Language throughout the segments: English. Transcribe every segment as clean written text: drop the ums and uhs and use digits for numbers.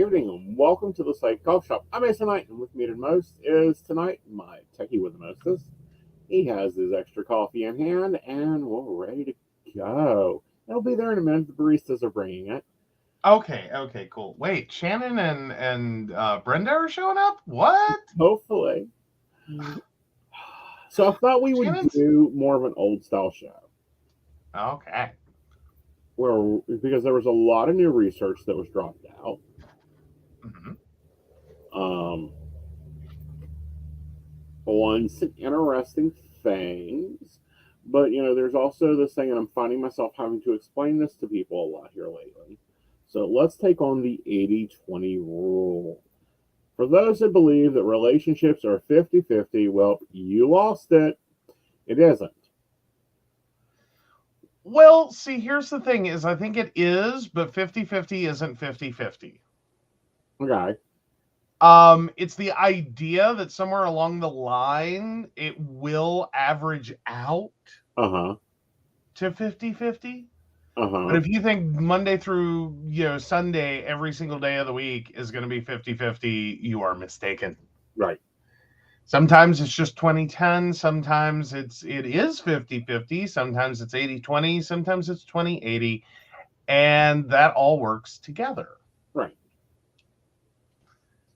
evening and welcome to the Psych Coffee Shop. I'm Aeson Knight, and with me most is tonight my techie with the mostest. He has his extra coffee in hand, and we're ready to go. It'll be there in a minute. The baristas are bringing it. Okay, cool. Wait, Shannon and Brenda are showing up? What? Hopefully. So I thought we would Shannon's... do more of an old style show. Okay. Because there was a lot of new research that was dropped out. Mm-hmm. On some interesting things, but there's also this thing, and I'm finding myself having to explain this to people a lot here lately. So let's take on the 80-20 rule. For those that believe that relationships are 50-50, well, you lost it. It isn't. Well, see, here's the thing is I think it is, but 50-50 isn't 50-50. Okay. It's the idea that somewhere along the line it will average out to 50-50. But if you think Monday through Sunday, every single day of the week is going to be 50-50, you are mistaken. Right. Sometimes it's just 20-10. Sometimes it is 50-50. Sometimes it's 80-20. Sometimes it's 20-80. And that all works together. Right.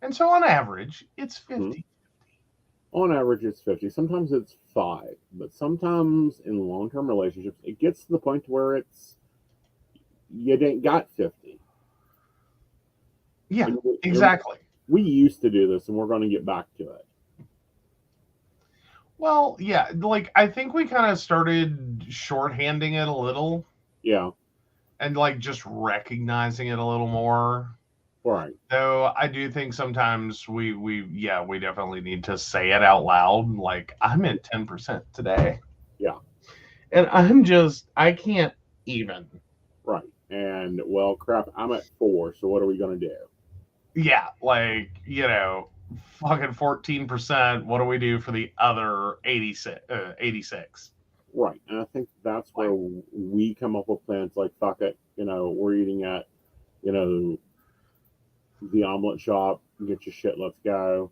And so on average, it's 50. On average, it's 50. Sometimes it's 5. But sometimes in long-term relationships, it gets to the point where you ain't got 50. Yeah, exactly. We used to do this, and we're going to get back to it. Well, yeah, I think we kind of started shorthanding it a little. Yeah. And just recognizing it a little more. Right. Though I do think sometimes we definitely need to say it out loud. I'm at 10% today. Yeah. And I can't even. Right. And well, crap, I'm at 4. So what are we going to do? Yeah. Fucking 14%. What do we do for the other 86? Right. And I think that's where we come up with plans like, fuck it. We're eating at, the omelet shop. Get your shit. Let's go.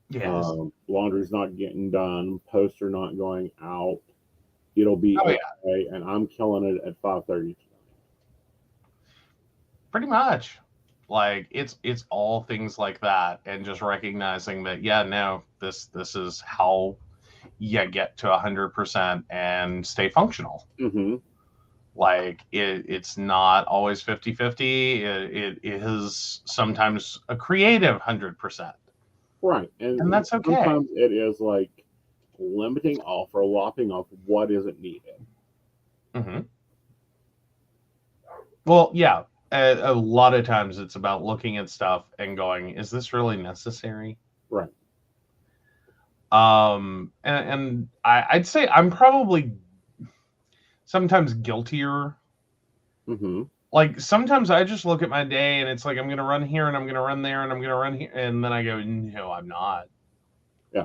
Yes. Laundry's not getting done. Posts are not going out. It'll be okay. Yeah. And I'm killing it at 5:30. Pretty much. It's all things like that, and just recognizing that this is how you get to 100% and stay functional. Mm-hmm. It's not always 50-50. It is sometimes a creative 100%. Right. And that's okay. Sometimes it is limiting off or lopping off what isn't needed. Mm-hmm. Well, yeah. A lot of times it's about looking at stuff and going, is this really necessary? Right. And I'd say I'm probably sometimes guiltier. Mm-hmm. Sometimes I just look at my day and it's I'm going to run here and I'm going to run there and I'm going to run here. And then I go, no, I'm not. Yeah.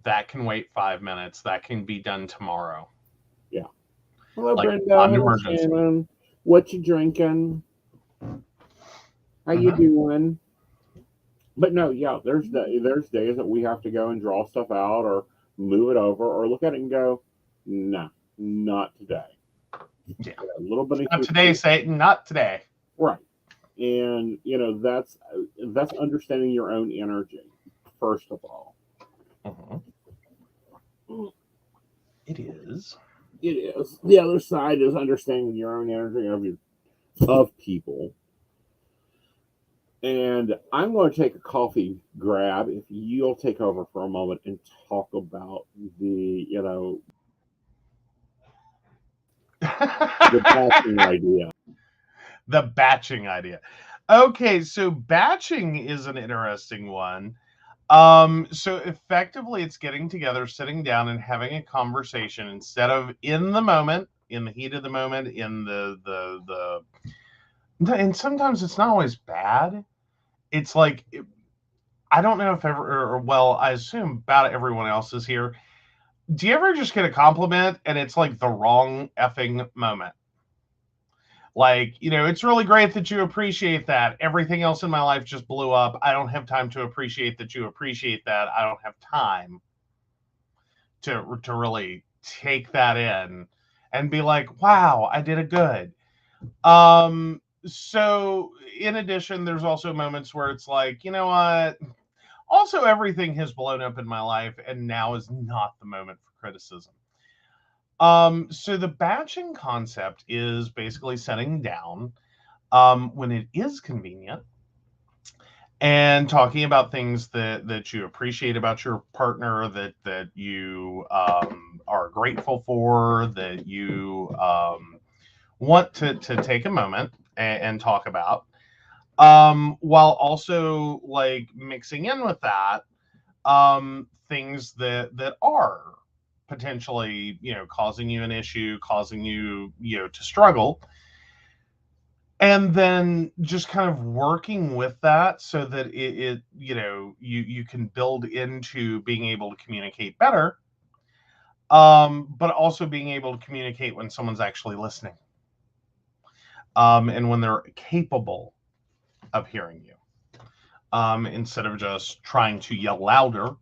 That can wait 5 minutes. That can be done tomorrow. Yeah. Hello, Brenda. Hello, Shannon. What you drinking? How you doing? But no, yeah, there's days that we have to go and draw stuff out or move it over or look at it and go, no, not today. Yeah. A little bit. Not today, Satan. Not today. Right. And that's understanding your own energy first of all. It is. It is. The other side is understanding your own energy of people. And I'm going to take a coffee grab if you'll take over for a moment and talk about the batching idea. The batching idea. Okay, so batching is an interesting one. So effectively it's getting together, sitting down and having a conversation instead of in the moment, in the heat of the moment, in the and sometimes it's not always bad. It's I don't know if I assume about everyone else is here. Do you ever just get a compliment and it's the wrong effing moment? Like, it's really great that you appreciate that. Everything else in my life just blew up. I don't have time to appreciate that you appreciate that. I don't have time to really take that in and be like, wow, I did a good. So in addition, there's also moments where it's like, you know what? Also, everything has blown up in my life, and now is not the moment for criticism. So the batching concept is basically setting down when it is convenient and talking about things that you appreciate about your partner, that you are grateful for, that you want to take a moment and talk about, while also like mixing in with that things that are potentially causing you an issue, causing you to struggle, and then just kind of working with that so that it you can build into being able to communicate better, but also being able to communicate when someone's actually listening, and when they're capable of hearing you, instead of just trying to yell louder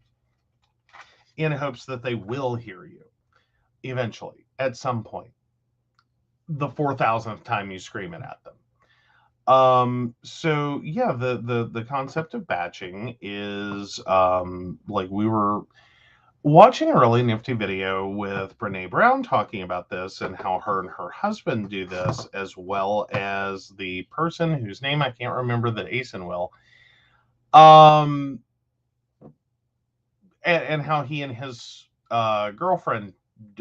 in hopes that they will hear you eventually at some point, the 4,000th time you scream it at them. So yeah, the concept of batching is like, we were watching a really nifty video with Brene Brown talking about this and how her and her husband do this, as well as the person whose name I can't remember that Aeson will. And how he and his girlfriend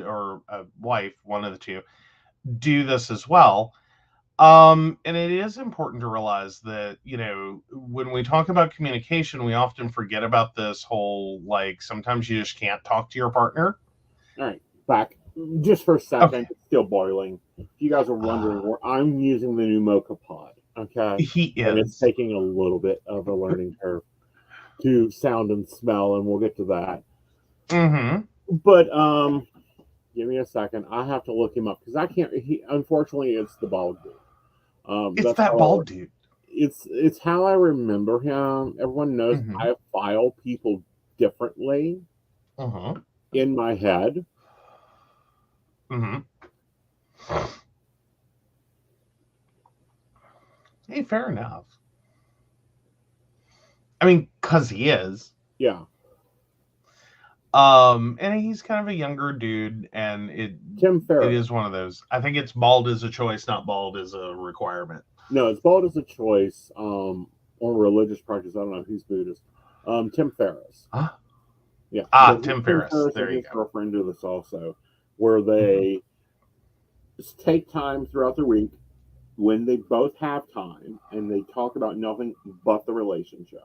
or wife, one of the two, do this as well. And it is important to realize that, when we talk about communication, we often forget about this whole, like, sometimes you just can't talk to your partner. All right, back just for a second. Okay. It's still boiling. If you guys are wondering, where I'm using the new mocha pod, okay, He and it's is. taking a little bit of a learning curve to sound and smell, and we'll get to that. Mm-hmm. But give me a second. I have to look him up because I can't. Unfortunately, it's the bald dude. It's That's that how bald dude. it's how I remember him. Everyone knows Mm-hmm. I file people differently Mm-hmm. in my head. Mm-hmm. Hey, fair enough. I mean, because he is. Yeah, And he's kind of a younger dude, and Tim it Ferriss. is one of those. I think it's bald as a choice, not bald as a requirement. No, it's bald as a choice. Or religious practice. I don't know. He's Buddhist. Tim Ferriss. Huh? Yeah, Ah, but Tim Tim Ferriss. Ferriss and There you his go. girlfriend do this also, where Mm-hmm. they just take time throughout the week when they both have time and they talk about nothing but the relationship.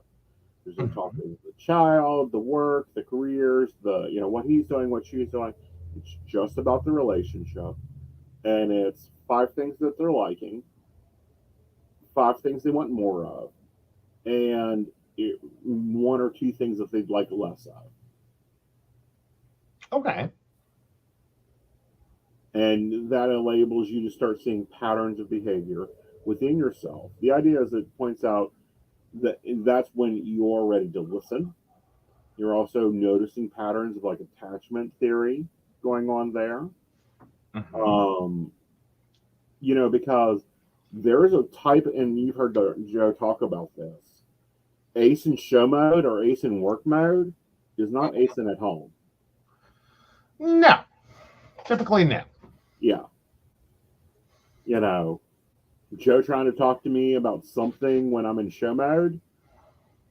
Because they're Mm-hmm. talking the child, the work, the careers, the what he's doing, what she's doing. It's just about the relationship, and it's 5 things that they're liking, 5 things they want more of, and 1 or 2 things that they'd like less of. Okay. And that enables you to start seeing patterns of behavior within yourself. The idea is it points out that that's when you're ready to listen. You're also noticing patterns of like attachment theory going on there. Mm-hmm. Um, because there is a type, and you've heard Joe talk about this. Ace in show mode or ace in work mode is not ace in at home. No. Typically, no. Yeah. You know, Joe trying to talk to me about something when I'm in show mode,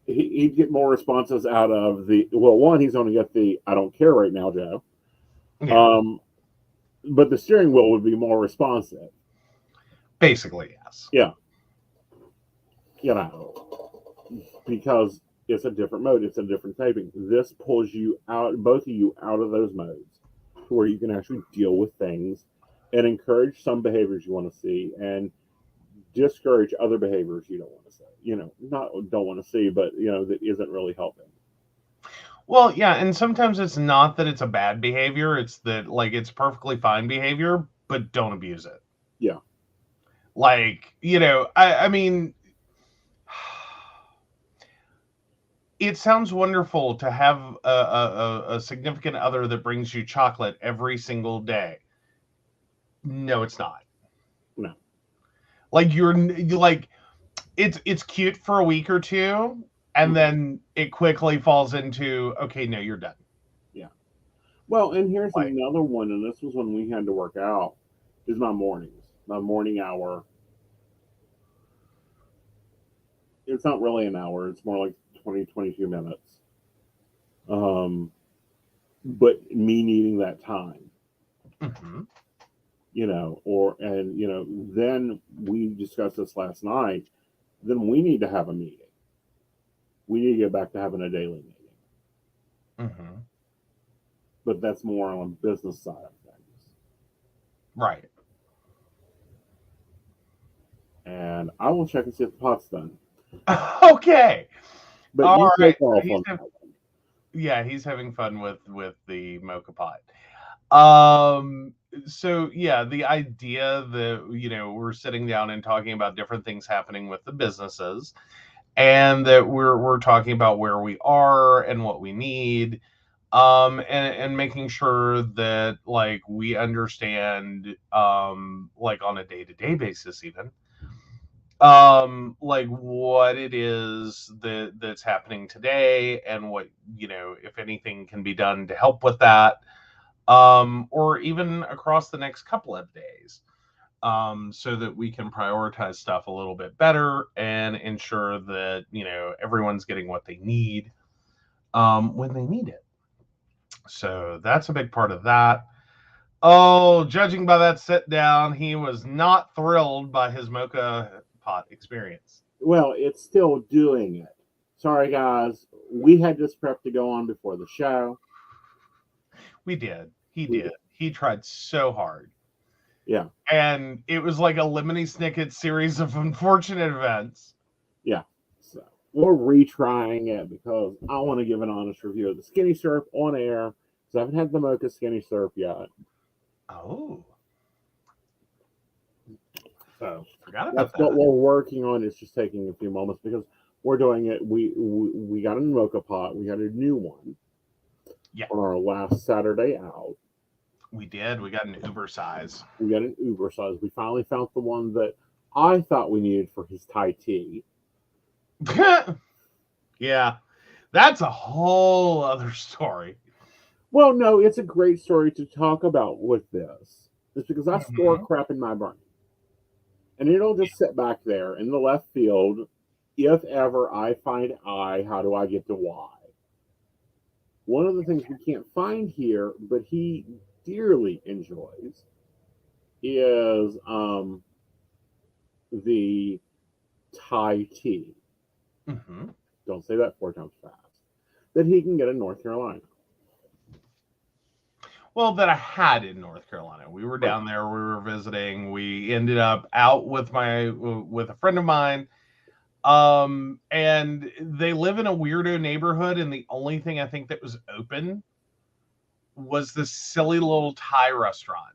he'd get more responses out of the, well, one, he's going to get the I don't care right now, Joe. Yeah. Um, but the steering wheel would be more responsive. Basically, yes. Yeah. Because it's a different mode, it's a different typing. This pulls you out, both of you, out of those modes to where you can actually deal with things and encourage some behaviors you want to see and discourage other behaviors you don't want to see. Not don't want to see, but that isn't really helping. Well, yeah, and sometimes it's not that it's a bad behavior, it's that, like, it's perfectly fine behavior, but don't abuse it. Yeah. Like, I mean, it sounds wonderful to have a significant other that brings you chocolate every single day. No, it's not. No. Like you like it's cute for a week or two, and then it quickly falls into, okay, no, you're done. Yeah. Well, and here's Like, another one, and this was when we had to work out, is my mornings. My morning hour. It's not really an hour, it's more like 20, 22 minutes. Um, but me needing that time, mm-hmm. then we discussed this last night, then we need to have a meeting. We need to get back to having a daily meeting. Mm-hmm. But that's more on the business side of things. Right. And I will check and see if the pot's done. Okay. But All you right. take off on that one. Yeah, he's having fun with the mocha pot. So yeah, the idea that we're sitting down and talking about different things happening with the businesses, and that we're talking about where we are and what we need, and making sure that like we understand, like on a day-to-day basis even, like what it is that's happening today, and what if anything can be done to help with that, or even across the next couple of days, so that we can prioritize stuff a little bit better and ensure that everyone's getting what they need, when they need it. So that's a big part of that. Oh, judging by that sit down, he was not thrilled by his mocha pot experience. Well, it's still doing it. Sorry, guys. We had this prep to go on before the show. We did. He We did. did. He tried so hard. Yeah. And it was like a Lemony Snicket series of unfortunate events. Yeah. So we're retrying it because I want to give an honest review of the skinny syrup on air because I haven't had the mocha skinny syrup yet. Oh, So forgot about that's what that. we're working on. It's just taking a few moments because we're doing it. We got a mocha pot. We had a new one Yeah, on our last Saturday out. we did. We got an Uber size. We got an Uber size. We finally found the one that I thought we needed for his Thai tea. Yeah, that's a whole other story. Well, no, it's a great story to talk about with this. It's because I store Mhm. crap in my brain. And it'll just sit back there in the left field. If ever I find I, how do I get to Y? One of the things we can't find here, but he dearly enjoys, is the Thai tea. Mm-hmm. Don't say that 4 times fast. That he can get in North Carolina. Well, that I had in North Carolina. We were Right. down there. We were visiting. We ended up out with a friend of mine. And they live in a weirdo neighborhood, and the only thing I think that was open was this silly little Thai restaurant.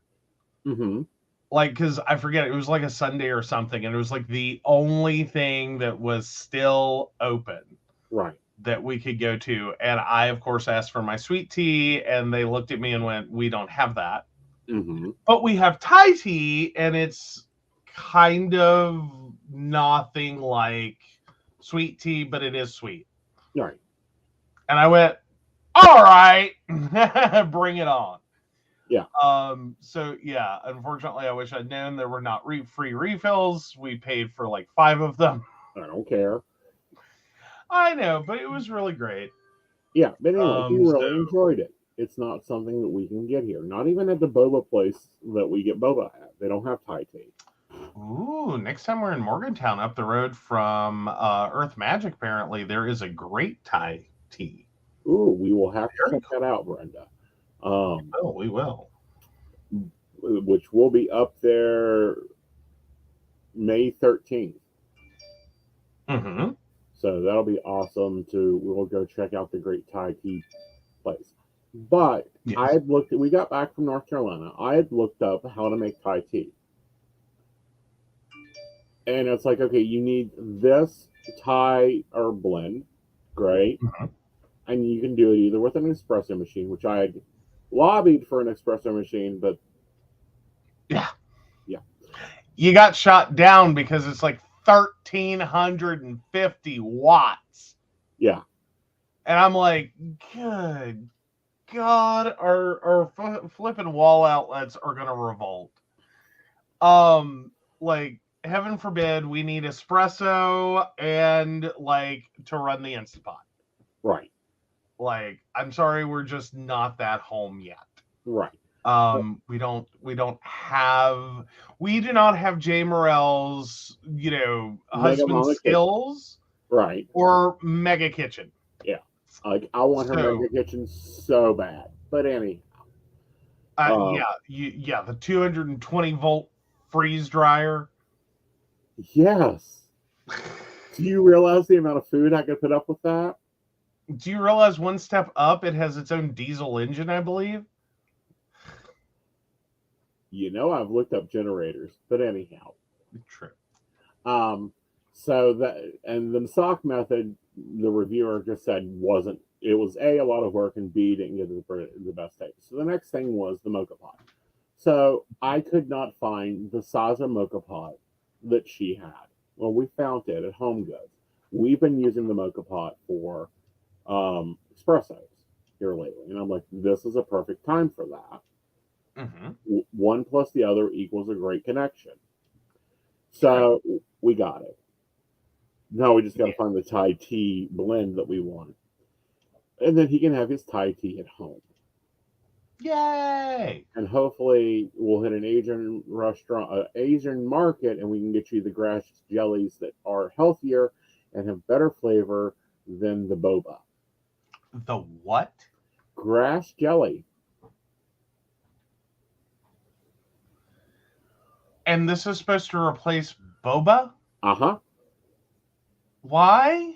Mm-hmm. Like, because I forget, it was like a Sunday or something, and it was like the only thing that was still open Right. that we could go to. And I, of course, asked for my sweet tea, and they looked at me and went, "We don't have that, Mm-hmm. but we have Thai tea, and it's kind of nothing like sweet tea, but it is sweet." Right. And I went, "All right, bring it on." Yeah. So yeah, unfortunately, I wish I'd known there were not free refills. We paid for like 5 of them. I don't care. I know, but it was really great. Yeah, but anyway, he So really enjoyed it. It's not something that we can get here. Not even at the boba place that we get boba at. They don't have Thai tea. ooh, next time we're in Morgantown, up the road from Earth Magic, apparently there is a great Thai tea. Ooh, we will have to Very check that out, Brenda. cool. We will. Which will be up there May 13th. Mm-hmm. So that'll be awesome to we'll go check out the great Thai tea place. But I Yes. had looked we got back from North Carolina. I had looked up how to make Thai tea. And it's like, okay, you need this Thai or blend, great, Mhm. and you can do it either with an espresso machine, which I had lobbied for an espresso machine, but Yeah. yeah, You got shot down because it's like 1,350 watts. yeah, And I'm like, good God, our flipping wall outlets are going to revolt. Like, heaven forbid we need espresso and like to run the Instant Pot. right, Like, I'm sorry, we're just not that home yet. right. We do not have Jay Morel's, Mega husband Mama Kitchen, skills right, or mega kitchen. yeah. Like, I want her So mega kitchen so bad. But anyhow, um, yeah, the 220-volt freeze dryer. yes. Do you realize the amount of food I could put up with that? Do you realize one step up, it has its own diesel engine, I believe? I've looked up generators, but anyhow. True. Um, so that and the sock method, the reviewer just said wasn't. It was a lot of work, and B didn't get the best taste. So the next thing was the mocha pot. So I could not find the size of mocha pot that she had. Well, we found it at Home Goods. We've been using the mocha pot for espressos here lately, and I'm like, this is a perfect time for that. One plus the other equals a great connection. So we got it. Now we just got to find the Thai tea blend that we want. And then he can have his Thai tea at home. Yay! And hopefully we'll hit an Asian restaurant, Asian market, and we can get you the grass jellies that are healthier and have better flavor than the boba. The what? Grass jelly. And this is supposed to replace boba? Uh-huh. Why?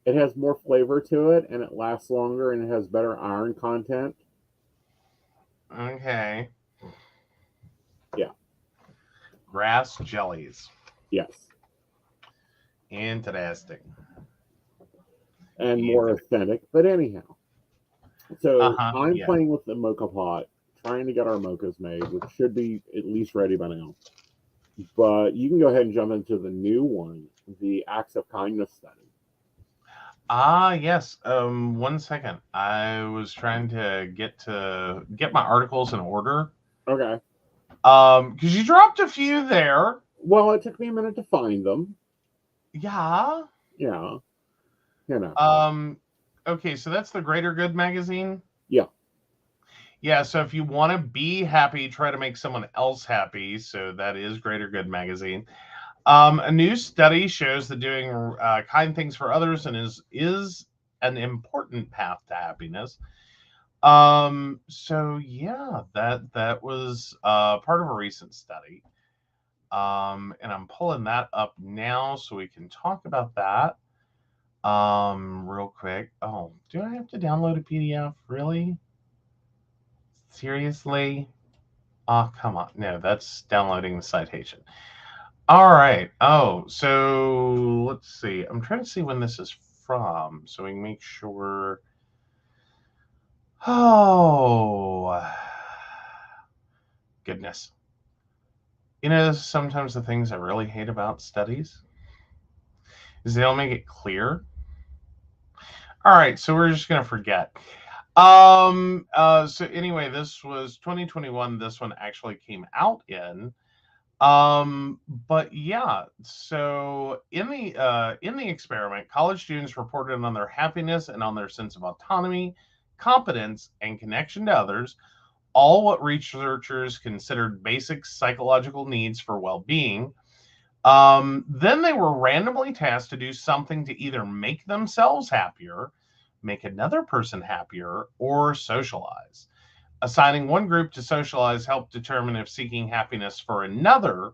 It has more flavor to it, and it lasts longer, and it has better iron content. Okay. Yeah. Grass jellies. Yes. Interesting. And more authentic, but anyhow. So I'm playing with the mocha pot, trying to get our mochas made, which should be at least ready by now. But you can go ahead and jump into the new one, the Acts of Kindness study. Yes. 1 second. I was trying to get my articles in order. Okay. Because you dropped a few there. Well, it took me a minute to find them. Yeah. Yeah. Okay, so that's the Greater Good magazine. Yeah. Yeah, so if you want to be happy, try to make someone else happy. So that is Greater Good magazine. A new study shows that doing kind things for others is an important path to happiness. So yeah, that was part of a recent study. And I'm pulling that up now so we can talk about that. Real quick. Oh, do I have to download a PDF? Really? Seriously? Oh, come on. No, that's downloading the citation. All right. Oh, so let's see. I'm trying to see when this is from so we can make sure. Oh, goodness. Sometimes the things I really hate about studies is they don't make it clear. All right, so we're just gonna forget. So anyway, this was 2021. This one actually came out in. But yeah, so in the experiment, college students reported on their happiness and on their sense of autonomy, competence, and connection to others, all what researchers considered basic psychological needs for well-being. Then they were randomly tasked to do something to either make themselves happier, make another person happier, or socialize. Assigning one group to socialize helped determine if seeking happiness for another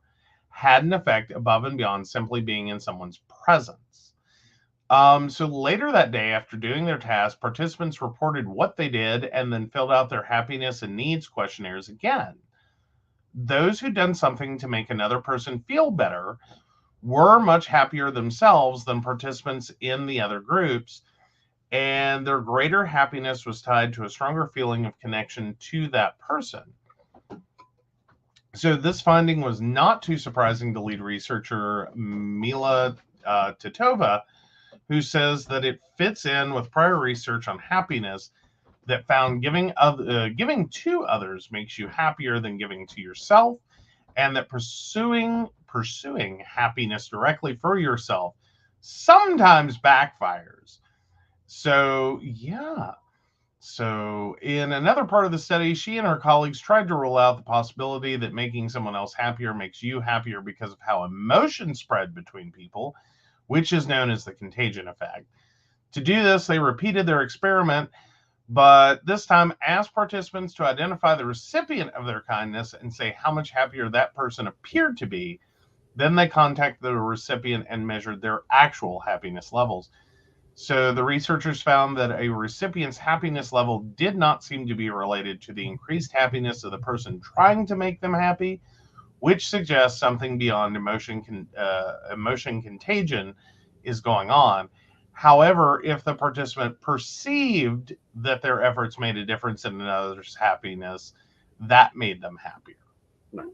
had an effect above and beyond simply being in someone's presence. So later that day, after doing their task, participants reported what they did and then filled out their happiness and needs questionnaires again. Those who'd done something to make another person feel better were much happier themselves than participants in the other groups, and their greater happiness was tied to a stronger feeling of connection to that person. So this finding was not too surprising to lead researcher Mila Titova, who says that it fits in with prior research on happiness that found giving to others makes you happier than giving to yourself, and that pursuing happiness directly for yourself sometimes backfires. So, yeah. So, in another part of the study, she and her colleagues tried to rule out the possibility that making someone else happier makes you happier because of how emotions spread between people, which is known as the contagion effect. To do this, they repeated their experiment, but this time asked participants to identify the recipient of their kindness and say how much happier that person appeared to be. Then they contacted the recipient and measured their actual happiness levels. So the researchers found that a recipient's happiness level did not seem to be related to the increased happiness of the person trying to make them happy, which suggests something beyond emotion contagion is going on. However, if the participant perceived that their efforts made a difference in another's happiness, that made them happier. Right.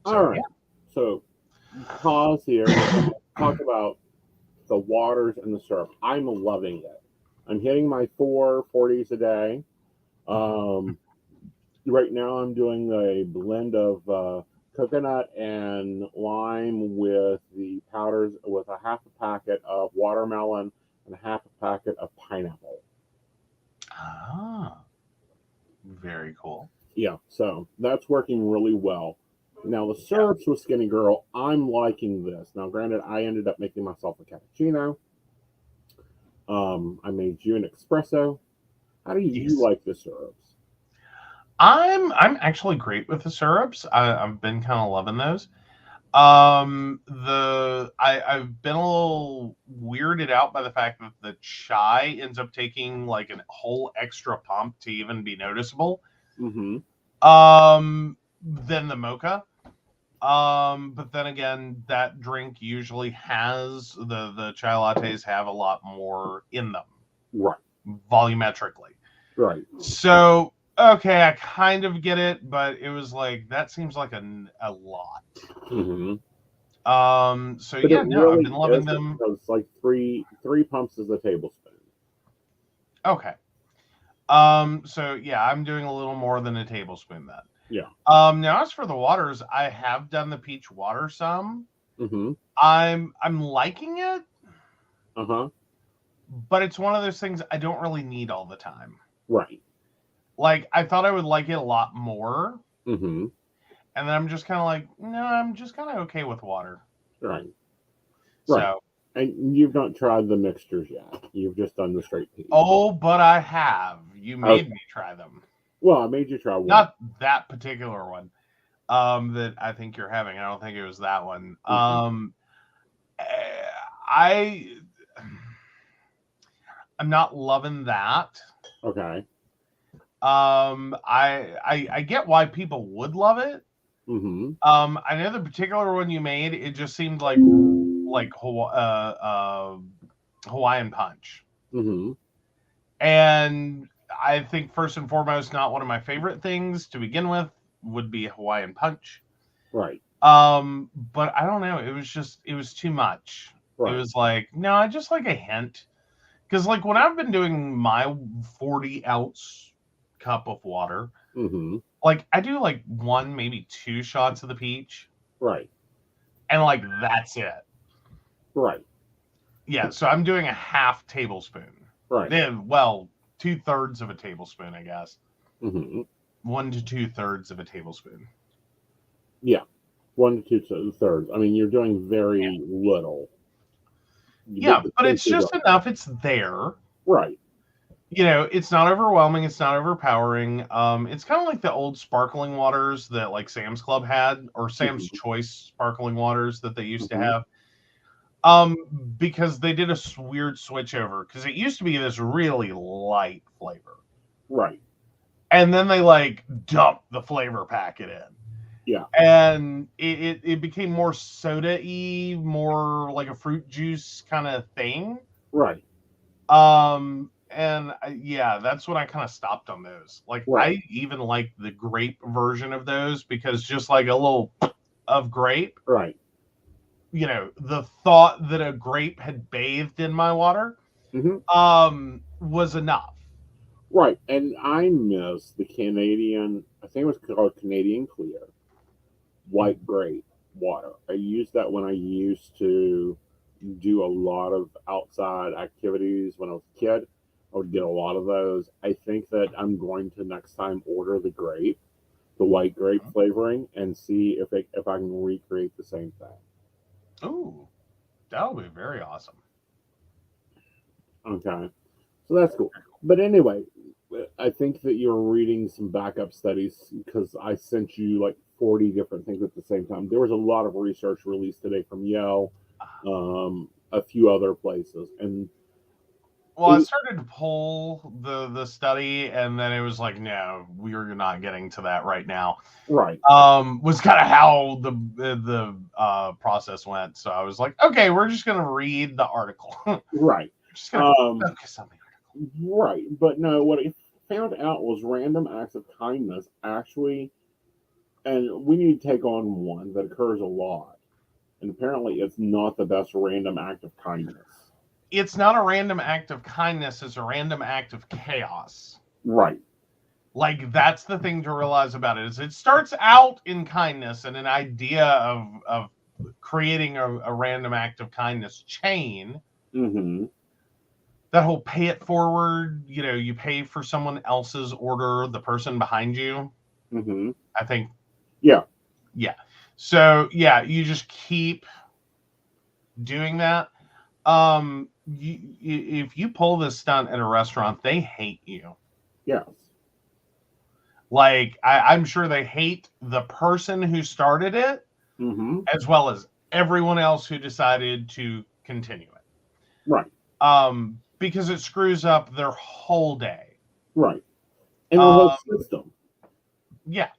So, All right. So pause here. Talk about the waters and the syrup. I'm loving it. I'm hitting my 440s a day. Right now, I'm doing a blend of coconut and lime with the powders, with a half a packet of watermelon and a half a packet of pineapple. Ah, very cool. Yeah, so that's working really well. Now the syrups with Skinny Girl, I'm liking this. Now, granted, I ended up making myself a cappuccino. I made you an espresso. How do you like the syrups? I'm actually great with the syrups. I've been kind of loving those. I've been a little weirded out by the fact that the chai ends up taking like a whole extra pump to even be noticeable. Mm-hmm. Than the mocha. But then again, that drink usually has the chai lattes have a lot more in them, Right. volumetrically. Right. So okay, I kind of get it, but it was like that seems like a lot. Mm-hmm. So But yeah, it no, I've really been loving isn't, them. because like three pumps is a tablespoon. Okay. So yeah, I'm doing a little more than a tablespoon then. Yeah. Now as for the waters, I have done the peach water some. Mm-hmm. I'm liking it, Uh-huh. but it's one of those things I don't really need all the time. Right. Like I thought I would like it a lot more, Mm-hmm. and then I'm just kind of like, no, I'm just kind of okay with water. Right. So, Right. And you've not tried the mixtures yet. You've just done the straight peach. oh, but I have. You made me try them. Well, I made you try one. Not that particular one. That I think you're having. I don't think it was that one. Mm-hmm. I'm not loving that. Okay. I get why people would love it. Mm-hmm. I know the particular one you made, it just seemed like Hawaiian Punch. Mm-hmm. And I think first and foremost, not one of my favorite things to begin with would be Hawaiian Punch. Right. But I don't know. It was too much. Right. It was like, no, I just like a hint. Because like when I've been doing my 40-ounce cup of water, Mm-hmm. like I do like one, maybe two shots of the peach. Right. And like that's it. Right. Yeah, so I'm doing a half tablespoon. Right. Well, 2/3 of a tablespoon, I guess. Mm-hmm. 1 to 2/3 of a tablespoon. Yeah. 1 to 2/3. I mean, you're doing very little. Yeah, but it's just enough. It's there. Right. You know, it's not overwhelming. It's not overpowering. It's kind of like the old sparkling waters that like Sam's Club had, or Sam's Choice sparkling waters that they used to have. Because they did a weird switch over, because it used to be this really light flavor. Right. And then they like dumped the flavor packet in. Yeah. And it became more soda-y, more like a fruit juice kind of thing. Right. And yeah, that's when I kind of stopped on those. Like, Right. I even like the grape version of those, because just like a little of grape, Right. the thought that a grape had bathed in my water Hmm. was enough. Right. And I miss the Canadian, I think it was called Canadian Clear, white grape water. I used that when I used to do a lot of outside activities when I was a kid. I would get a lot of those. I think that I'm going to next time order the grape, the white grape flavoring, and see if I can recreate the same thing. Ooh, that would be very awesome. Okay, so that's cool. But anyway, I think that you're reading some backup studies because I sent you like 40 different things at the same time. There was a lot of research released today from Yale, a few other places, and Well, I it, started to pull the study, and then it was like, no, we're not getting to that right now. right, Was kind of how the process went. So I was like, okay, we're just gonna read the article. right, Just gonna um, focus on the article. right. But no, what I found out was random acts of kindness actually, and we need to take on one that occurs a lot. And apparently, it's not the best random act of kindness. It's not a random act of kindness; it's a random act of chaos. Right. Like, that's the thing to realize about it, is it starts out in kindness and an idea of creating a random act of kindness chain. Mm-hmm. That whole pay it forward, you pay for someone else's order, the person behind you. Mm-hmm. I think, Yeah. yeah. So yeah, you just keep doing that. If you pull this stunt at a restaurant, they hate you. Yes. Like, I'm sure they hate the person who started it, Mm-hmm. as well as everyone else who decided to continue it. Right. Because it screws up their whole day. Right. And the whole Um, system. yeah.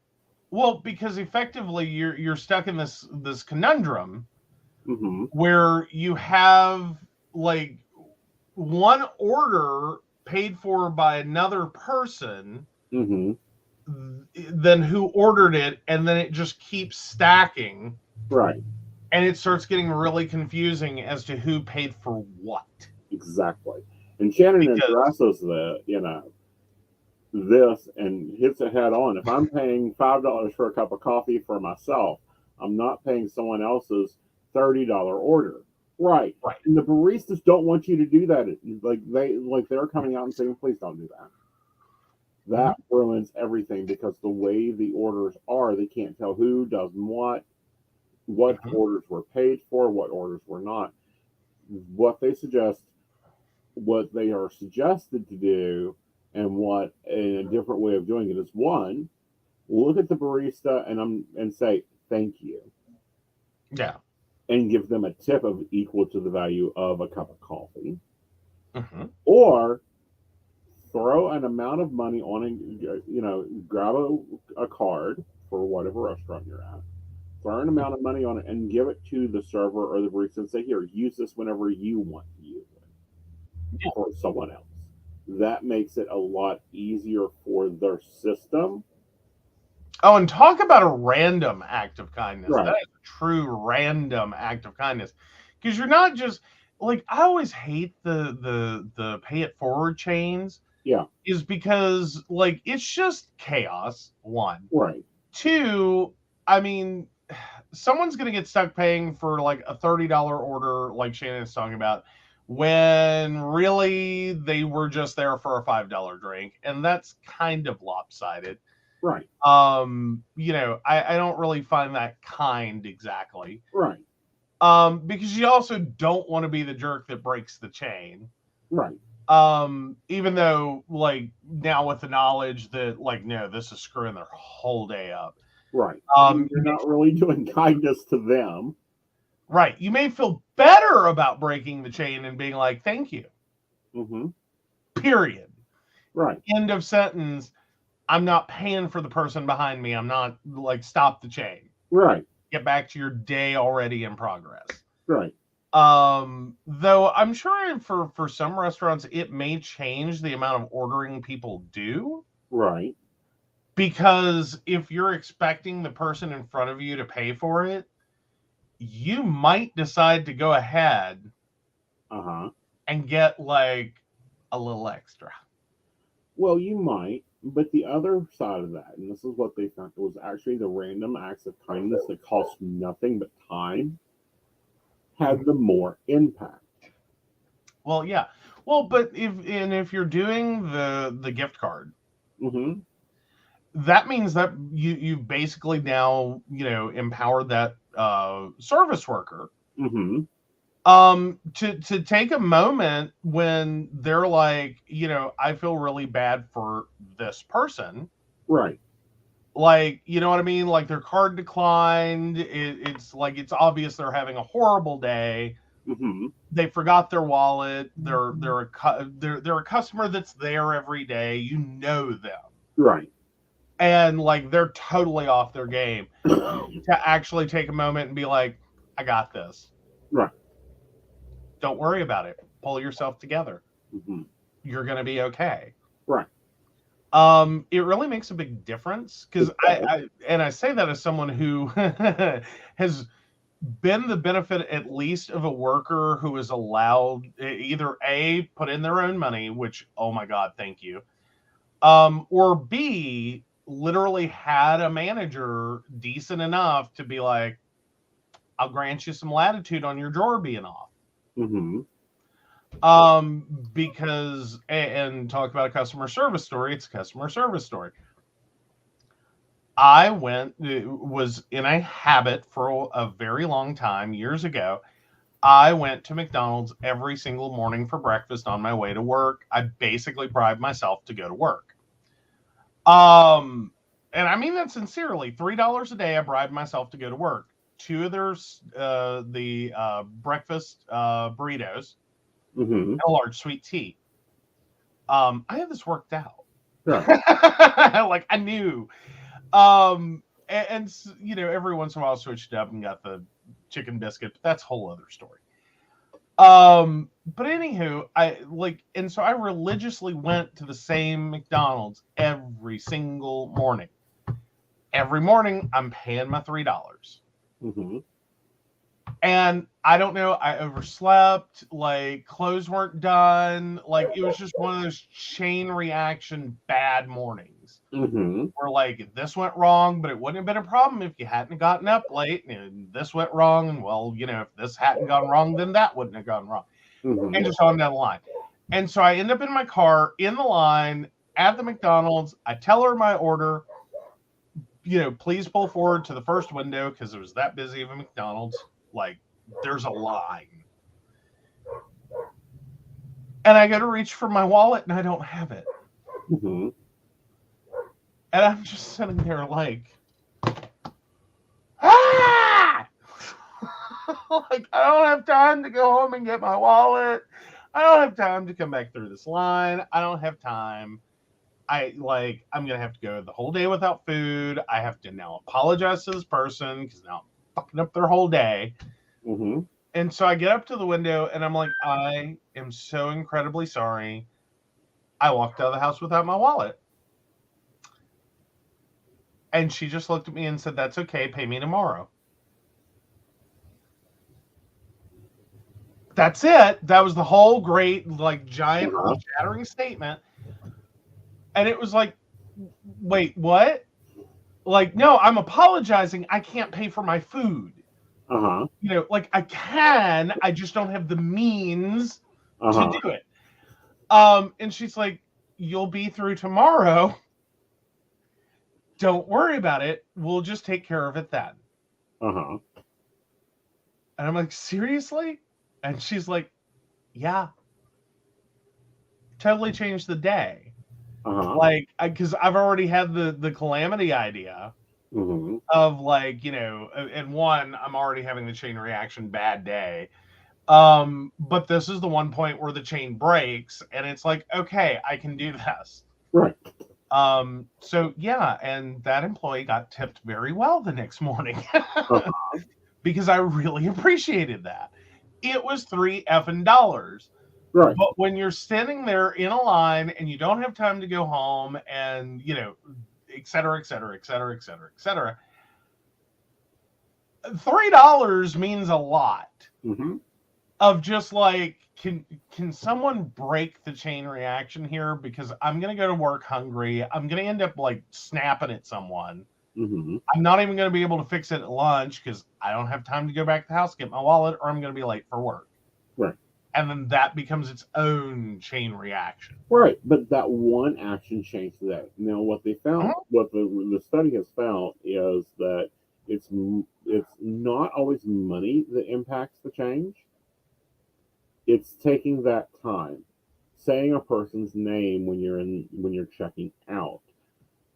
Well, because effectively you're stuck in this conundrum Mm-hmm. where you have like one order paid for by another person Mm-hmm. than who ordered it, and then it just keeps stacking, Right. and it starts getting really confusing as to who paid for what. Exactly. And Shannon Because addresses this and hits it head on. If I'm paying $5 for a cup of coffee for myself, I'm not paying someone else's $30 order. Right. right. And the baristas don't want you to do that. They're coming out and saying, please don't do that. That ruins everything because the way the orders are, they can't tell who does what orders were paid for, what orders were not. What they suggest, what they are suggested to do, and what a different way of doing it is one, look at the barista and say thank you. Yeah. And give them a tip of equal to the value of a cup of coffee. Mm-hmm. Or throw an amount of money on grab a card for whatever restaurant you're at, throw an amount of money on it and give it to the server or the barista and say, here, use this whenever you want to use it for someone else. That makes it a lot easier for their system. Oh, and talk about a random act of kindness. Right. That is a true random act of kindness. Because you're not just like, I always hate the pay it forward chains. Yeah. Is because like it's just chaos, one. Right. Two, I mean, someone's gonna get stuck paying for like a $30 order, like Shannon's talking about, when really they were just there for a $5 drink, and that's kind of lopsided. Right. I don't really find that kind exactly. Right. Because you also don't want to be the jerk that breaks the chain. Right. Even though, like, now with the knowledge that, like, no, this is screwing their whole day up. Right. You're not really doing kindness to them. Right. You may feel better about breaking the chain and being like, thank you. Mm-hmm. Period. Right. End of sentence. I'm not paying for the person behind me. I'm not like, stop the chain. Right. Get back to your day already in progress. Right. Though I'm sure for some restaurants it may change the amount of ordering people do. Right. Because if you're expecting the person in front of you to pay for it, you might decide to go ahead and get like a little extra. Well, you might, but the other side of that, and this is what they found, was actually the random acts of kindness that cost nothing but time had the more impact. Well, yeah. Well, but if you're doing the gift card, Mm-hmm. that means that you basically now empowered that service worker Mm-hmm. to take a moment when they're like, I feel really bad for this person. Right. Like, you know what I mean? Like, their card declined. It's like, it's obvious they're having a horrible day. Mm-hmm. They forgot their wallet. They're a customer that's there every day. You know them. Right. And like, they're totally off their game. To actually take a moment and be like, I got this. Right. Don't worry about it. Pull yourself together. Mm-hmm. You're going to be okay. Right. It really makes a big difference, because I say that as someone who has been the benefit at least of a worker who is allowed either A, put in their own money, which, oh my God, thank you. Or B, literally had a manager decent enough to be like, I'll grant you some latitude on your drawer being off. Mm-hmm. Because, and talk about a customer service story, it's a customer service story. I was in a habit for a very long time, years ago. I went to McDonald's every single morning for breakfast on my way to work. I basically bribed myself to go to work. And I mean that sincerely. $3 a day, I bribed myself to go to work. Two of the breakfast burritos, Mm-hmm. and a large sweet tea. I had this worked out. Right. Like, I knew. And every once in a while I switched up and got the chicken biscuit, but that's a whole other story. But anywho, so I religiously went to the same McDonald's every single morning. Every morning I'm paying my $3. Mm-hmm. And I don't know, I overslept, like, clothes weren't done. Like, it was just one of those chain reaction bad mornings. Mm-hmm. Where, like, this went wrong, but it wouldn't have been a problem if you hadn't gotten up late, and this went wrong, and, well, if this hadn't gone wrong, then that wouldn't have gone wrong. Mm-hmm. And just on down the line. And so I end up in my car, in the line, at the McDonald's. I tell her my order, please pull forward to the first window, because it was that busy of a McDonald's. Like, there's a line. And I go to reach for my wallet, and I don't have it. Mm-hmm. And I'm just sitting there like, ah! Like, I don't have time to go home and get my wallet. I don't have time to come back through this line. I don't have time. I'm going to have to go the whole day without food. I have to now apologize to this person because now I'm fucking up their whole day. Mm-hmm. And so I get up to the window and I'm like, I am so incredibly sorry. I walked out of the house without my wallet. And she just looked at me and said, that's okay. Pay me tomorrow. That's it. That was the whole great, like, giant earth-shattering statement. And it was like, wait, what? Like, no, I'm apologizing. I can't pay for my food. Uh-huh. Like, I can. I just don't have the means to do it. And she's like, you'll be through tomorrow. Don't worry about it. We'll just take care of it then. Uh-huh. And I'm like, seriously? And she's like, yeah. Totally changed the day. Uh-huh. Like, because I've already had the calamity idea of, like, and one, I'm already having the chain reaction bad day. But this is the one point where the chain breaks, and it's like, okay, I can do this. Right. So yeah, and that employee got tipped very well the next morning Uh-huh. because I really appreciated that. It was $3 effing. Right. But when you're standing there in a line and you don't have time to go home and, et cetera, et cetera, et cetera, et cetera, et cetera, $3 means a lot Mm-hmm. of just like, can someone break the chain reaction here? Because I'm going to go to work hungry. I'm going to end up like snapping at someone. Mm-hmm. I'm not even going to be able to fix it at lunch because I don't have time to go back to the house, get my wallet, or I'm going to be late for work. Right. And then that becomes its own chain reaction. Right, but that one action changed that. Now, what they found, Mhm. what the study has found, is that it's not always money that impacts the change. It's taking that time, saying a person's name when you're checking out,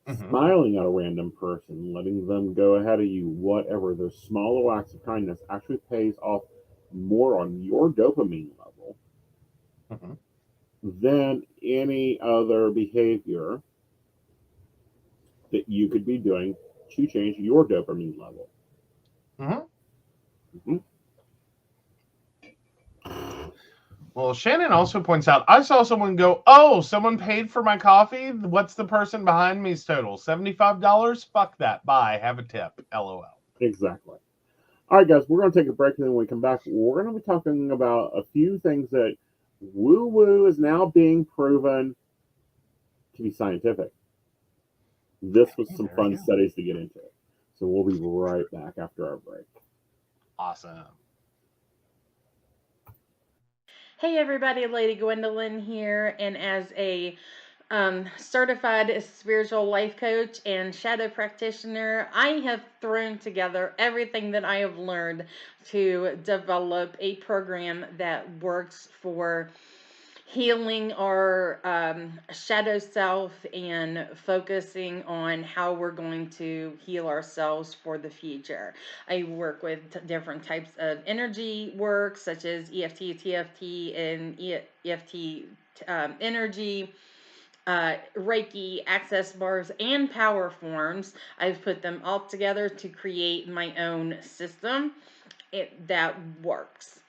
Mhm. smiling at a random person, letting them go ahead of you, whatever. Those smaller acts of kindness actually pays off more on your dopamine level Mhm. than any other behavior that you could be doing to change your dopamine level. Mhm. Mhm. Well, Shannon also points out, I saw someone go, oh, someone paid for my coffee? What's the person behind me's total? $75? Fuck that. Bye. Have a tip. LOL. Exactly. All right, guys, we're going to take a break, and then when we come back, we're going to be talking about a few things that woo woo is now being proven to be scientific. This was some There we fun go. studies to get into. So we'll be right back after our break. Awesome. Hey everybody, Lady Gwendolyn here, and as a certified spiritual life coach and shadow practitioner, I have thrown together everything that I have learned to develop a program that works for healing our shadow self and focusing on how we're going to heal ourselves for the future. I work with different types of energy work, such as EFT, TFT, and EFT energy. Reiki, access bars, and power forms. I've put them all together to create my own system that works.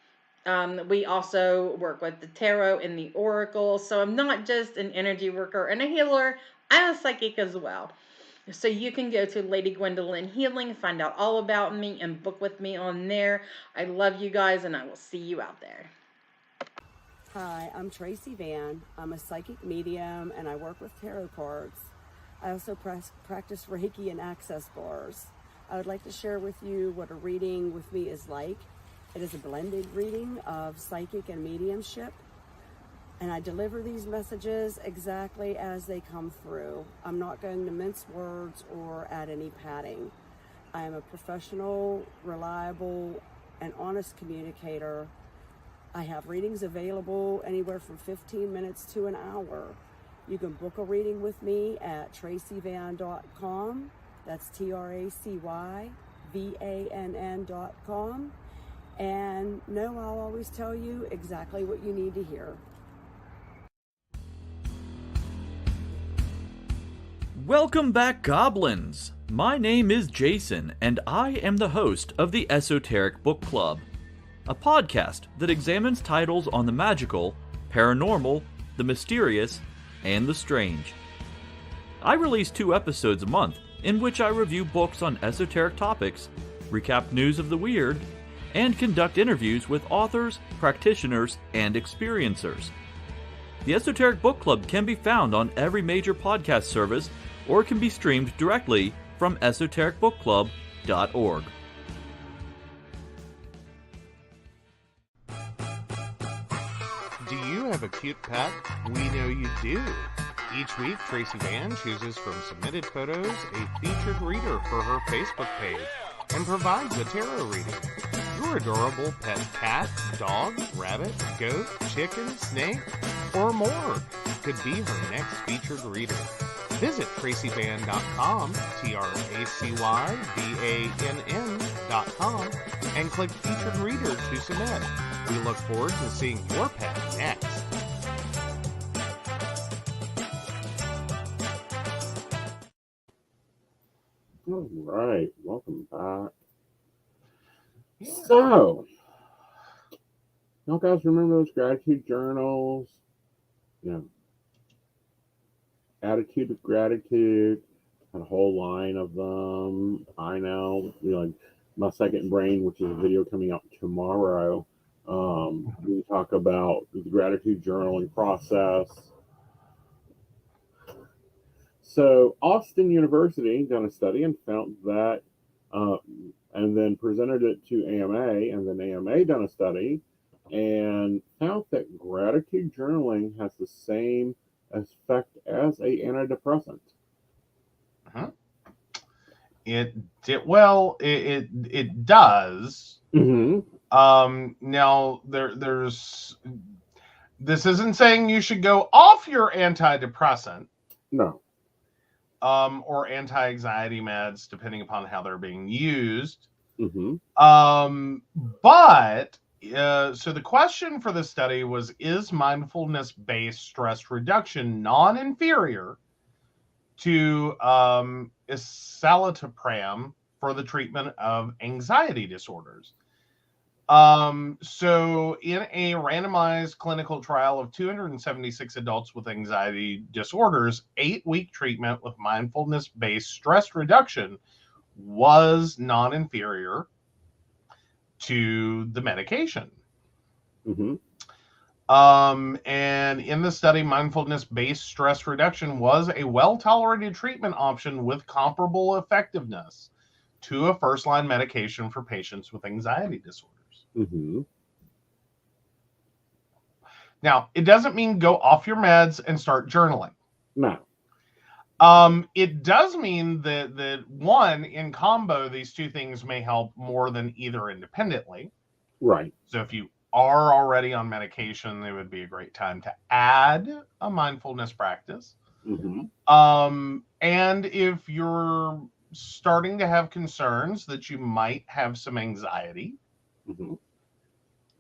We also work with the tarot and the oracle. So I'm not just an energy worker and a healer, I'm a psychic as well. So you can go to Lady Gwendolyn Healing, find out all about me, and book with me on there. I love you guys, and I will see you out there. Hi, I'm Tracy Van. I'm a psychic medium and I work with tarot cards. I also practice Reiki and access bars. I would like to share with you what a reading with me is like. It is a blended reading of psychic and mediumship, and I deliver these messages exactly as they come through. I'm not going to mince words or add any padding. I am a professional, reliable, and honest communicator. I have readings available anywhere from 15 minutes to an hour. You can book a reading with me at tracyvann.com. That's TRACYVANN.com. And no, I'll always tell you exactly what you need to hear. Welcome back, Goblins! My name is Jason, and I am the host of the Esoteric Book Club, a podcast that examines titles on the magical, paranormal, the mysterious, and the strange. I release 2 episodes a month in which I review books on esoteric topics, recap news of the weird, and conduct interviews with authors, practitioners, and experiencers. The Esoteric Book Club can be found on every major podcast service or can be streamed directly from esotericbookclub.org. Do you have a cute pet? We know you do. Each week, Tracy Van chooses from submitted photos a featured reader for her Facebook page and provides a tarot reading. Your adorable pet cat, dog, rabbit, goat, chicken, snake, or more could be her next featured reader. Visit tracyvann.com, TRACYVANN.com, and click Featured Reader to submit. We look forward to seeing your pet next. All right, welcome back. Yeah. So, y'all guys remember those gratitude journals? You know, attitude of gratitude, had a whole line of them. I know, like my second brain, which is a video coming out tomorrow. We talk about the gratitude journaling process. So, Austin University done a study and found that, uh, and then presented it to AMA, and then AMA done a study and found that gratitude journaling has the same effect as a antidepressant. Uh-huh. It did well. It does. Mm-hmm. Now there's this isn't saying you should go off your antidepressant. No. Or anti-anxiety meds, depending upon how they're being used. Mm-hmm. But so the question for the study was: is mindfulness-based stress reduction non-inferior to escitalopram for the treatment of anxiety disorders? So in a randomized clinical trial of 276 adults with anxiety disorders, 8-week treatment with mindfulness-based stress reduction was non-inferior to the medication. Mm-hmm. And in the study, mindfulness-based stress reduction was a well-tolerated treatment option with comparable effectiveness to a first-line medication for patients with anxiety disorders. Mm-hmm. Now, it doesn't mean go off your meds and start journaling. No. It does mean that one, in combo, these two things may help more than either independently. Right. So if you are already on medication, it would be a great time to add a mindfulness practice. Mm-hmm. And if you're starting to have concerns that you might have some anxiety, Mm-hmm.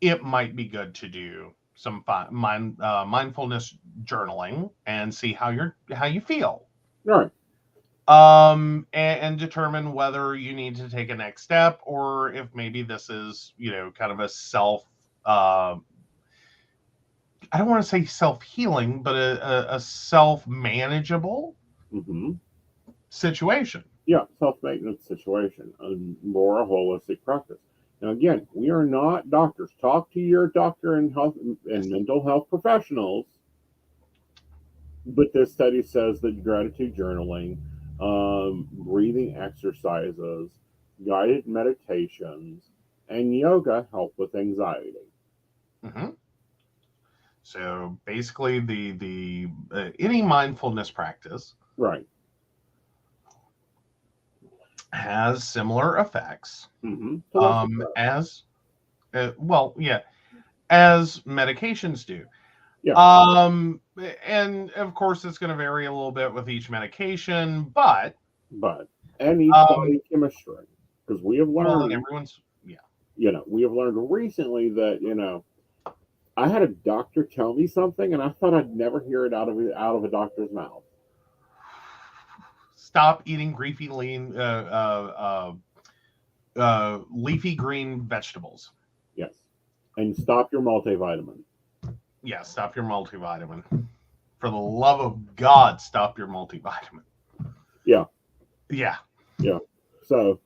it might be good to do some mindfulness journaling and see how you feel. Right. And determine whether you need to take a next step or if maybe this is, kind of a self, I don't want to say self-healing, but a self-manageable Mm-hmm. situation. Yeah, self-maintenance situation, a more holistic practice. Now, again, we are not doctors. Talk to your doctor and health and mental health professionals. But this study says that gratitude journaling, breathing exercises, guided meditations, and yoga help with anxiety. Mm-hmm. So basically, the any mindfulness practice, Right. has similar effects, Mm-hmm. as as medications do. Yeah. And of course, it's going to vary a little bit with each medication, but And each body chemistry, because we have learned, everyone's we have learned recently that I had a doctor tell me something, and I thought I'd never hear it out of a doctor's mouth. Stop eating leafy green vegetables. Yes, and stop your multivitamin. Yeah, stop your multivitamin. For the love of God, stop your multivitamin. Yeah. Yeah. Yeah. So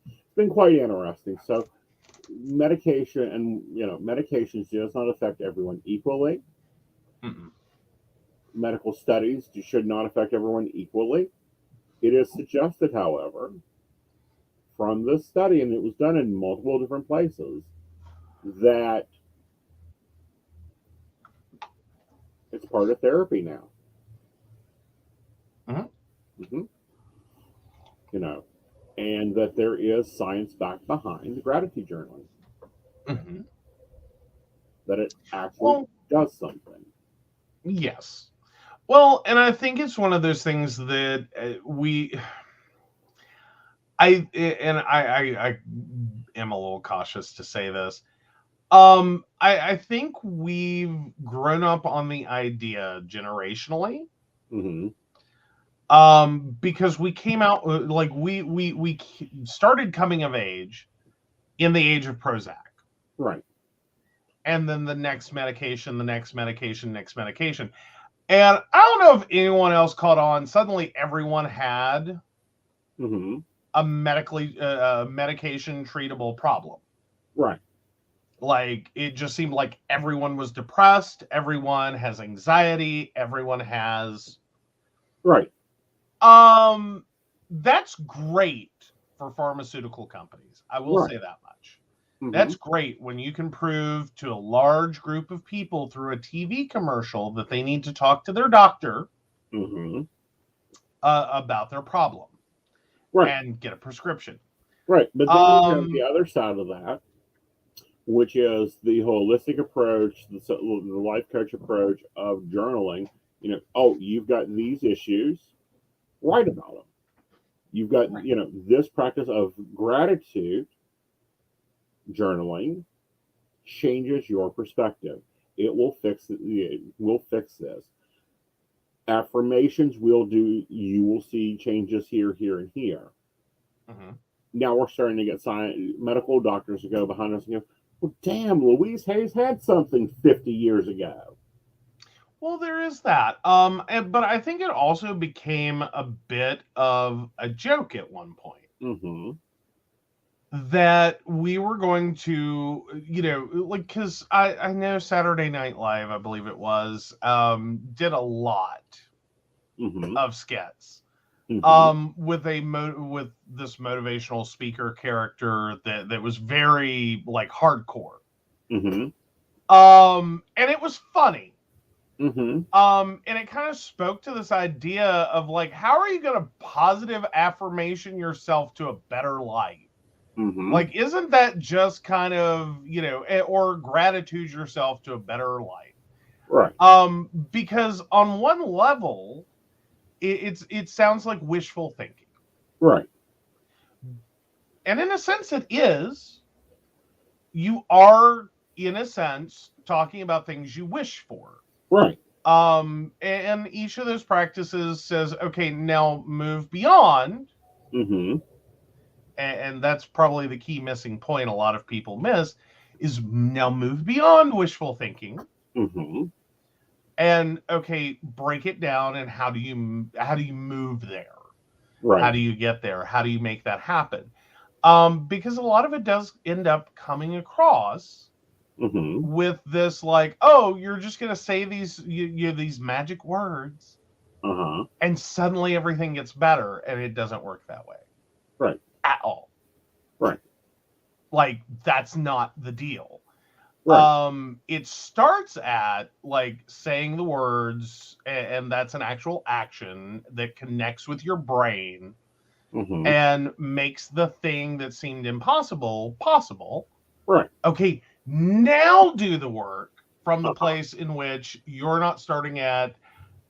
it's been quite interesting. So medication and medications does not affect everyone equally. Mm-mm. Medical studies should not affect everyone equally. It is suggested, however, from this study, and it was done in multiple different places, that it's part of therapy now. Mm-hmm. Mm-hmm. And that there is science back behind gratitude journaling. Mm-hmm. That it actually does something. Yes. Well, and I think it's one of those things that I am a little cautious to say this. I think we've grown up on the idea generationally Mm-hmm. Because we came out like we started coming of age in the age of Prozac. Right. And then the next medication, next medication. And I don't know if anyone else caught on. Suddenly everyone had Mm-hmm. a medication treatable problem. Right. Like, it just seemed like everyone was depressed, everyone has anxiety, everyone has Right. That's great for pharmaceutical companies. I will Right. say that much. Mm-hmm. That's great when you can prove to a large group of people through a TV commercial that they need to talk to their doctor Mm-hmm. About their problem, Right. and get a prescription. Right. But then you have the other side of that, which is the holistic approach, the life coach approach of journaling. You know, oh, you've got these issues, write about them. You've got, Right. you know, this practice of gratitude, journaling changes your perspective. It will fix it. It will fix this. Affirmations will do. You will see changes here, here, and here. Mm-hmm. Now we're starting to get medical doctors to go behind us and go, well, damn, Louise Hayes had something 50 years ago. Well, there is that. But I think it also became a bit of a joke at one point. Mm-hmm. That we were going to, you know, like, because I know Saturday Night Live, I believe it was, did a lot Mm-hmm. of skits. Mm-hmm. With with this motivational speaker character that was very, like, hardcore. Mm-hmm. And it was funny. Mm-hmm. And it kind of spoke to this idea of, like, how are you going to positive affirmation yourself to a better life? Mm-hmm. Like, isn't that just kind of, you know, or gratitude yourself to a better life? Right. Because on one level, it sounds like wishful thinking. Right. And in a sense it is. You are, in a sense, talking about things you wish for. Right. And each of those practices says, okay, now move beyond. Mm-hmm. And that's probably the key missing point a lot of people miss, is now move beyond wishful thinking. Mm-hmm. And, okay, break it down, and how do you move there? Right. How do you get there? How do you make that happen? Because a lot of it does end up coming across Mm-hmm. with this, like, oh, you're just going to say these these magic words, Uh-huh. and suddenly everything gets better, and it doesn't work that way. Right. At all. Right. Like, that's not the deal. Right. It starts at, like, saying the words, and that's an actual action that connects with your brain, Mm-hmm. and makes the thing that seemed impossible possible. Right. Okay, now do the work from the place in which you're not starting at,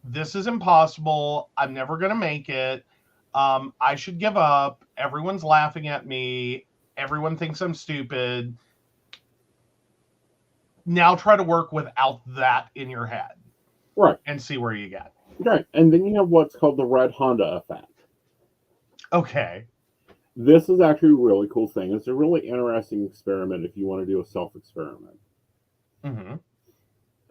this is impossible, I'm never going to make it, I should give up, everyone's laughing at me, everyone thinks I'm stupid. Now try to work without that in your head. Right. And see where you get. Right. And then you have what's called the red Honda effect. Okay. This is actually a really cool thing. It's a really interesting experiment if you want to do a self-experiment. Mm-hmm.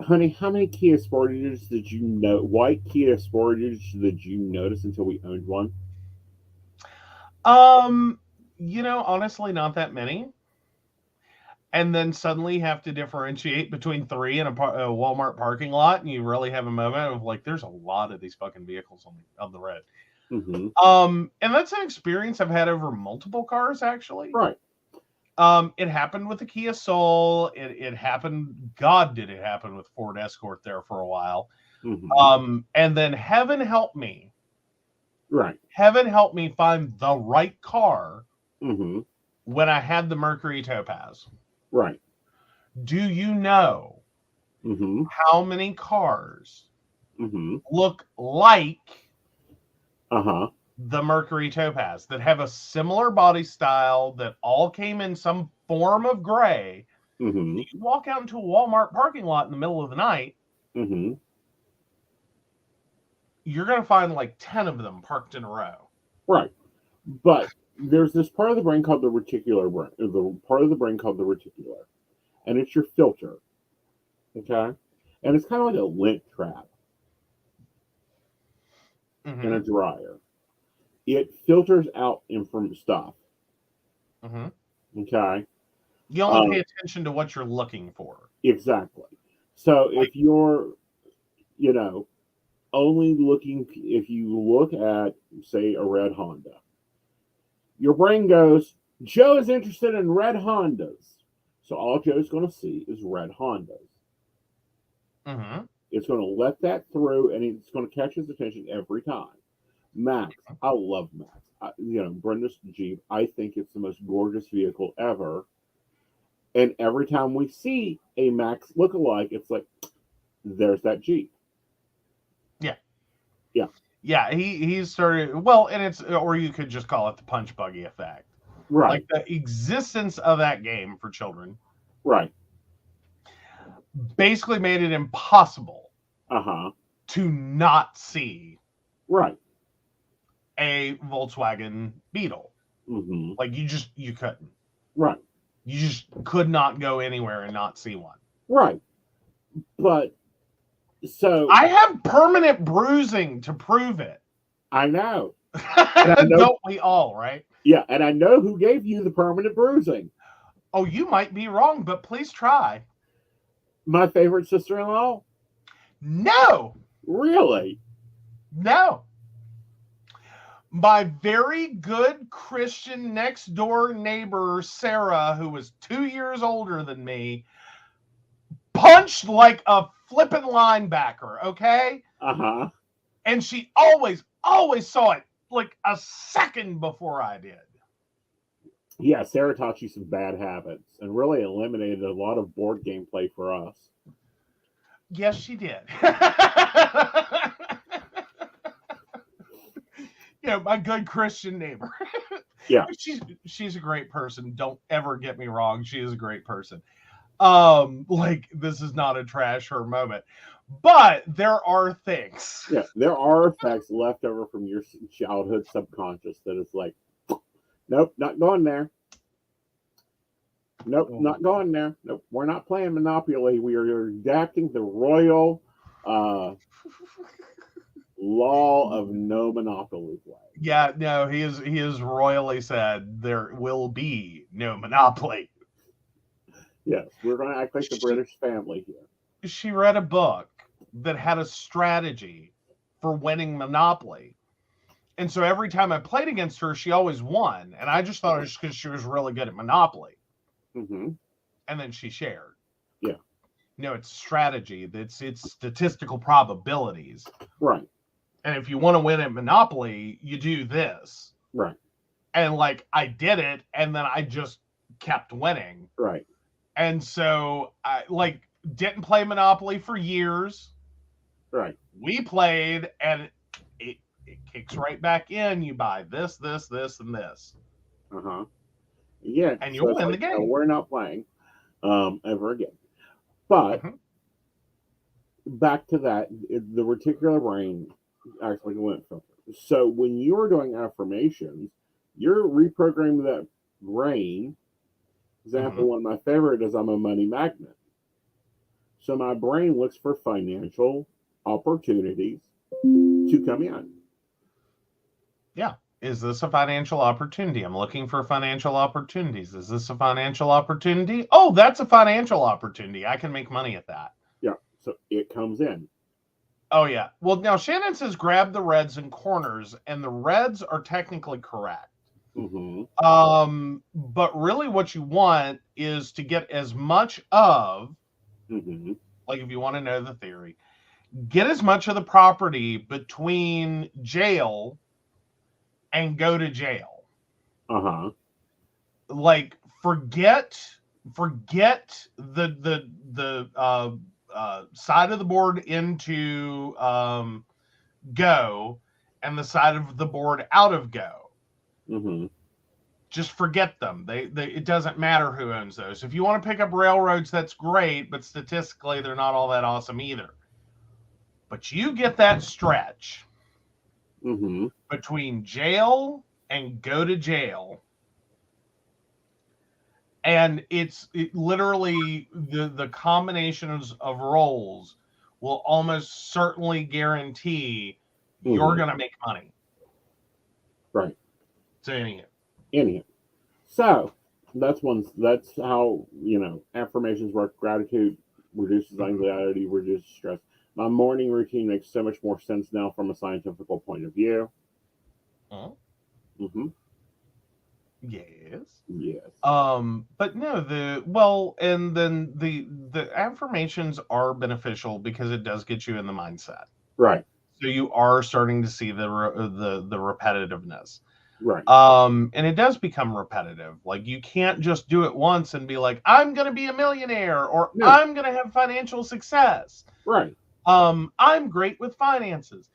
Honey, how many Kia Sportages did you know? White Kia Sportages did you notice until we owned one? You know, honestly, not that many. And then suddenly have to differentiate between three in a Walmart parking lot, and you really have a moment of, like, there's a lot of these fucking vehicles on the road. Mm-hmm. And that's an experience I've had over multiple cars, actually. Right. It happened with the Kia Soul. It happened. God, did it happen with Ford Escort there for a while. Mm-hmm. And then heaven help me. Right. Heaven help me find the right car. Mm-hmm. When I had the Mercury Topaz. Right. Do you know mm-hmm. how many cars mm-hmm. look like uh-huh. the Mercury Topaz, that have a similar body style, that all came in some form of gray? Mm-hmm. You walk out into a Walmart parking lot in the middle of the night, mm-hmm. you're going to find like 10 of them parked in a row. Right. But there's this part of the brain called the reticular brain, the part of the brain called the reticular, and it's your filter. Okay? And it's kind of like a lint trap Mm-hmm. and a dryer. It filters out stuff. Mm-hmm. Okay? You only pay attention to what you're looking for. Exactly. So if you're, only looking, if you look at, say, a red Honda, your brain goes, Joe is interested in red Hondas. So all Joe's going to see is red Hondas. Mm-hmm. It's going to let that through, and it's going to catch his attention every time. Max, I love Max. Brenda's Jeep, I think it's the most gorgeous vehicle ever. And every time we see a Max lookalike, it's like, there's that Jeep. Yeah. Yeah. Yeah, he started, well, and it's, or you could just call it the punch buggy effect. Right. Like the existence of that game for children. Right. Basically made it impossible Uh-huh. to not see Right. a Volkswagen Beetle. Mm-hmm. Like you couldn't. Right. You just could not go anywhere and not see one. Right. But so I have permanent bruising to prove it. I know. Don't we all, right? Yeah, and I know who gave you the permanent bruising. Oh, you might be wrong, but please try. My favorite sister-in-law? No. Really? No. My very good Christian next door neighbor, Sarah, who was 2 years older than me, punched like a flippin' linebacker, okay? Uh-huh. And she always saw it like a second before I did. Yeah, Sarah taught you some bad habits and really eliminated a lot of board game play for us. Yes, she did. My good Christian neighbor. Yeah. She's a great person. Don't ever get me wrong. She is a great person. This is not a trash her moment. But there are things. Yeah, there are effects left over from your childhood subconscious that is like, nope, not going there. Nope, not going there. Nope, we're not playing Monopoly. We are adapting the royal law of no Monopoly play. Yeah, no, he is royally said there will be no Monopoly. Yes, we're going to act like the British family here. She read a book that had a strategy for winning Monopoly. And so every time I played against her, she always won. And I just thought it was because she was really good at Monopoly. Mm-hmm. And then she shared. Yeah. No, it's strategy. It's statistical probabilities. Right. And if you want to win at Monopoly, you do this. Right. And I did it, and then I just kept winning. Right. And so I didn't play Monopoly for years. Right. We played, and it kicks right back in. You buy this, this, this, and this. Uh-huh. Yeah. And you'll win the game. No, we're not playing ever again. But back to that, the reticular brain actually went from. So when you're doing affirmations, you're reprogramming that brain. Example, one of my favorite is I'm a money magnet. So my brain looks for financial opportunities to come in. Yeah. Is this a financial opportunity? I'm looking for financial opportunities. Is this a financial opportunity? Oh, that's a financial opportunity. I can make money at that. Yeah. So it comes in. Oh, yeah. Well, now Shannon says grab the reds and corners, and the reds are technically correct. Mm-hmm. But really what you want is to get as much of, like if you want to know the theory, get as much of the property between jail and go to jail. Uh-huh. Like forget the side of the board into go and the side of the board out of go. Mm-hmm. Just forget them. They it doesn't matter who owns those. If you want to pick up railroads, that's great, but statistically they're not all that awesome either. But you get that stretch. Mm-hmm. between jail and go to jail. And it literally the combinations of roles will almost certainly guarantee you're Mm-hmm. going to make money. Right. So Anyhow. So that's how, affirmations work. Gratitude reduces anxiety, reduces stress. My morning routine makes so much more sense now from a scientific point of view. Mm-hmm. Yes. Yes. But no, and then the affirmations are beneficial because it does get you in the mindset. Right. So you are starting to see the repetitiveness. Right. And it does become repetitive. Like you can't just do it once and be like, I'm gonna be a millionaire or No. I'm gonna have financial success. Right. I'm great with finances.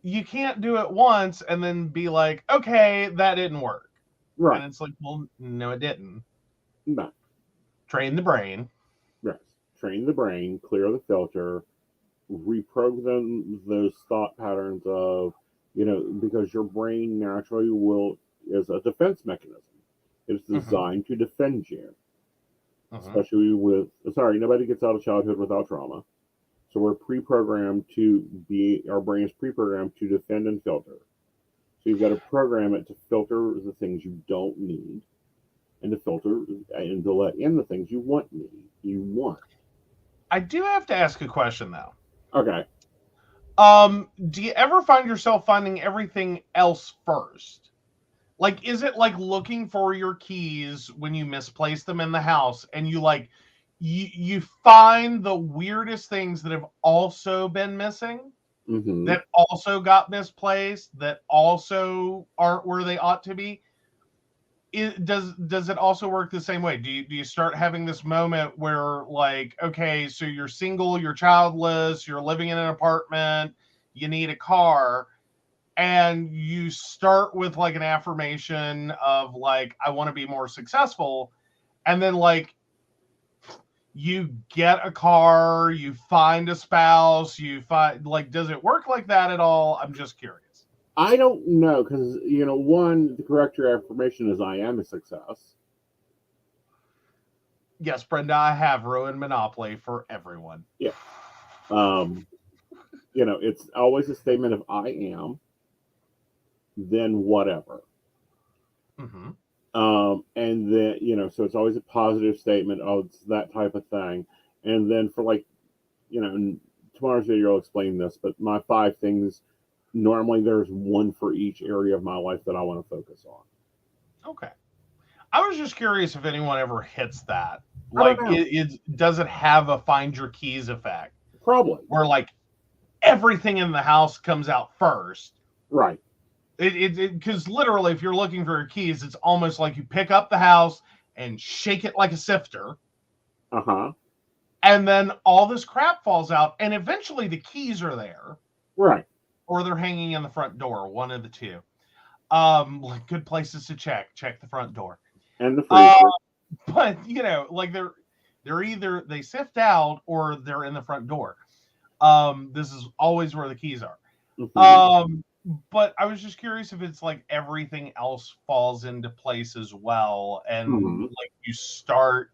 You can't do it once and then be like, okay, that didn't work. Right. And it's like, well, no, it didn't. No. Train the brain. Yes. Train the brain, clear the filter, reprogram those thought patterns of, because your brain naturally is a defense mechanism. It's designed to defend you, especially nobody gets out of childhood without trauma. So we're pre-programmed our brain is pre-programmed to defend and filter. So you've got to program it to filter the things you don't need and to filter and to let in the things you want. I do have to ask a question though. Okay. Do you ever find yourself finding everything else first? Like, is it like looking for your keys when you misplace them in the house and you find the weirdest things that have also been missing, that also got misplaced, that also aren't where they ought to be? Does it also work the same way? Do you start having this moment where like, okay, so you're single, you're childless, you're living in an apartment, you need a car, and you start with like an affirmation of like, I want to be more successful, and then like you get a car, you find a spouse, you find like, does it work like that at all? I'm just curious. I don't know because one, the correct your affirmation is I am a success. Yes, Brenda, I have ruined Monopoly for everyone. Yeah. It's always a statement of I am, then whatever. Mm-hmm. And then so it's always a positive statement. Oh, it's that type of thing. And then for like, tomorrow's video will explain this, but my 5 things. Normally, there's one for each area of my life that I want to focus on. Okay. I was just curious if anyone ever hits that. I Like, don't know. does it have a find your keys effect? Probably. Where, like, everything in the house comes out first. Right. Because literally, if you're looking for your keys, it's almost like you pick up the house and shake it like a sifter. Uh-huh. And then all this crap falls out, and eventually the keys are there. Right. Or they're hanging in the front door, one of the two. Good places to check the front door and the freezer. But like they're either they sift out or they're in the front door. This is always where the keys are. But I was just curious if it's like everything else falls into place as well, and like you start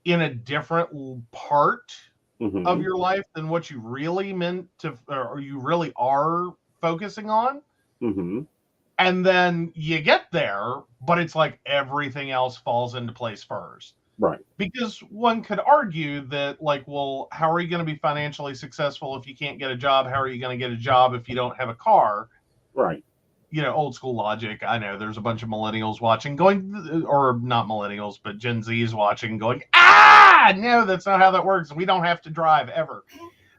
in a different part of your life than what you really meant to, or you really are focusing on. And then you get there, but it's like everything else falls into place first. Right. Because one could argue that, like, well, how are you going to be financially successful if you can't get a job? How are you going to get a job if you don't have a car? Right. Old school logic. I know there's a bunch of millennials watching going, or not millennials, but Gen Z's watching going, no, that's not how that works. We don't have to drive ever.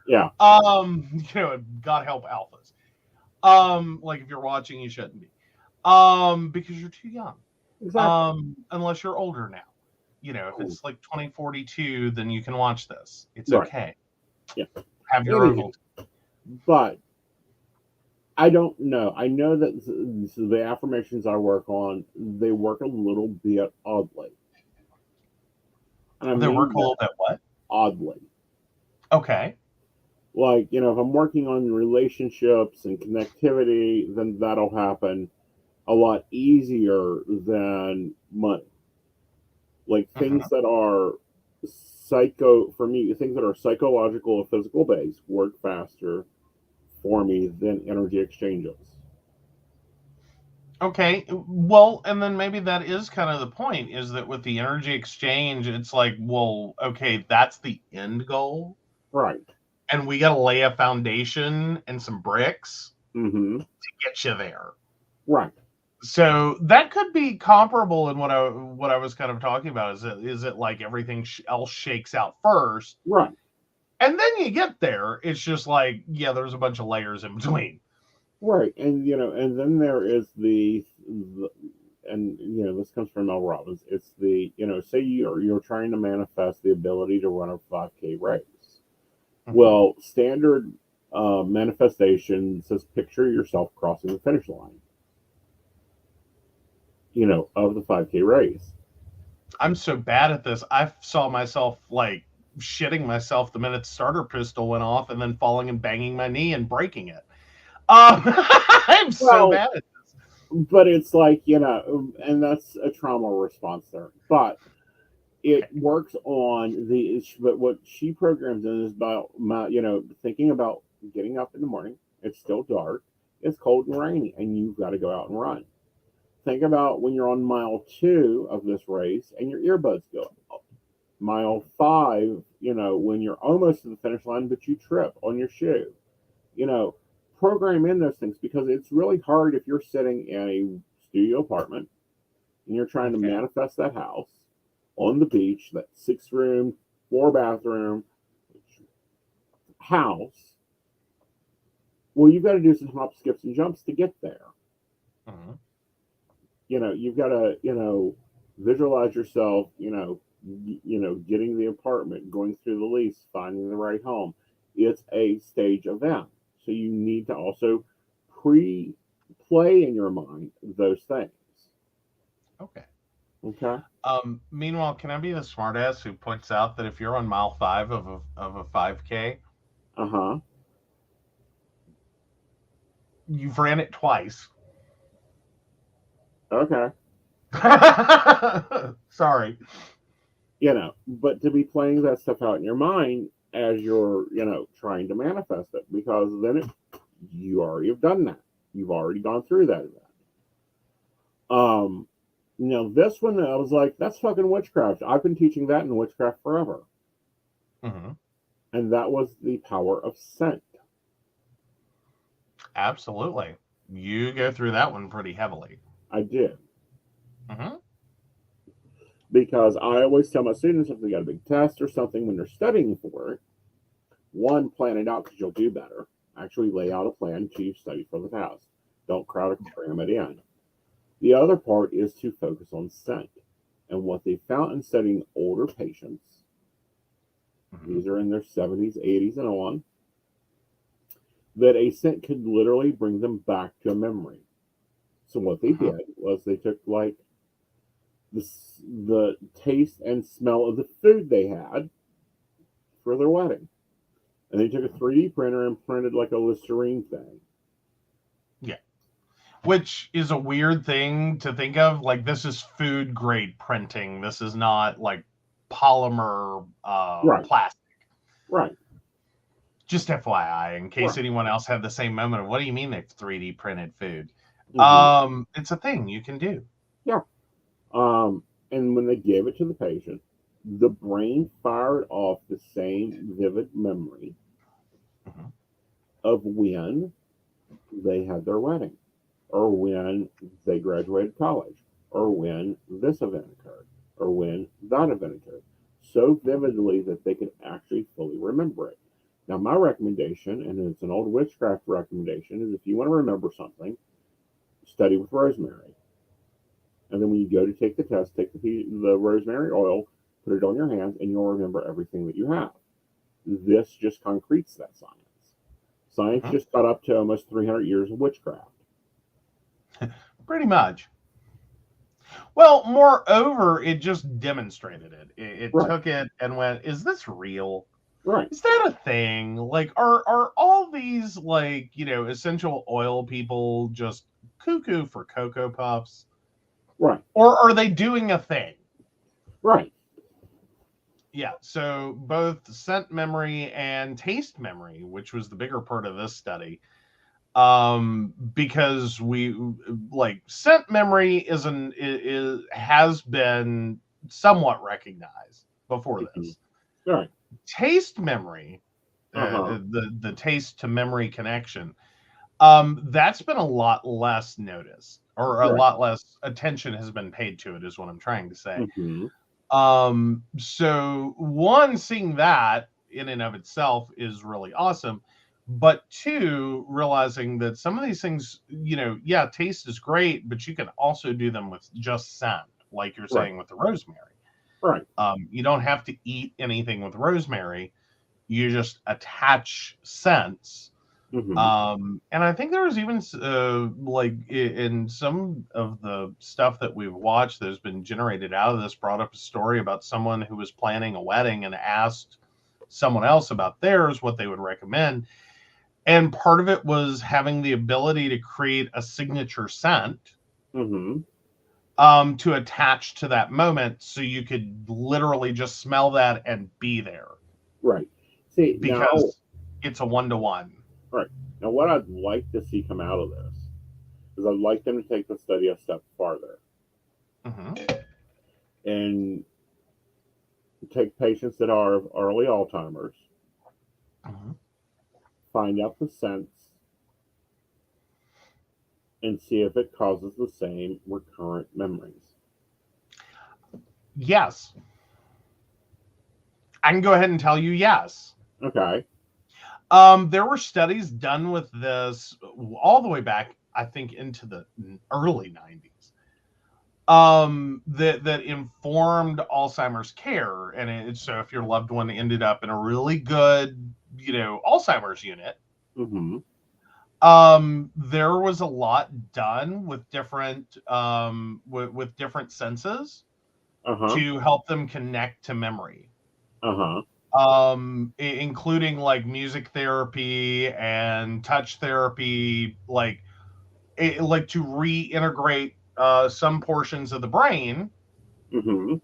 Yeah. God help alphas. Like if you're watching, you shouldn't be. Because you're too young. Exactly. Unless you're older now. If it's like 2042, then you can watch this. It's okay. Yeah. Have your own. But I don't know. I know that the affirmations I work on, they work a little bit oddly. They work a little bit what? Oddly. Okay. Like, if I'm working on relationships and connectivity, then that'll happen a lot easier than money. Like Mhm. things that are for me, things that are psychological or physical based work faster for me than energy exchanges. Okay, well, and then maybe that is kind of the point, is that with the energy exchange, it's like, well, okay, that's the end goal, Right. and we got to lay a foundation and some bricks Mm-hmm. to get you there. Right. So that could be comparable in what I was kind of talking about. Is it like everything else shakes out first, Right. and then you get there? It's just like, yeah, there's a bunch of layers in between. Right. And then there is the and this comes from Mel Robbins. It's the say you're trying to manifest the ability to run a 5K race. Mhm. Well, standard manifestation says picture yourself crossing the finish line, of the 5K race. I'm so bad at this. I saw myself like shitting myself the minute the starter pistol went off, and then falling and banging my knee and breaking it. I'm so Well, bad at this. but it's like, and that's a trauma response there. But it Okay. works on but what she programs in is about thinking about getting up in the morning. It's still dark, it's cold and rainy, and you've got to go out and run. Think about when you're on mile 2 of this race and your earbuds go up. Mile 5, when you're almost to the finish line but you trip on your shoe. you know Program in those things, because it's really hard if you're sitting in a studio apartment and you're trying to Okay. manifest that house on the beach, that 6 room, 4 bathroom house. Well, you've got to do some hop, skips, and jumps to get there. Mhm. You've got to, visualize yourself, getting the apartment, going through the lease, finding the right home. It's a stage event. So you need to also pre play in your mind those things. Okay. Okay. Meanwhile, can I be the smartass who points out that if you're on mile 5 of a 5K, Uh huh. you've ran it twice? Okay. Sorry. But to be playing that stuff out in your mind as you're, trying to manifest it, because then you already have done that. You've already gone through that event. Um, this one, I was like, that's fucking witchcraft. I've been teaching that in witchcraft forever. Mhm. And that was the power of scent. Absolutely. You go through that one pretty heavily. I did. Mhm. Because I always tell my students, if they got a big test or something when they're studying for it, one, plan it out because you'll do better. Actually, lay out a plan to study for the test. Don't crowd or cram it in. The other part is to focus on scent. And what they found in studying older patients, Mhm. these are in their 70s, 80s, and on, that a scent could literally bring them back to a memory. So what they Mhm. did was they took like the taste and smell of the food they had for their wedding, and they took a 3D printer and printed like a Listerine thing. Yeah. Which is a weird thing to think of. Like, this is food grade printing. This is not like polymer Right, plastic. right, Just FYI, in case right. anyone else had the same moment of, what do you mean they've 3D printed food? Hmm. It's a thing you can do. Yeah. And when they gave it to the patient, the brain fired off the same vivid memory Mhm. of when they had their wedding, or when they graduated college, or when this event occurred, or when that event occurred, so vividly that they could actually fully remember it. Now, my recommendation, and it's an old witchcraft recommendation, is if you want to remember something, study with rosemary. And then when you go to take the test, take the rosemary oil, put it on your hands, and you'll remember everything that you have. This just concretes that science. Science Mhm. just got up to almost 300 years of witchcraft. Pretty much. Well, moreover, it just demonstrated it. It Right. took it and went, is this real? Right. Is that a thing? Like, are all these, like, essential oil people just cuckoo for Cocoa Puffs? Right. Or are they doing a thing? Right. Yeah, so both scent memory and taste memory, which was the bigger part of this study, because we like scent memory has been somewhat recognized before Mhm. this. Right. Taste memory, Uh-huh. the taste to memory connection, that's been a lot less noticed, or a Right. lot less attention has been paid to it, is what I'm trying to say. Mm-hmm. So one, seeing that in and of itself is really awesome. But two, realizing that some of these things, yeah, taste is great, but you can also do them with just scent, like you're Right. saying with the rosemary. Right. You don't have to eat anything with rosemary. You just attach scents. Mm-hmm. And I think there was even like in some of the stuff that we've watched that has been generated out of this, brought up a story about someone who was planning a wedding and asked someone else about theirs, what they would recommend. And part of it was having the ability to create a signature scent, Mm-hmm. to attach to that moment, so you could literally just smell that and be there, Right. See, now, because it's a one-to-one. right. Now, what I'd like to see come out of this is I'd like them to take the study a step farther Mm-hmm. and take patients that are of early Alzheimer's, Mm-hmm. find out the sense, and see if it causes the same recurrent memories. Yes. I can go ahead and tell you yes. Okay. There were studies done with this all the way back, I think, into the early 90s, that informed Alzheimer's care. And so if your loved one ended up in a really good, Alzheimer's unit, Mm-hmm. there was a lot done with different with different senses Uh-huh. to help them connect to memory, Uh-huh. including like music therapy and touch therapy, like to reintegrate some portions of the brain Mm-hmm.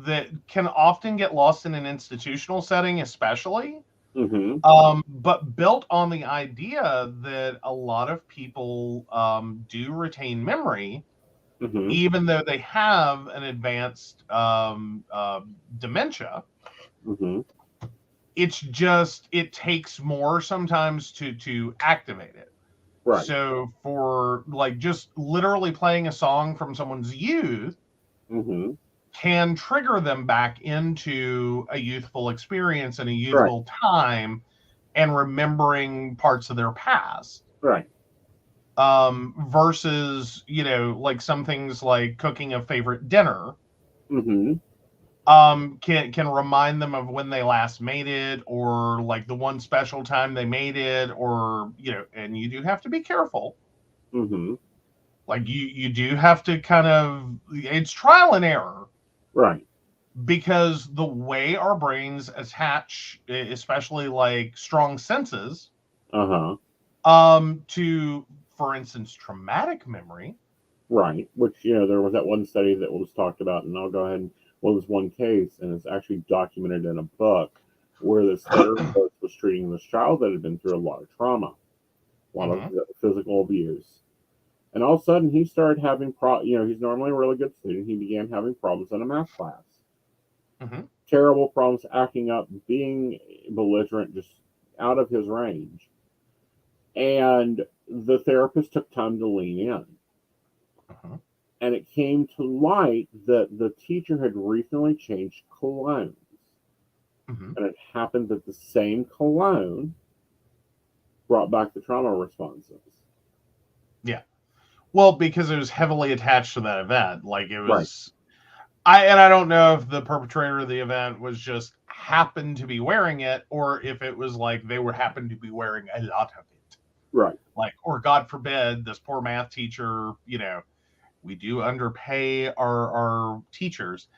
that can often get lost in an institutional setting, especially, Mm-hmm. but built on the idea that a lot of people do retain memory Mm-hmm. even though they have an advanced dementia. Mm-hmm. It's just, it takes more sometimes to activate it. Right. So for like just literally playing a song from someone's youth Mm-hmm. can trigger them back into a youthful experience and a Right. youthful time, and remembering parts of their past, Right. versus like some things like cooking a favorite dinner, Mm-hmm. can remind them of when they last made it, or like the one special time they made it, or and you do have to be careful. Mm-hmm. Like you do have to kind of, it's trial and error, Right. because the way our brains attach, especially like strong senses, Uh-huh. to, for instance, traumatic memory. Right. Which, there was that one study that was talked about, and I'll go ahead and, well, there's one case, and it's actually documented in a book where this therapist was treating this child that had been through a lot of trauma, a lot of Mm-hmm. physical abuse. And all of a sudden, he started having he's normally a really good student. He began having problems in a math class. Mm-hmm. Terrible problems, acting up, being belligerent, just out of his range. And the therapist took time to lean in. Mm-hmm. And it came to light that the teacher had recently changed colognes. Mm-hmm. And it happened that the same cologne brought back the trauma responses. Yeah. Well, because it was heavily attached to that event. Like it Right. was, I don't know if the perpetrator of the event was just happened to be wearing it, or if it was like they were happened to be wearing a lot of it. Right. Like, or God forbid, this poor math teacher, we do underpay our teachers.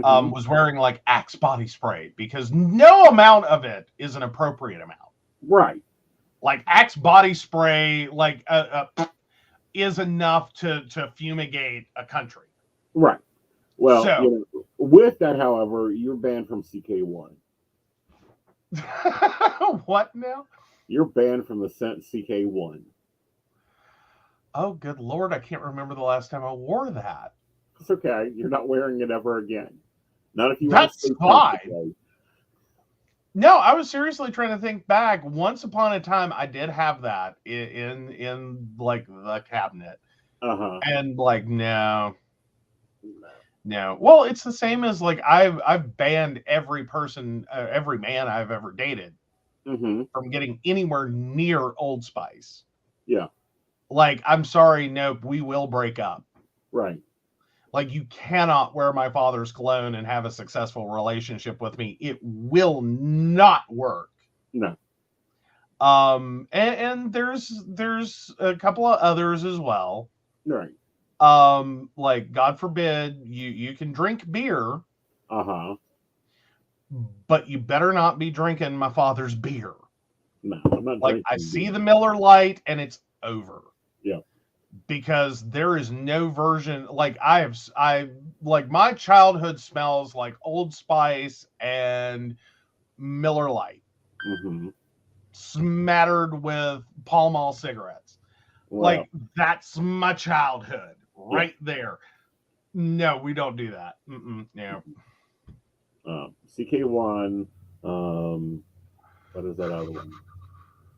was wearing like Axe body spray, because no amount of it is an appropriate amount. Right. Like Axe body spray, like is enough to fumigate a country. Right. Well, So, with that, however, you're banned from CK1. what now? You're banned from the scent CK1. Oh, good Lord. I can't remember the last time I wore that. It's okay. You're not wearing it ever again. Not if you That's want to fine. comfortably. No, I was seriously trying to think back. Once upon a time, I did have that in like the cabinet. And like, no. Well, it's the same as like I've banned every person, every man I've ever dated from getting anywhere near Old Spice. Yeah. Like, I'm sorry, nope, we will break up. Right. Like, you cannot wear my father's cologne and have a successful relationship with me. It will not work. No. And there's a couple of others as well. Right. Like, God forbid you can drink beer. But you better not be drinking my father's beer. No, I'm not like, drinking I see beer. the Miller Lite and it's over. Yeah. Because there is no version, like I like my childhood smells like Old Spice and Miller Lite smattered with Pall Mall cigarettes. Well, like, that's my childhood right there. No, we don't do that. No. CK1, what is that other one?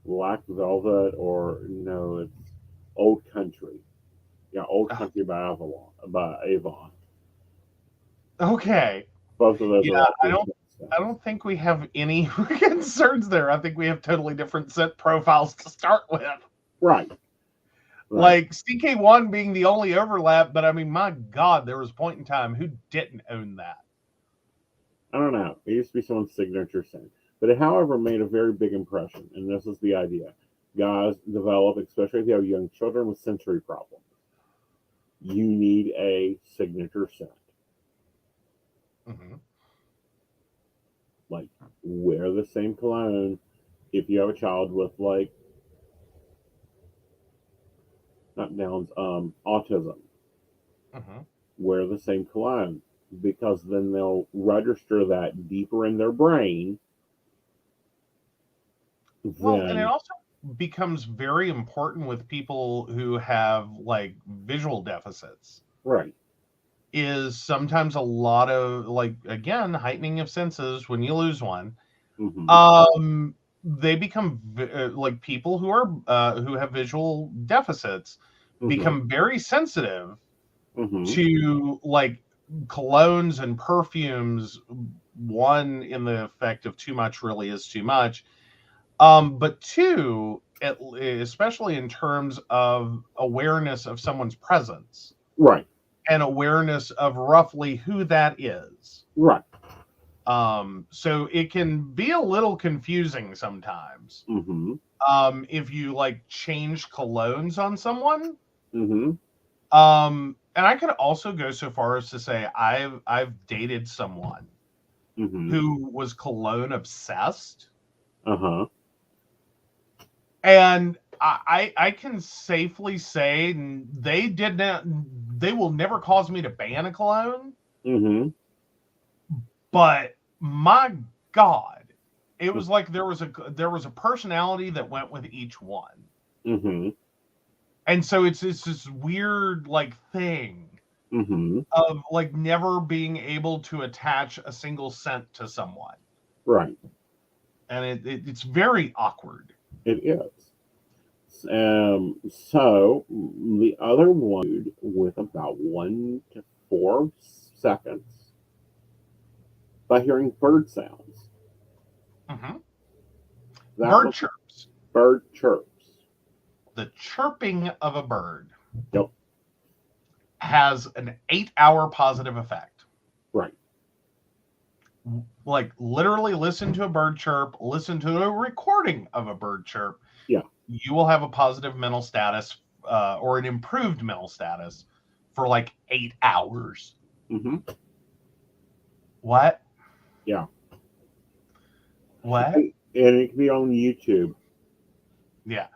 Black Velvet, or no, it's Old Country. Yeah, Old Country by Avon. Okay. Both of those are I don't think we have any concerns there. I think we have totally different scent profiles to start with. Right. Like CK1 being the only overlap, but I mean, my God, there was a point in time who didn't own that. I don't know. It used to be someone's signature scent. But it, however, made a very big impression. And this is the idea. Guys develop, especially if you have young children with sensory problems, you need a signature scent. Like, wear the same cologne if you have a child with, like, not Down's, autism. Wear the same cologne, because then they'll register that deeper in their brain. Well, and it also becomes very important with people who have like visual deficits. Right. Is sometimes a lot of, like, again, heightening of senses when you lose one. They become like people who are who have visual deficits become very sensitive to like colognes and perfumes. One, in the effect of too much really is too much. But two, especially in terms of awareness of someone's presence. Right. And awareness of roughly who that is. Right. So it can be a little confusing sometimes. If you like change colognes on someone. And I could also go so far as to say I've dated someone who was cologne obsessed. And I can safely say they will never cause me to ban a cologne. But my God, it was like there was a personality that went with each one. And so it's this weird like thing of like never being able to attach a single scent to someone. Right. And it's very awkward. It is. So the other one with about 1 to 4 seconds by hearing bird sounds. Bird chirps. Bird chirps. The chirping of a bird. Yep. Has an 8-hour positive effect. Right. Like, literally listen to a bird chirp, listen to a recording of a bird chirp. Yeah. You will have a positive mental status or an improved mental status for like 8 hours. What? Yeah. What? And it can be on YouTube. Yeah.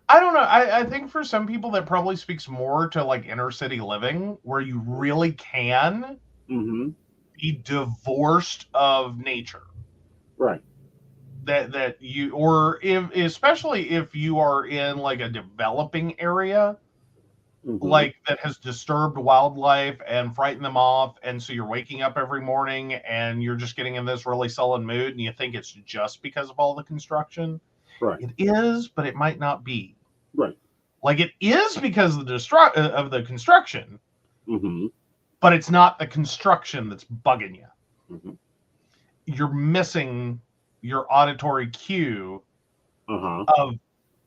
I don't know. I think for some people that probably speaks more to like inner city living, where you really can Mm-hmm. be divorced of nature. Right. That you, or if, especially if you are in like a developing area, Mm-hmm. like that has disturbed wildlife and frightened them off, and so you're waking up every morning and you're just getting in this really sullen mood, and you think it's just because of all the construction. Right. It is, but it might not be. Right. Like it is because of the construction, Mm-hmm. but it's not the construction that's bugging you. Mm-hmm. You're missing your auditory cue Uh-huh. of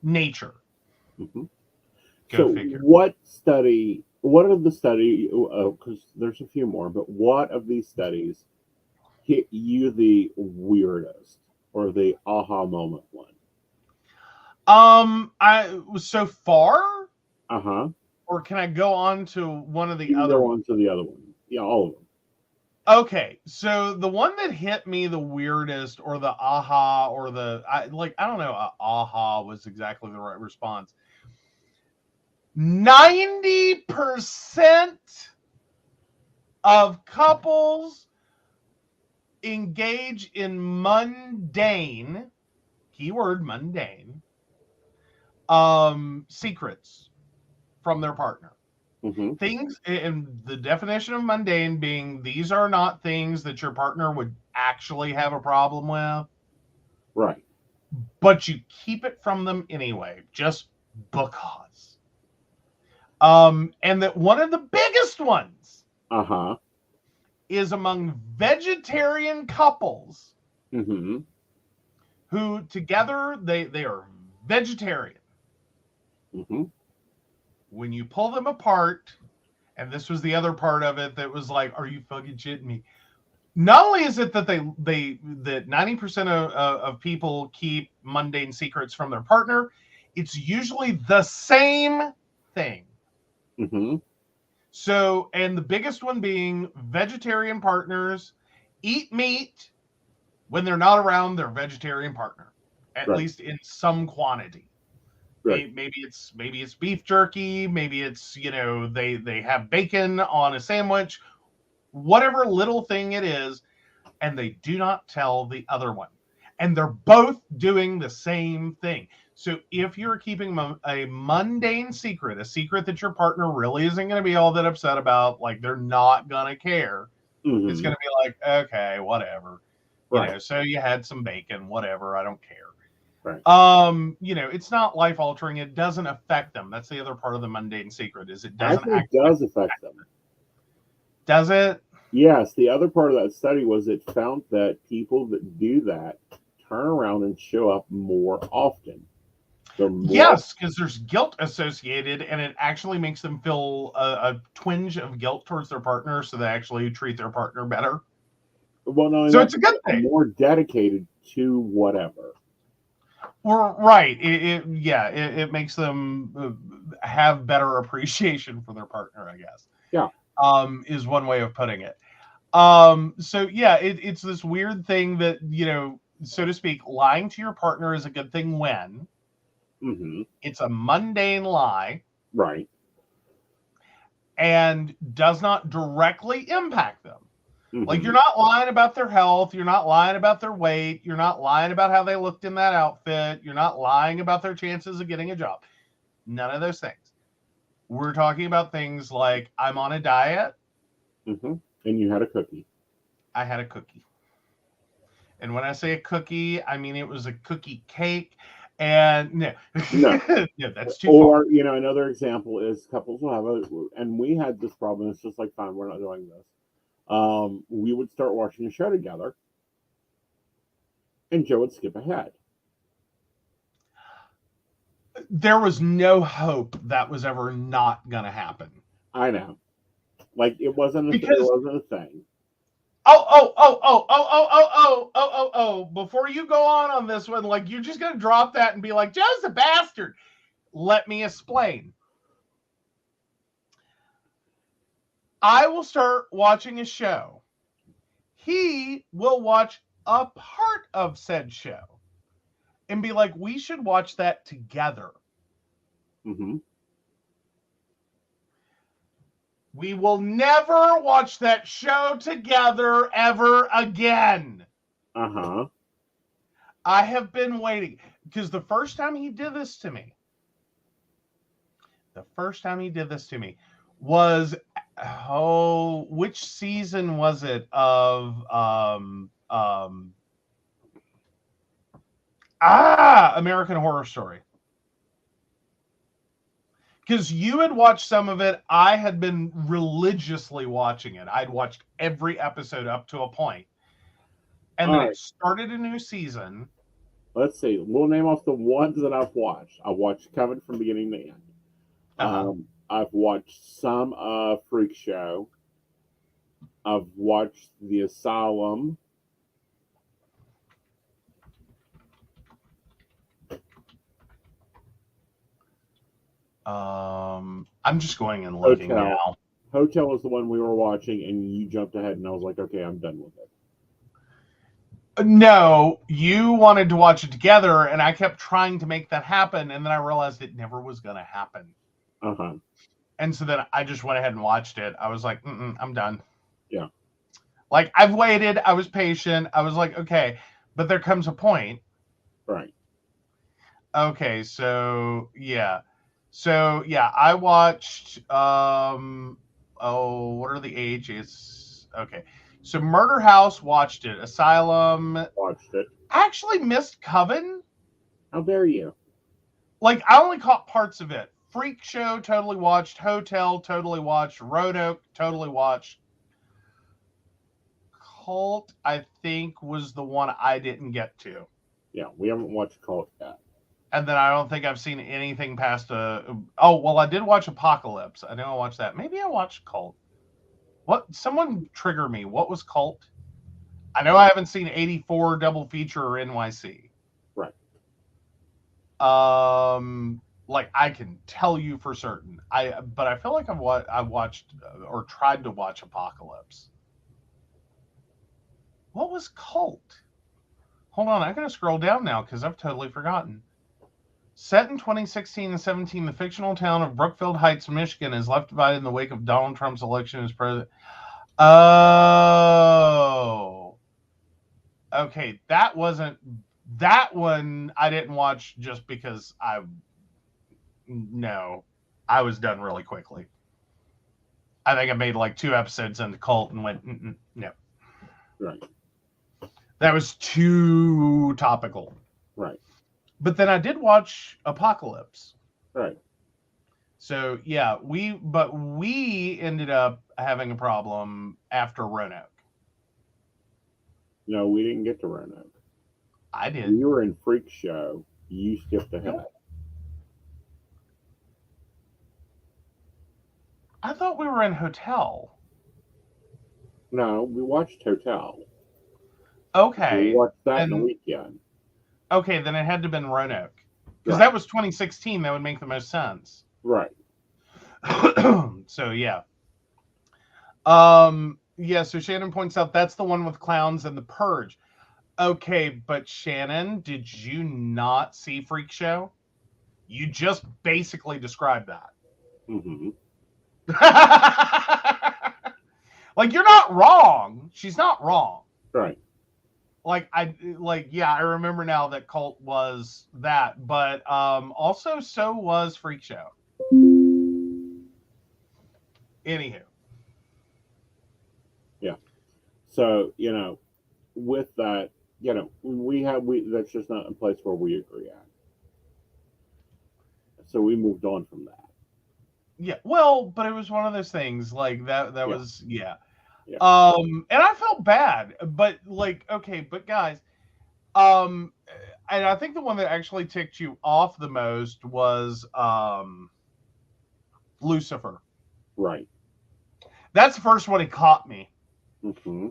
nature. Mm-hmm. Go So figure. what of the study, because there's a few more, but what of these studies hit you the weirdest or the aha moment one? I so far, Uh-huh. or can I go on to one of the You can other go ones? on to the other one. Yeah, all of them. Okay, so the one that hit me the weirdest, or the aha, or I don't know, aha was exactly the right response. 90% of couples engage in mundane, keyword mundane, secrets from their partner. Mm-hmm. Things, and the definition of mundane being these are not things that your partner would actually have a problem with, Right. but you keep it from them anyway, just because. And that one of the biggest ones Uh-huh. is among vegetarian couples Mm-hmm. who together they are vegetarian. Mm-hmm. When you pull them apart, and this was the other part of it that was like, are you fucking shitting me? Not only is it that that 90% of people keep mundane secrets from their partner, it's usually the same thing. Mm-hmm. So, and the biggest one being vegetarian partners eat meat when they're not around their vegetarian partner, at Right. least in some quantity. Right. Maybe it's beef jerky, maybe it's, they have bacon on a sandwich, whatever little thing it is, and they do not tell the other one. And they're both doing the same thing. So if you're keeping a mundane secret, a secret that your partner really isn't going to be all that upset about, like they're not going to care, Mm-hmm. it's going to be like, okay, whatever. Right. So you had some bacon, whatever, I don't care. Right. It's not life altering. It doesn't affect them. That's the other part of the mundane secret, is it doesn't Actually, it does affect them. Does it? Yes, the other part of that study was it found that people that do that turn around and show up more often. Yes, because there's guilt associated, and it actually makes them feel a twinge of guilt towards their partner, so they actually treat their partner better. Well, no, so it's a good thing. More dedicated to whatever. Well, right. It makes them have better appreciation for their partner, I guess. Yeah. Is one way of putting it. It's this weird thing that, so to speak, lying to your partner is a good thing when it's a mundane lie. Right. And does not directly impact them. Mm-hmm. Like, you're not lying about their health. You're not lying about their weight. You're not lying about how they looked in that outfit. You're not lying about their chances of getting a job. None of those things. We're talking about things like, I'm on a diet. Mm-hmm. And you had a cookie. I had a cookie. And when I say a cookie, I mean it was a cookie cake. And no, that's too far. Or, another example is couples will have and we had this problem. It's just like, fine, we're not doing this. We would start watching a show together, and Joe would skip ahead. There was no hope that was ever not going to happen. I know. Like, it wasn't a thing. Before you go on this one, like, you're just going to drop that and be like, Joe's a bastard. Let me explain. I will start watching a show. he will watch a part of said show and be like, we should watch that together. Mm-hmm. We will never watch that show together ever again. Uh-huh. I have been waiting, because the first time he did this to me was, which season was it of American Horror Story? Because you had watched some of it. I had been religiously watching it. I'd watched every episode up to a point. And All then right. it started a new season. Let's see. We'll name off the ones that I've watched. I watched Coven from beginning to end. I've watched some Freak Show. I've watched The Asylum. I'm just going and looking now. Hotel is the one we were watching, and you jumped ahead, and I was like, okay, I'm done with it. No, you wanted to watch it together, and I kept trying to make that happen, and then I realized it never was going to happen. Uh-huh. And so then I just went ahead and watched it. I was like, I'm done. Yeah. Like, I've waited. I was patient. I was like, okay. But there comes a point. Right. Okay, so, yeah. So, yeah, I watched, what are the ages? Okay. So, Murder House, watched it. Asylum. Watched it. Actually missed Coven. How dare you? Like, I only caught parts of it. Freak Show, totally watched. Hotel, totally watched. Roanoke, totally watched. Cult, I think, was the one I didn't get to. Yeah, we haven't watched Cult yet. And then I don't think I've seen anything past I did watch Apocalypse. I know I watched that. Maybe I watched Cult. What? Someone trigger me. What was Cult? I know I haven't seen 84 double feature or NYC. Right. Like, I can tell you for certain. But I feel like I watched or tried to watch Apocalypse. What was Cult? Hold on, I gotta scroll down now because I've totally forgotten. Set in 2016 and 17, the fictional town of Brookfield Heights, Michigan, is left divided in the wake of Donald Trump's election as president. Oh. Okay, that one I didn't watch just because I was done really quickly. I think I made like 2 episodes into Cult and went, no. Right. That was too topical. Right. But then I did watch Apocalypse. Right. So, yeah, we ended up having a problem after Roanoke. No, we didn't get to Roanoke. I did. We were in Freak Show. You skipped ahead. No. I thought we were in Hotel. No, we watched Hotel. Okay. We watched that in the weekend. Okay, then it had to have been Roanoke. Because Right. that was 2016. That would make the most sense. Right. So, yeah. Yeah, so Shannon points out that's the one with clowns and the Purge. Okay, but Shannon, did you not see Freak Show? You just basically described that. Mm-hmm. Like, you're not wrong. She's not wrong. Right. I remember now that Cult was that, but also so was Freak Show. Anywho. Yeah. So, with that, that's just not a place where we agree at. So we moved on from that. Yeah, well, but it was one of those things like that Yeah. was, yeah. Yeah. And I felt bad, but okay, but guys, and I think the one that actually ticked you off the most was Lucifer. Right. That's the first one he caught me. Mm-hmm.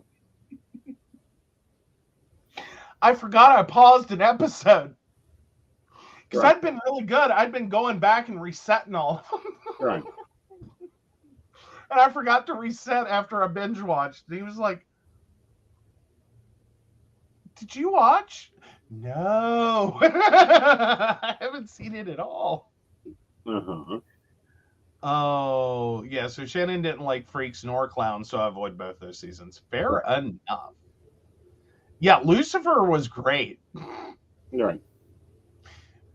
I forgot I paused an episode. Because Right. I'd been really good. I'd been going back and resetting all of them. Right. And I forgot to reset after I binge watched. He was like, did you watch? No. I haven't seen it at all. Uh-huh. Oh, yeah. So Shannon didn't like Freaks nor Clowns, so I avoid both those seasons. Fair enough. Yeah, Lucifer was great. Right.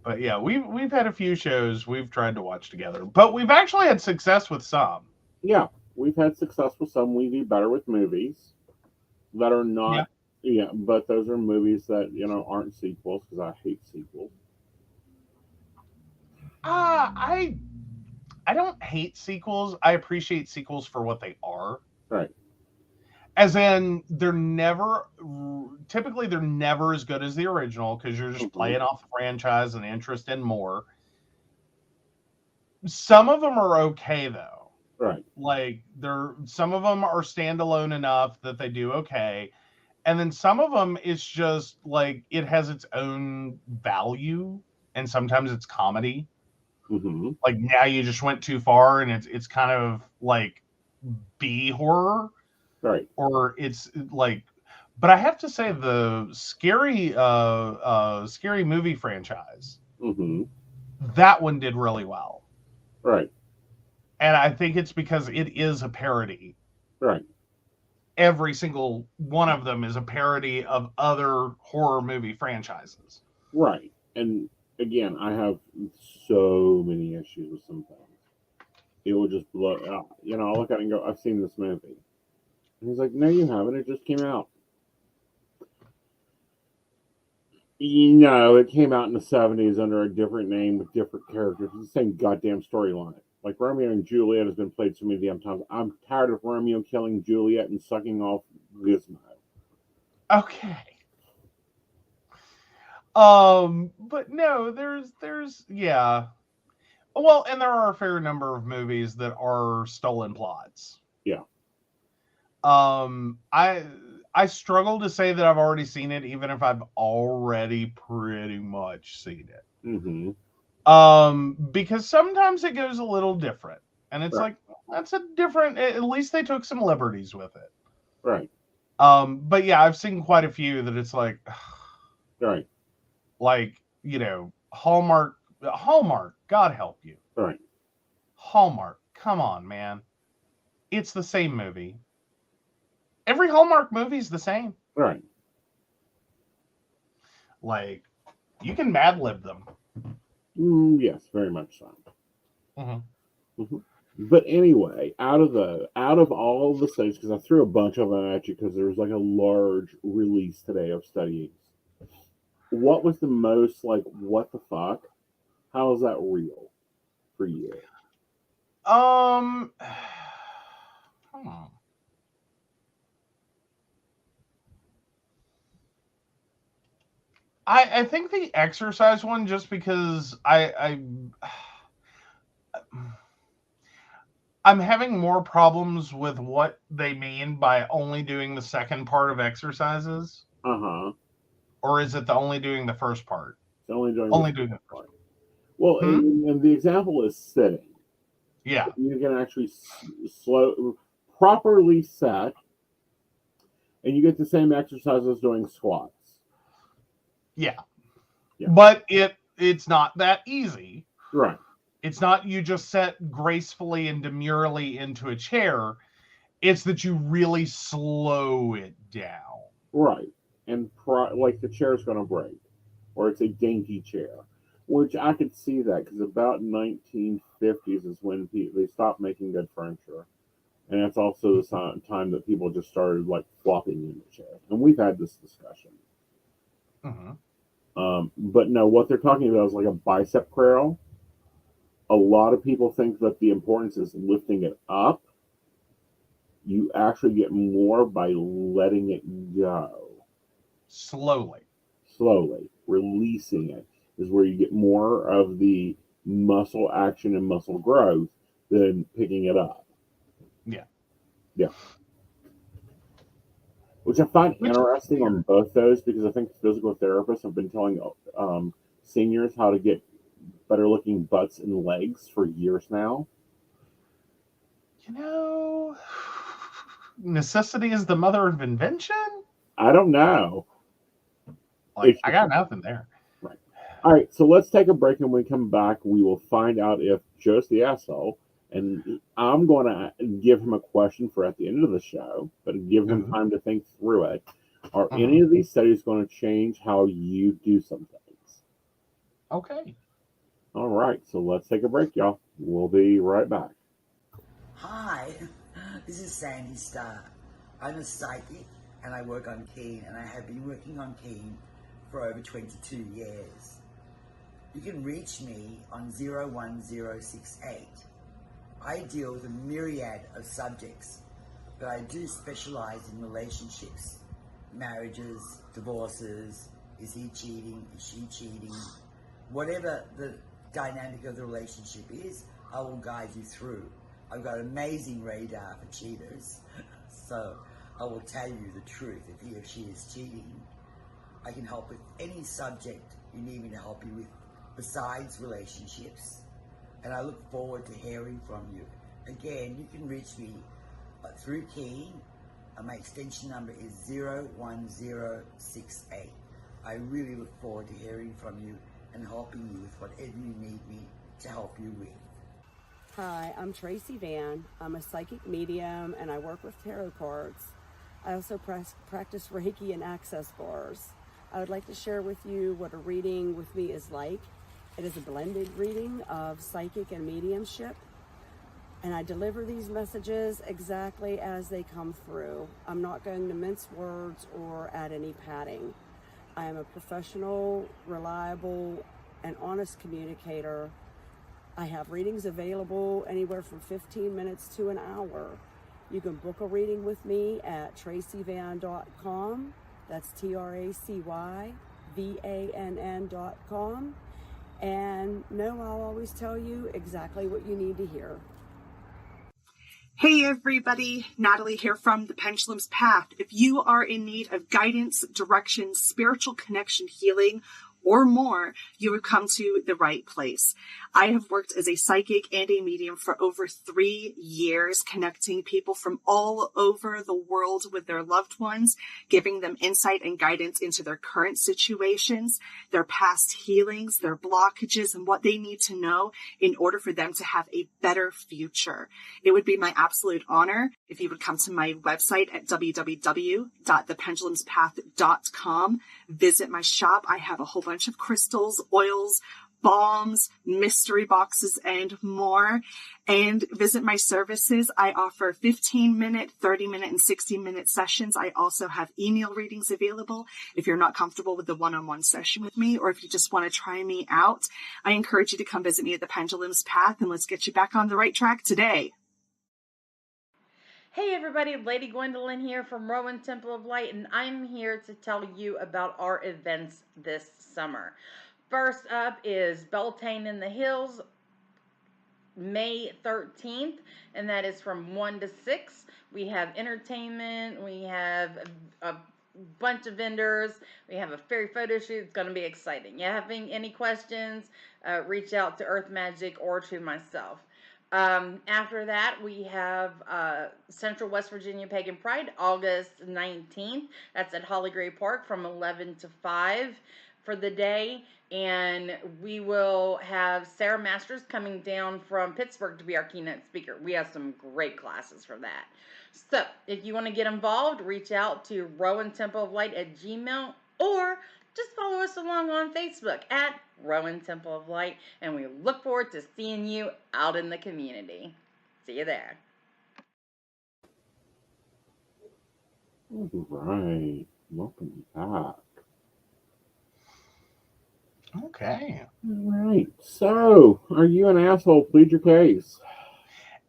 But yeah, we've had a few shows we've tried to watch together, but we've actually had success with some. Yeah, we've had success with some. We do better with movies that are not. Yeah, but those are movies that aren't sequels because I hate sequels. I don't hate sequels. I appreciate sequels for what they are. Right. As in, typically they're never as good as the original because you're just playing off the franchise and interest in more. Some of them are okay though. Right. Like some of them are standalone enough that they do okay. And then some of them it's just like it has its own value and sometimes it's comedy. Mm-hmm. Like Now You Just Went Too Far and it's kind of like B horror. Right. Or it's like, but I have to say the scary movie franchise, that one did really well. Right. And I think it's because it is a parody. Right. Every single one of them is a parody of other horror movie franchises. Right. And again, I have so many issues with some things. It will just blow out. I'll look at it and go, I've seen this movie. And he's like, no, you haven't. It just came out. It came out in the 70s under a different name with different characters. It's the same goddamn storyline. Like Romeo and Juliet has been played so many damn times. I'm tired of Romeo killing Juliet and sucking off Gizmo. Okay. But no, there's yeah. Well, and there are a fair number of movies that are stolen plots. Yeah. I struggle to say that I've already seen it, even if I've already pretty much seen it. Mm-hmm. Because sometimes it goes a little different, and it's like that's a different. At least they took some liberties with it. Right. But yeah, I've seen quite a few that it's like, right. Like Hallmark, God help you. Right. Hallmark, come on, man. It's the same movie. Every Hallmark movie is the same. Right. Like, you can Mad Lib them. Yes, very much so. Mm-hmm. Mm-hmm. But anyway, out of all of the studies, because I threw a bunch of them at you because there was like a large release today of studies. What was the most like, what the fuck? How is that real for you? Hold on. I think the exercise one, just because I'm having more problems with what they mean by only doing the second part of exercises. Uh-huh. Or is it only doing the first part? It's only doing the first part. Well, and the example is sitting. Yeah. You can actually properly set, and you get the same exercise as doing squats. Yeah. But it's not that easy. Right. It's not you just set gracefully and demurely into a chair. It's that you really slow it down. Right. And like the chair's going to break. Or it's a dainty chair. Which I could see that because about 1950s is when they stopped making good furniture. And that's also the time that people just started like flopping in the chair. And we've had this discussion. Mm-hmm. But no, what they're talking about is like a bicep curl. A lot of people think that the importance is lifting it up. You actually get more by letting it go. Slowly. Releasing it is where you get more of the muscle action and muscle growth than picking it up. Yeah. Which I find interesting on both those because I think physical therapists have been telling seniors how to get better looking butts and legs for years now. Necessity is the mother of invention? I don't know. Like, It's I got nothing there. right. All right, so let's take a break, and when we come back, we will find out if Joe's the asshole. And I'm going to give him a question for at the end of the show, but give him Mhm. time to think through it. Are Mhm. any of these studies going to change how you do some things? Okay. All right, so let's take a break, y'all. We'll be right back. Hi, this is Sandy Starr. I'm a psychic and I work on Keen, and I have been working on Keen for over 22 years. You can reach me on 01068. I deal with a myriad of subjects, but I do specialize in relationships, marriages, divorces, is he cheating, is she cheating, whatever the dynamic of the relationship is, I will guide you through. I've got amazing radar for cheaters, so I will tell you the truth if he or she is cheating. I can help with any subject you need me to help you with besides relationships, and I look forward to hearing from you. Again, you can reach me through Keen. My extension number is 01068. I really look forward to hearing from you and helping you with whatever you need me to help you with. Hi, I'm Tracy Van. I'm a psychic medium and I work with tarot cards. I also practice Reiki and access bars. I would like to share with you what a reading with me is like. It is a blended reading of psychic and mediumship, and I deliver these messages exactly as they come through. I'm not going to mince words or add any padding. I am a professional, reliable, and honest communicator. I have readings available anywhere from 15 minutes to an hour. You can book a reading with me at tracyvan.com. That's TracyVann.com. And no, I'll always tell you exactly what you need to hear. Hey everybody, Natalie here from The Pendulum's Path. If you are in need of guidance, direction, spiritual connection, healing, or more, you have come to the right place. I have worked as a psychic and a medium for over 3 years, connecting people from all over the world with their loved ones, giving them insight and guidance into their current situations, their past healings, their blockages, and what they need to know in order for them to have a better future. It would be my absolute honor if you would come to my website at www.thependulumspath.com. Visit my shop. I have a whole bunch of crystals, oils, balms, mystery boxes, and more. And visit my services. I offer 15-minute, 30-minute, and 60-minute sessions. I also have email readings available if you're not comfortable with the one-on-one session with me, or if you just want to try me out. I encourage you to come visit me at the Pendulum's Path, and let's get you back on the right track today. Hey everybody, Lady Gwendolyn here from Rowan Temple of Light, and I'm here to tell you about our events this summer. First up is Beltane in the Hills, May 13th, and that is from 1 to 6. We have entertainment, we have a bunch of vendors, we have a fairy photo shoot. It's going to be exciting. You having any questions, reach out to Earth Magic or to myself. After that, we have Central West Virginia Pagan Pride, August 19th. That's at Holly Gray Park from 11 to 5 for the day. And we will have Sarah Masters coming down from Pittsburgh to be our keynote speaker. We have some great classes for that. So if you want to get involved, reach out to Rowan Temple of Light at Gmail, or just follow us along on Facebook at Rowan Temple of Light, and we look forward to seeing you out in the community. See you there. All right. Welcome back. Okay. All right. So, are you an asshole? Plead your case.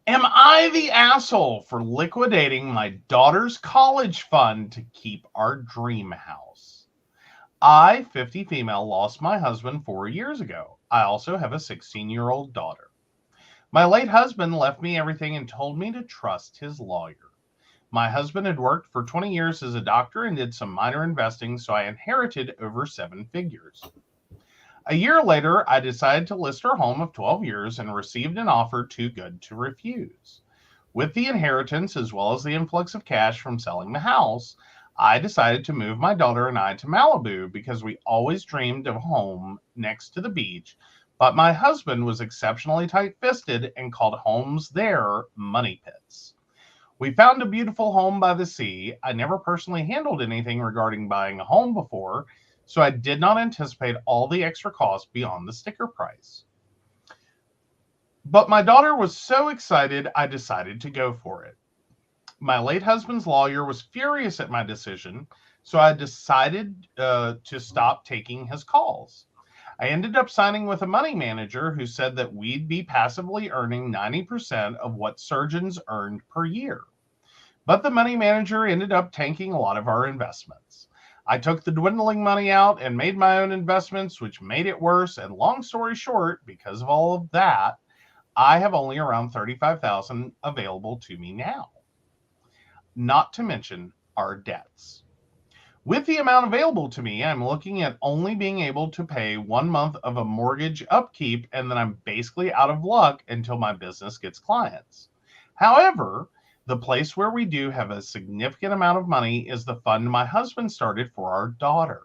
Am I the asshole for liquidating my daughter's college fund to keep our dream house? I, 50 female, lost my husband 4 years ago. I also have a 16-year-old daughter. My late husband left me everything and told me to trust his lawyer. My husband had worked for 20 years as a doctor and did some minor investing, so I inherited over 7 figures. A year later, I decided to list our home of 12 years and received an offer too good to refuse. With the inheritance, as well as the influx of cash from selling the house, I decided to move my daughter and I to Malibu because we always dreamed of a home next to the beach, but my husband was exceptionally tight-fisted and called homes there money pits. We found a beautiful home by the sea. I never personally handled anything regarding buying a home before, so I did not anticipate all the extra costs beyond the sticker price. But my daughter was so excited, I decided to go for it. My late husband's lawyer was furious at my decision, so I decided to stop taking his calls. I ended up signing with a money manager who said that we'd be passively earning 90% of what surgeons earned per year. But the money manager ended up tanking a lot of our investments. I took the dwindling money out and made my own investments, which made it worse. And long story short, because of all of that, I have only around $35,000 available to me now. Not to mention our debts. With the amount available to me, I'm looking at only being able to pay 1 month of a mortgage upkeep, and then I'm basically out of luck until my business gets clients. However, the place where we do have a significant amount of money is the fund my husband started for our daughter.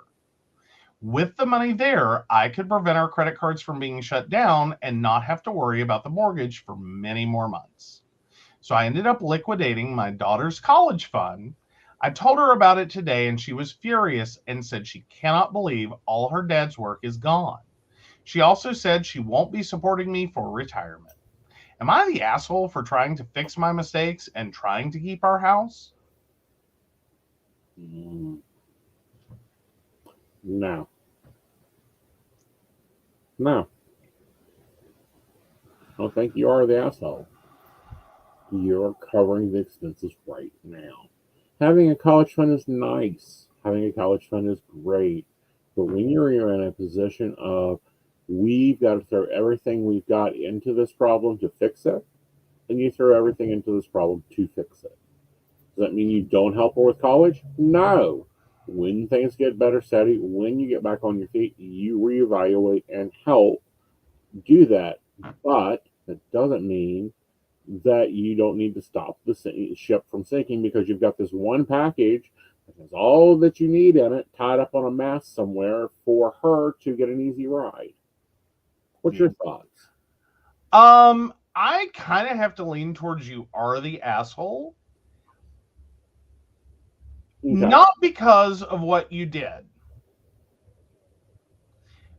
With the money there, I could prevent our credit cards from being shut down and not have to worry about the mortgage for many more months. So I ended up liquidating my daughter's college fund. I told her about it today and she was furious and said she cannot believe all her dad's work is gone. She also said she won't be supporting me for retirement. Am I the asshole for trying to fix my mistakes and trying to keep our house? No. I don't think you are the asshole. You're covering the expenses right now. Having a college fund is nice. Having a college fund is great. But when you're in a position of we've got to throw everything we've got into this problem to fix it, then you throw everything into this problem to fix it. Does that mean you don't help her with college? No. When things get better, steady, when you get back on your feet, you reevaluate and help do that. But that doesn't mean that you don't need to stop the ship from sinking because you've got this one package that has all that you need in it tied up on a mast somewhere for her to get an easy ride. What's your thoughts? I kind of have to lean towards you are the asshole. Okay. Not because of what you did.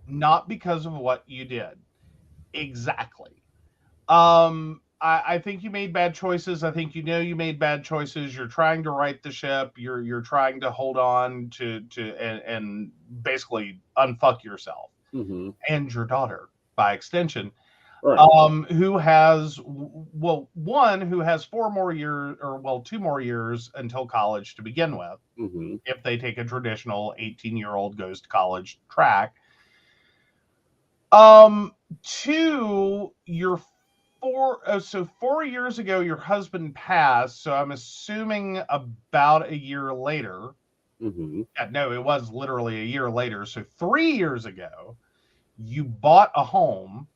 Not because of what you did. Exactly. I think you made bad choices. I think you made bad choices. You're trying to right the ship. You're trying to hold on to and basically unfuck yourself and your daughter by extension. Right. Who has who has 4 more years or 2 more years until college to begin with. If they take a traditional 18-year-old goes to college track. 2, you're 4 years ago, your husband passed. So I'm assuming about a year later. No, it was literally a year later. So 3 years ago, you bought a home.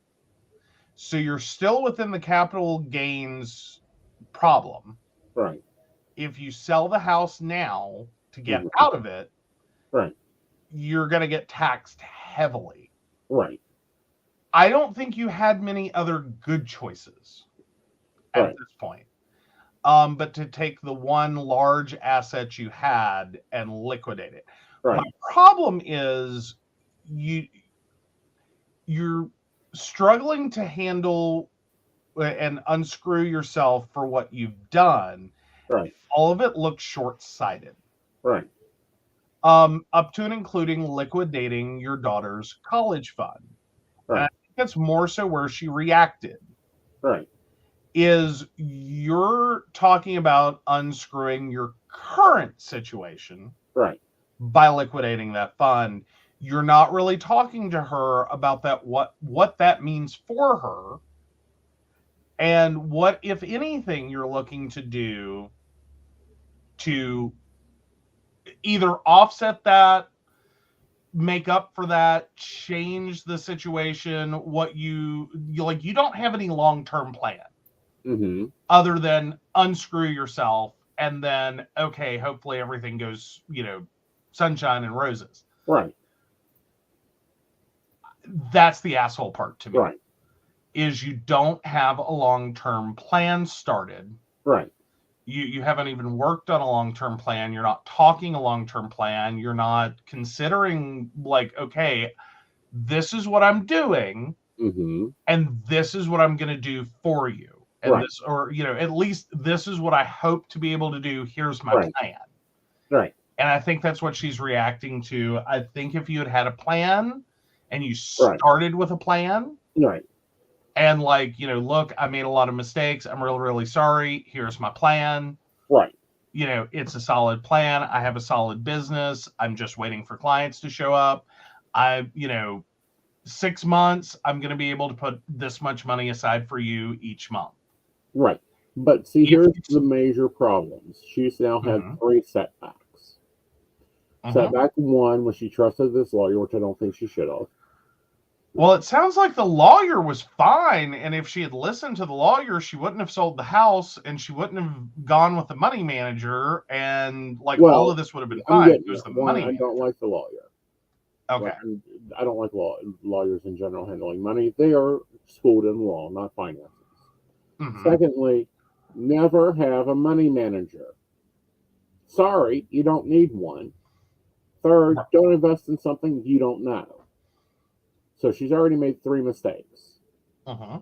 So you're still within the capital gains problem. Right. If you sell the house now to get out of it, right, you're going to get taxed heavily. Right. I don't think you had many other good choices at this point. But to take the one large asset you had and liquidate it. Right. My problem is you're struggling to handle and unscrew yourself for what you've done. Right. All of it looks short-sighted. Right. Up to and including liquidating your daughter's college fund. Right. And I think that's more so where she reacted. Right. Is you're talking about unscrewing your current situation. Right. By liquidating that fund. You're not really talking to her about that, what that means for her. And what, if anything, you're looking to do to either offset that, make up for that, change the situation, what you don't have any long-term plan other than unscrew yourself and then, okay, hopefully everything goes, sunshine and roses. Right. That's the asshole part to me. Right. Is you don't have a long-term plan started. Right. You haven't even worked on a long-term plan. You're not talking a long-term plan. You're not considering, like, okay, this is what I'm doing, and this is what I'm going to do for you. And this, or, at least this is what I hope to be able to do. Here's my plan. Right. And I think that's what she's reacting to. I think if you had a plan and you started with a plan, right, and like, look, I made a lot of mistakes. I'm really, really sorry. Here's my plan. Right. It's a solid plan. I have a solid business. I'm just waiting for clients to show up. 6 months, I'm going to be able to put this much money aside for you each month. Right. But see, here's the major problems. She's now had 3 setbacks. Setback 1 was she trusted this lawyer, which I don't think she should have. Well, it sounds like the lawyer was fine, and if she had listened to the lawyer, she wouldn't have sold the house, and she wouldn't have gone with the money manager, and all of this would have been fine. It was the money manager. I don't like the lawyer. Okay. I don't like lawyers in general handling money. They are schooled in law, not finances. Secondly, never have a money manager. Sorry, you don't need one. Third, don't invest in something you don't know. So she's already made 3 mistakes. The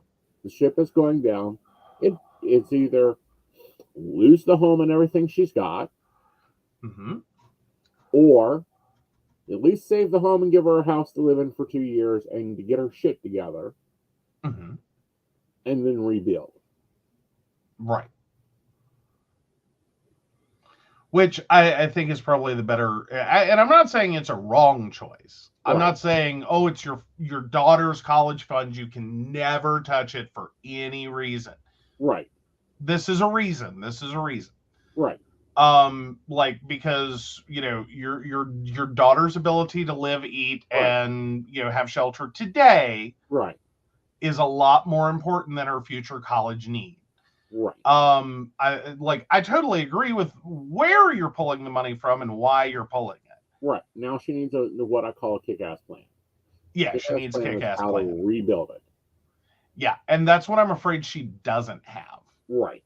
ship is going down. It's either lose the home and everything she's got, or at least save the home and give her a house to live in for 2 years and to get her shit together, and then rebuild. Right. Which I think is probably the better. And I'm not saying it's a wrong choice. I'm not saying, oh, it's your daughter's college fund. You can never touch it for any reason. Right. This is a reason. Right. Because your daughter's ability to live, eat, and have shelter today, is a lot more important than her future college need. Right. I totally agree with where you're pulling the money from and why you're pulling it. Right. Now she needs what I call a kick-ass plan. Yeah, she needs a kick-ass plan. How to rebuild it. Yeah, and that's what I'm afraid she doesn't have. Right.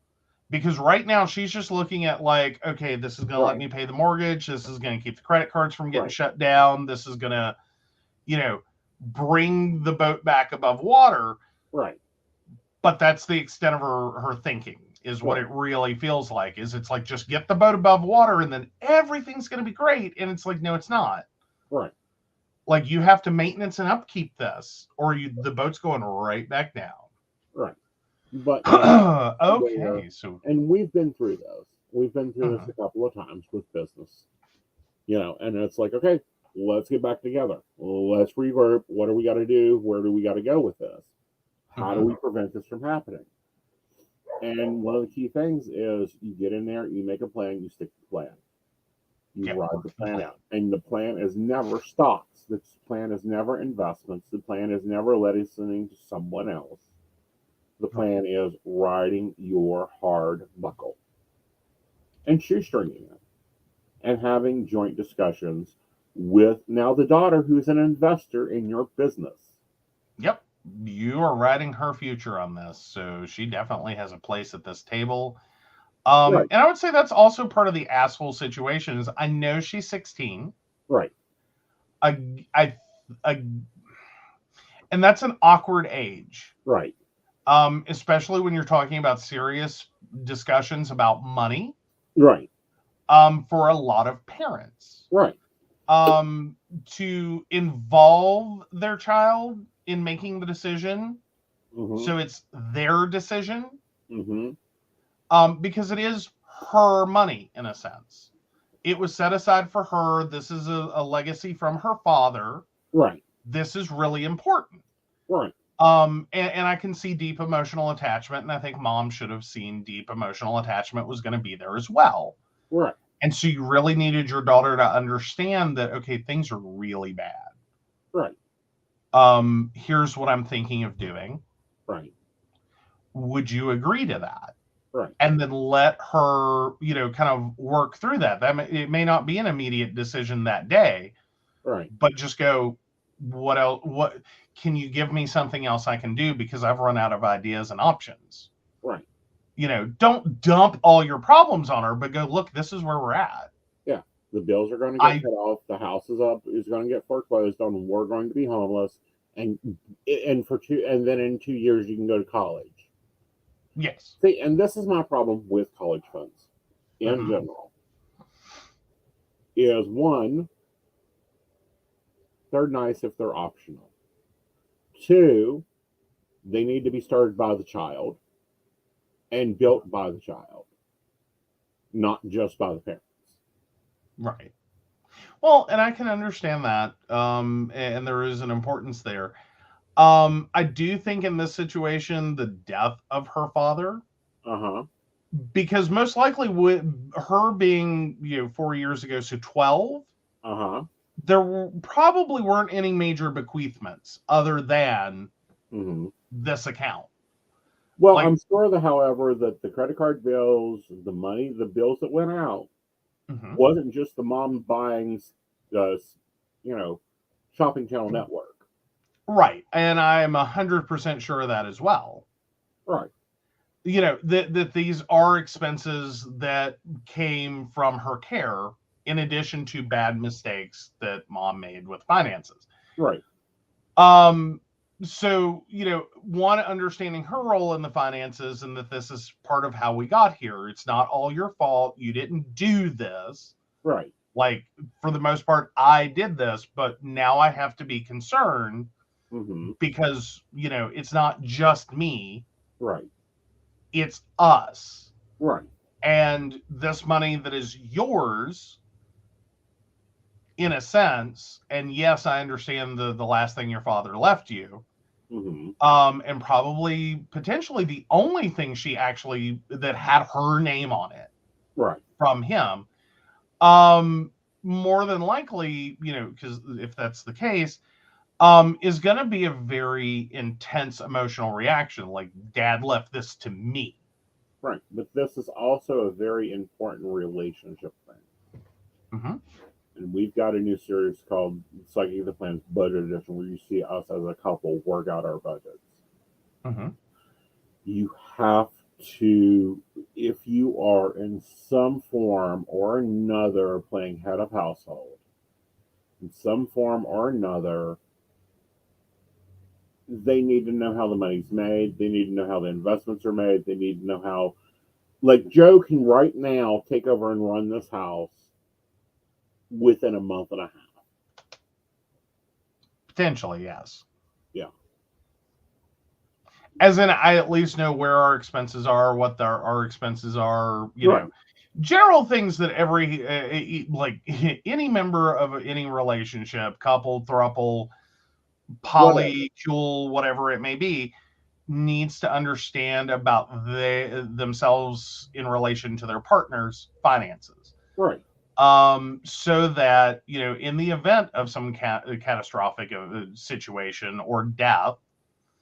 Because right now she's just looking at okay, this is going to let me pay the mortgage. This is going to keep the credit cards from getting shut down. This is going to, bring the boat back above water. Right. But that's the extent of her thinking, is what it really feels like. Is it's like, just get the boat above water and then everything's going to be great. And it's like, no, it's not. Right. Like, you have to maintenance and upkeep this, or the boat's going right back down. Right. But okay. And we've been through those. We've been through this a couple of times with business. And it's like, okay, let's get back together. Let's regroup. What do we got to do? Where do we got to go with this? How do we prevent this from happening? And one of the key things is you get in there, you make a plan, you stick to the plan. You ride the plan out. And the plan is never stocks. The plan is never investments. The plan is never listening to someone else. The plan is riding your hard buckle and shoestringing it and having joint discussions with now the daughter who's an investor in your business. Yep. You are writing her future on this, so she definitely has a place at this table. And I would say that's also part of the asshole situation. Is I know she's 16, right? And that's an awkward age, right? Especially when you're talking about serious discussions about money, right? For a lot of parents, right? To involve their child in making the decision, so it's their decision, because it is her money in a sense. It was set aside for her. This is a legacy from her father. Right. This is really important. Right. And I can see deep emotional attachment, and I think mom should have seen deep emotional attachment was going to be there as well. Right. And so you really needed your daughter to understand that, okay, things are really bad. Right. Here's what I'm thinking of doing. Right. Would you agree to that? Right. And then let her, kind of work through that. It may not be an immediate decision that day, Right. but just go, what else? What can you give me something else I can do, because I've run out of ideas and options. Right. Don't dump all your problems on her, but go, look, this is where we're at. Yeah. The bills are going to get cut off. The house is going to get foreclosed on. We're going to be homeless, and then in 2 years you can go to college. Yes. See, and this is my problem with college funds in general. Is one, they're nice if they're optional. Two, they need to be started by the child and built by the child, not just by the parents. Right. Well, and I can understand that. And there is an importance there. I do think in this situation, the death of her father, because most likely with her being, 4 years ago, so 12, there probably weren't any major bequeathments other than this account. Well, I'm sure however, that the credit card bills, the money, the bills that went out wasn't just the mom buying, Shopping Channel Network. Right. And I'm 100% sure of that as well. Right. That these are expenses that came from her care, in addition to bad mistakes that mom made with finances. Right. So, one, understanding her role in the finances, and that this is part of how we got here. It's not all your fault. You didn't do this. Right. Like, for the most part, I did this, but now I have to be concerned because, it's not just me. Right. It's us. Right. And this money that is yours, in a sense, and yes, I understand the last thing your father left you, and probably potentially the only thing she actually that had her name on it, right, from him, more than likely, because if that's the case, is going to be a very intense emotional reaction. Like, Dad left this to me. Right, but this is also a very important relationship thing. And we've got a new series called Psychic the Plan's Budget Edition, where you see us as a couple work out our budgets. You have to, if you are in some form or another playing head of household, in some form or another, they need to know how the money's made. They need to know how the investments are made. They need to know how, like, Joe can right now take over and run this house within a month and a half. Potentially, yes. Yeah. As in, I at least know where our expenses are, what our expenses are, know, general things that every, like, any member of any relationship, couple, throuple, polycule, whatever it may be, needs to understand about themselves in relation to their partner's finances. Right. So that, in the event of some catastrophic situation or death,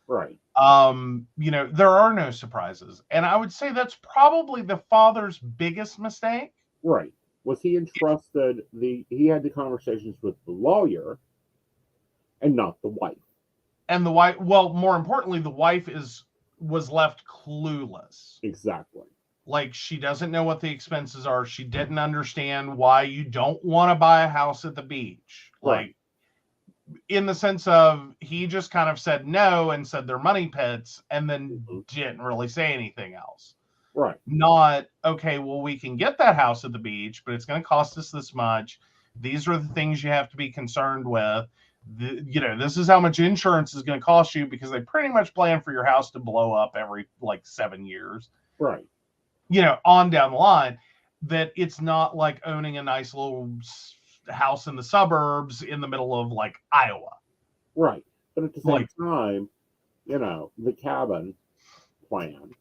right, there are no surprises. And I would say that's probably the father's biggest mistake. Right. Was he entrusted he had the conversations with the lawyer and not the wife. And the wife, well, more importantly, the wife was left clueless. Exactly. Like, she doesn't know what the expenses are. She didn't understand why you don't want to buy a house at the beach. Right. Like, in the sense of, he just kind of said no and said they're money pits, and then didn't really say anything else. Right. Not, okay, well, we can get that house at the beach, but it's going to cost us this much. These are the things you have to be concerned with. This is how much insurance is going to cost you, because they pretty much plan for your house to blow up every, like, 7 years. Right. On down the line, that it's not like owning a nice little house in the suburbs in the middle of, like, Iowa. Right. But at the same time, the cabin plan,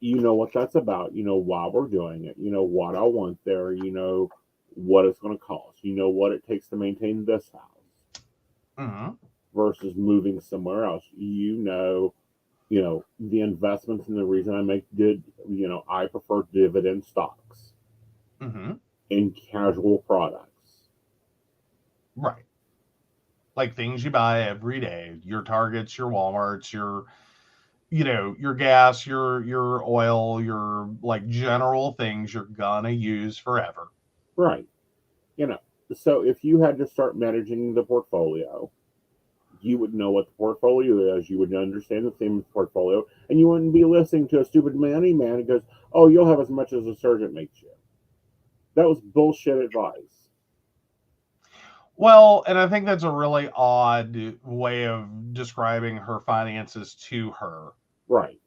you know what that's about. You know why we're doing it. You know what I want there. You know what it's going to cost. You know what it takes to maintain this house versus moving somewhere else. You know You know, the investments and the reason I make good, you know, I prefer dividend stocks Mm-hmm. and casual products. Right. Like things you buy every day, your Targets, your Walmarts, your, you know, your gas, your oil, your like general things you're gonna use forever. Right. You know, so if you had to start managing the portfolio, you would know what the portfolio is. You would understand the theme of the portfolio, and you wouldn't be listening to a stupid money man who goes, "Oh, you'll have as much as a surgeon makes you." That was bullshit advice. Well, and I think that's a really odd way of describing her finances to her. Right.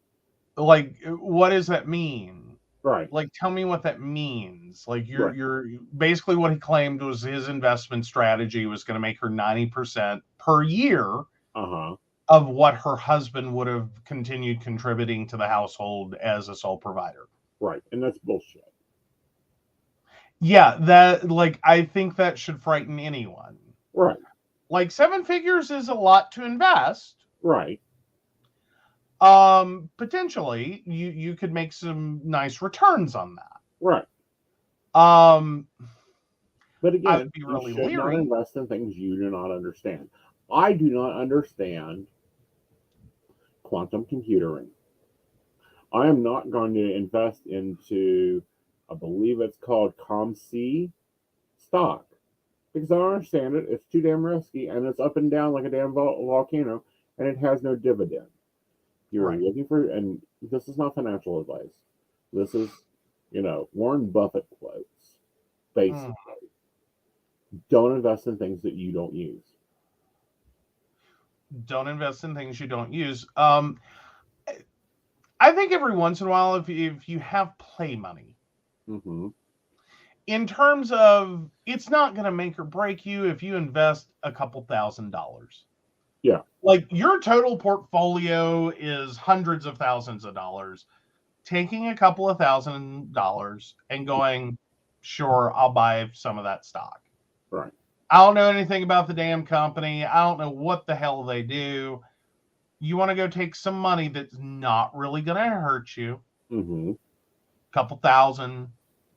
Like, what does that mean? Right. Like, tell me what that means. Like, Right. you're basically what he claimed was his investment strategy was going to make her 90% per year Uh-huh. of what her husband would have continued contributing to the household as a sole provider. Right. And that's bullshit. Yeah, that, like, I think that should frighten anyone. Right. Like, 7 figures is a lot to invest. Right. Potentially you could make some nice returns on that. Right. Um, But I again, would be you really should not leery. invest in things you do not understand. I do not understand quantum computing. I am not going to invest into, I believe it's called ComC stock because I don't understand it. It's too damn risky and it's up and down like a damn volcano and it has no dividend. You're Right. looking for, and this is not financial advice. This is, you know, Warren Buffett quotes, basically. Don't invest in things that you don't use. Don't invest in things you don't use. I think every once in a while, if you have play money, Mm-hmm. in terms of it's not going to make or break you if you invest a couple $1,000s. Yeah. Like your total portfolio is hundreds of thousands of dollars. Taking a couple of $1,000 and going, sure, I'll buy some of that stock. Right. I don't know anything about the damn company. I don't know what the hell they do. You want to go take some money that's not really going to hurt you, Mm-hmm. couple thousand,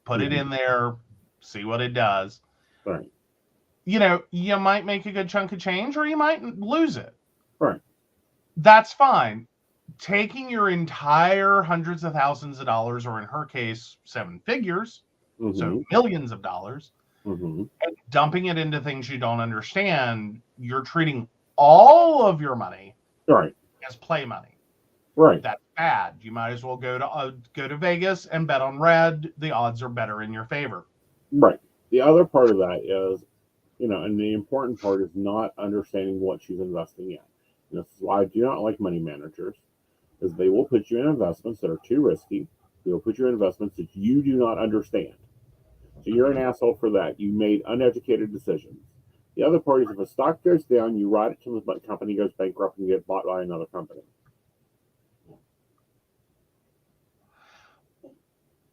put it Mm-hmm. in there, see what it does. Right. You know, you might make a good chunk of change or you might lose it. Right. That's fine. Taking your entire hundreds of thousands of dollars, or in her case, 7 figures, Mm-hmm. so millions of dollars, Mm-hmm. and dumping it into things you don't understand, you're treating all of your money Right. as play money. Right. That's bad. You might as well go to Vegas and bet on red. The odds are better in your favor. Right. The other part of that is, you know, and the important part is not understanding what she's investing in. And this is why I do not like money managers, is they will put you in investments that are too risky. They will put you in investments that you do not understand. So you're an asshole for that. You made uneducated decisions. The other part is if a stock goes down, you ride it till the company goes bankrupt and you get bought by another company.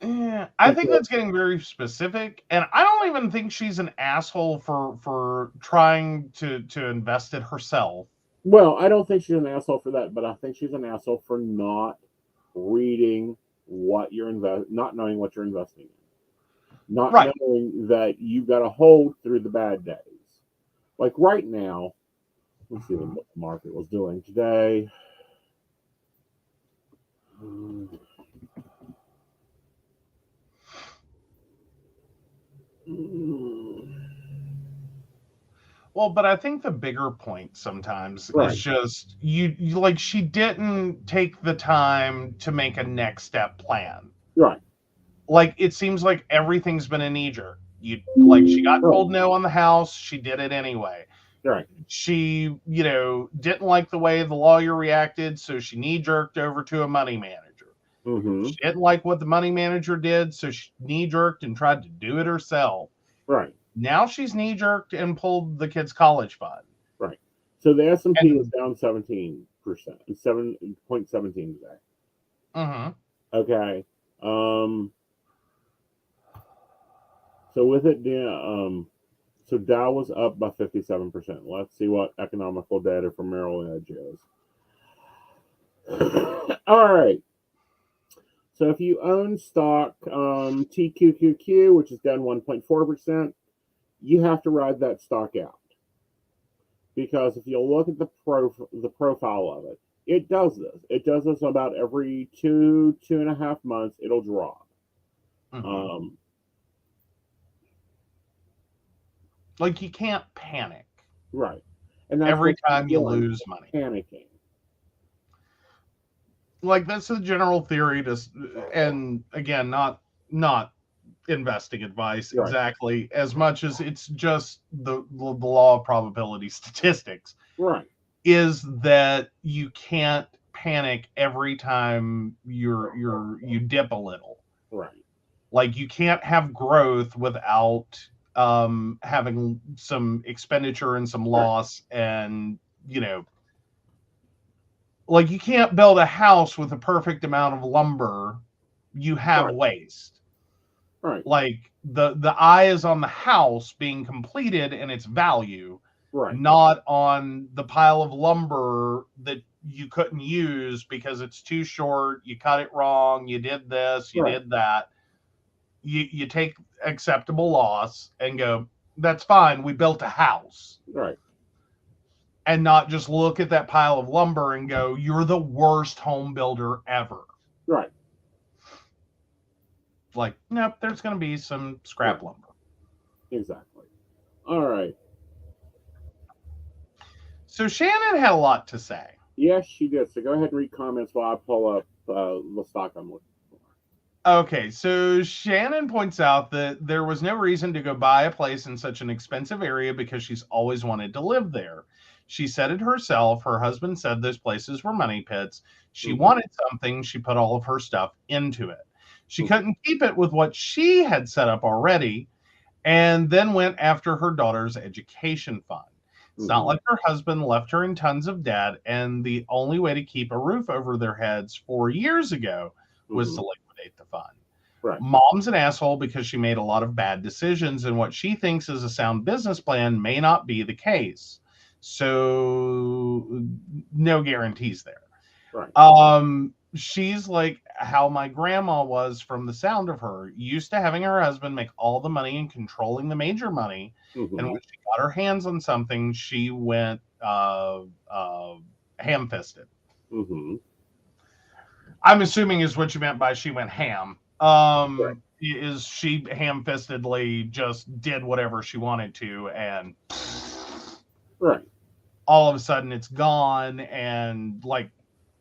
Yeah, I think that's getting very specific, and I don't even think she's an asshole for trying to invest it herself. Well, I don't think she's an asshole for that, but I think she's an asshole for not reading what you're not knowing what you're investing in, not Right. knowing that you've got to hold through the bad days. Like right now, let's see what the market was doing today. Well, but I think the bigger point sometimes Right. is just you like she didn't take the time to make a next step plan. Right. Like it seems like everything's been a knee jerk. You like she got told no on the house, she did it anyway. Right. She, you know, didn't like the way the lawyer reacted, so she knee jerked over to a money manager. Mm-hmm. She didn't like what the money manager did, so she knee jerked and tried to do it herself. Right. Now she's knee jerked and pulled the kid's college fund. Right. So the S&P And- was down 17%, 7.17 today. Mm-hmm. Okay. So with it, so Dow was up by 57%. Let's see what economical data from Merrill Edge is. All right. So if you own stock TQQQ, which is down 1.4%, you have to ride that stock out. Because if you look at the profile of it, it does this. It does this about every 2.5 months. It'll drop. Mhm. Like you can't panic Right. And that's every what you're time you doing, lose money. panicking. Like that's the general theory. And again, not investing advice Right. exactly as much as it's just the law of probability statistics. Right. Is that you can't panic every time you dip a little. Right. Like you can't have growth without having some expenditure and some loss, and like you can't build a house with a perfect amount of lumber. You have waste. Right. Like the eye is on the house being completed and its value, Right. not on the pile of lumber that you couldn't use because it's too short, you cut it wrong, you did this, you did that. You take acceptable loss and go, that's fine, we built a house. Right. And not just look at that pile of lumber and go, you're the worst home builder ever. Right. Like, nope, there's going to be some scrap lumber. Exactly. All right. So Shannon had a lot to say. Yes, she did. So go ahead and read comments while I pull up the stock I'm looking for. Okay, so Shannon points out that there was no reason to go buy a place in such an expensive area because she's always wanted to live there. She said it herself. Her husband said those places were money pits. She wanted something. She put all of her stuff into it. She couldn't keep it with what she had set up already, and then went after her daughter's education fund. It's not like her husband left her in tons of debt, and the only way to keep a roof over their heads 4 years ago was to liquidate the fund. Right. Mom's an asshole because she made a lot of bad decisions, and what she thinks is a sound business plan may not be the case. So no guarantees there. Right. She's like how my grandma was from the sound of her, used to having her husband make all the money and controlling the major money. And when she got her hands on something, she went ham-fisted. I'm assuming is what you meant by she went ham. Is she ham-fistedly just did whatever she wanted to, and all of a sudden it's gone, and like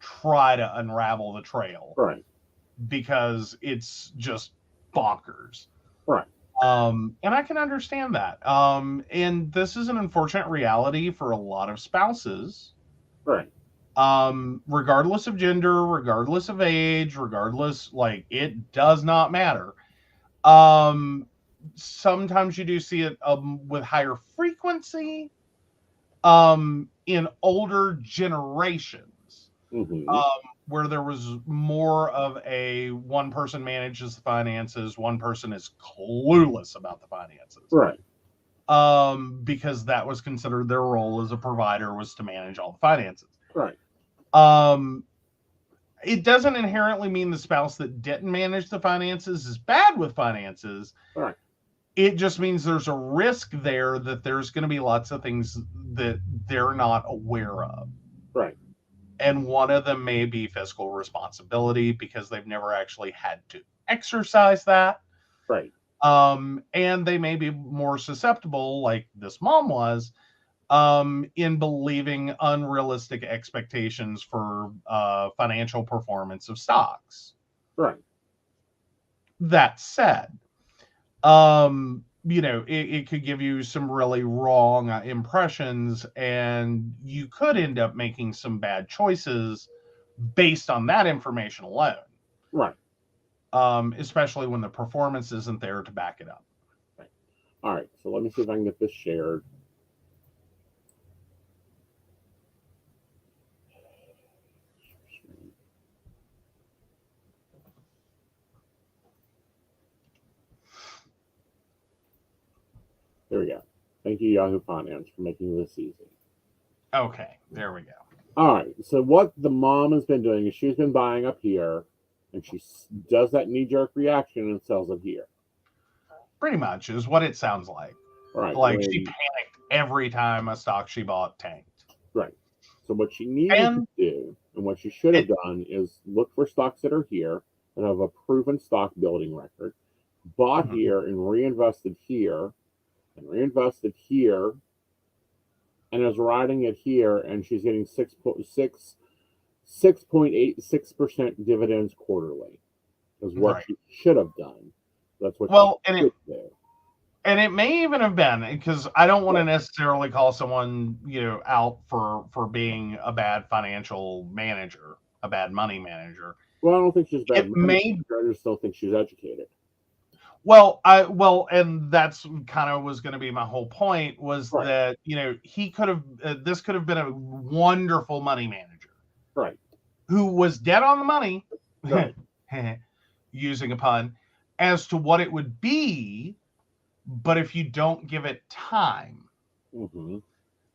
try to unravel the trail, because it's just bonkers. And I can understand that. And this is an unfortunate reality for a lot of spouses. Regardless of gender, regardless of age, regardless, like it does not matter. Sometimes you do see it with higher frequency in older generations, where there was more of a one person manages the finances, one person is clueless about the finances. Because that was considered their role as a provider, was to manage all the finances. It doesn't inherently mean the spouse that didn't manage the finances is bad with finances. It just means there's a risk there that there's going to be lots of things that they're not aware of. And one of them may be fiscal responsibility, because they've never actually had to exercise that. And they may be more susceptible, like this mom was, in believing unrealistic expectations for financial performance of stocks. That said, it could give you some really wrong impressions, and you could end up making some bad choices based on that information alone. Especially when the performance isn't there to back it up. All right, so let me see if I can get this shared. There we go. Thank you, Yahoo Finance, for making this easy. Okay, there we go. All right. So what the mom has been doing is she's been buying up here, and she does that knee-jerk reaction and sells it here. Pretty much is what it sounds like. Right. Like she panicked every time a stock she bought tanked. Right. So what she needed to do, and what she should have done, is look for stocks that are here that have a proven stock building record, bought here and reinvested here, and is riding it here, and she's getting 6.86% dividends quarterly. Is what she should have done. That's what she should do. And it may even have been, because I don't want to necessarily call someone, out for being a bad financial manager, a bad money manager. Well, I don't think she's bad. I just don't think she's educated. And that's kind of was going to be my whole point, was that, he could have, this could have been a wonderful money manager. Right. Who was dead on the money, using a pun, as to what it would be. But if you don't give it time,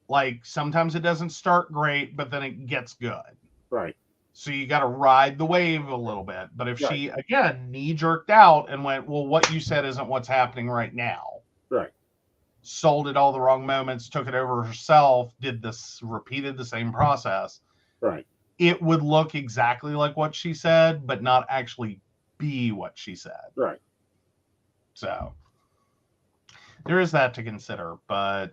like sometimes it doesn't start great, but then it gets good. Right. So you got to ride the wave a little bit. But if she, again, knee-jerked out and went, well, what you said isn't what's happening right now. Right. Sold it all the wrong moments, took it over herself, repeated the same process. Right. It would look exactly like what she said, but not actually be what she said. Right. So there is that to consider, but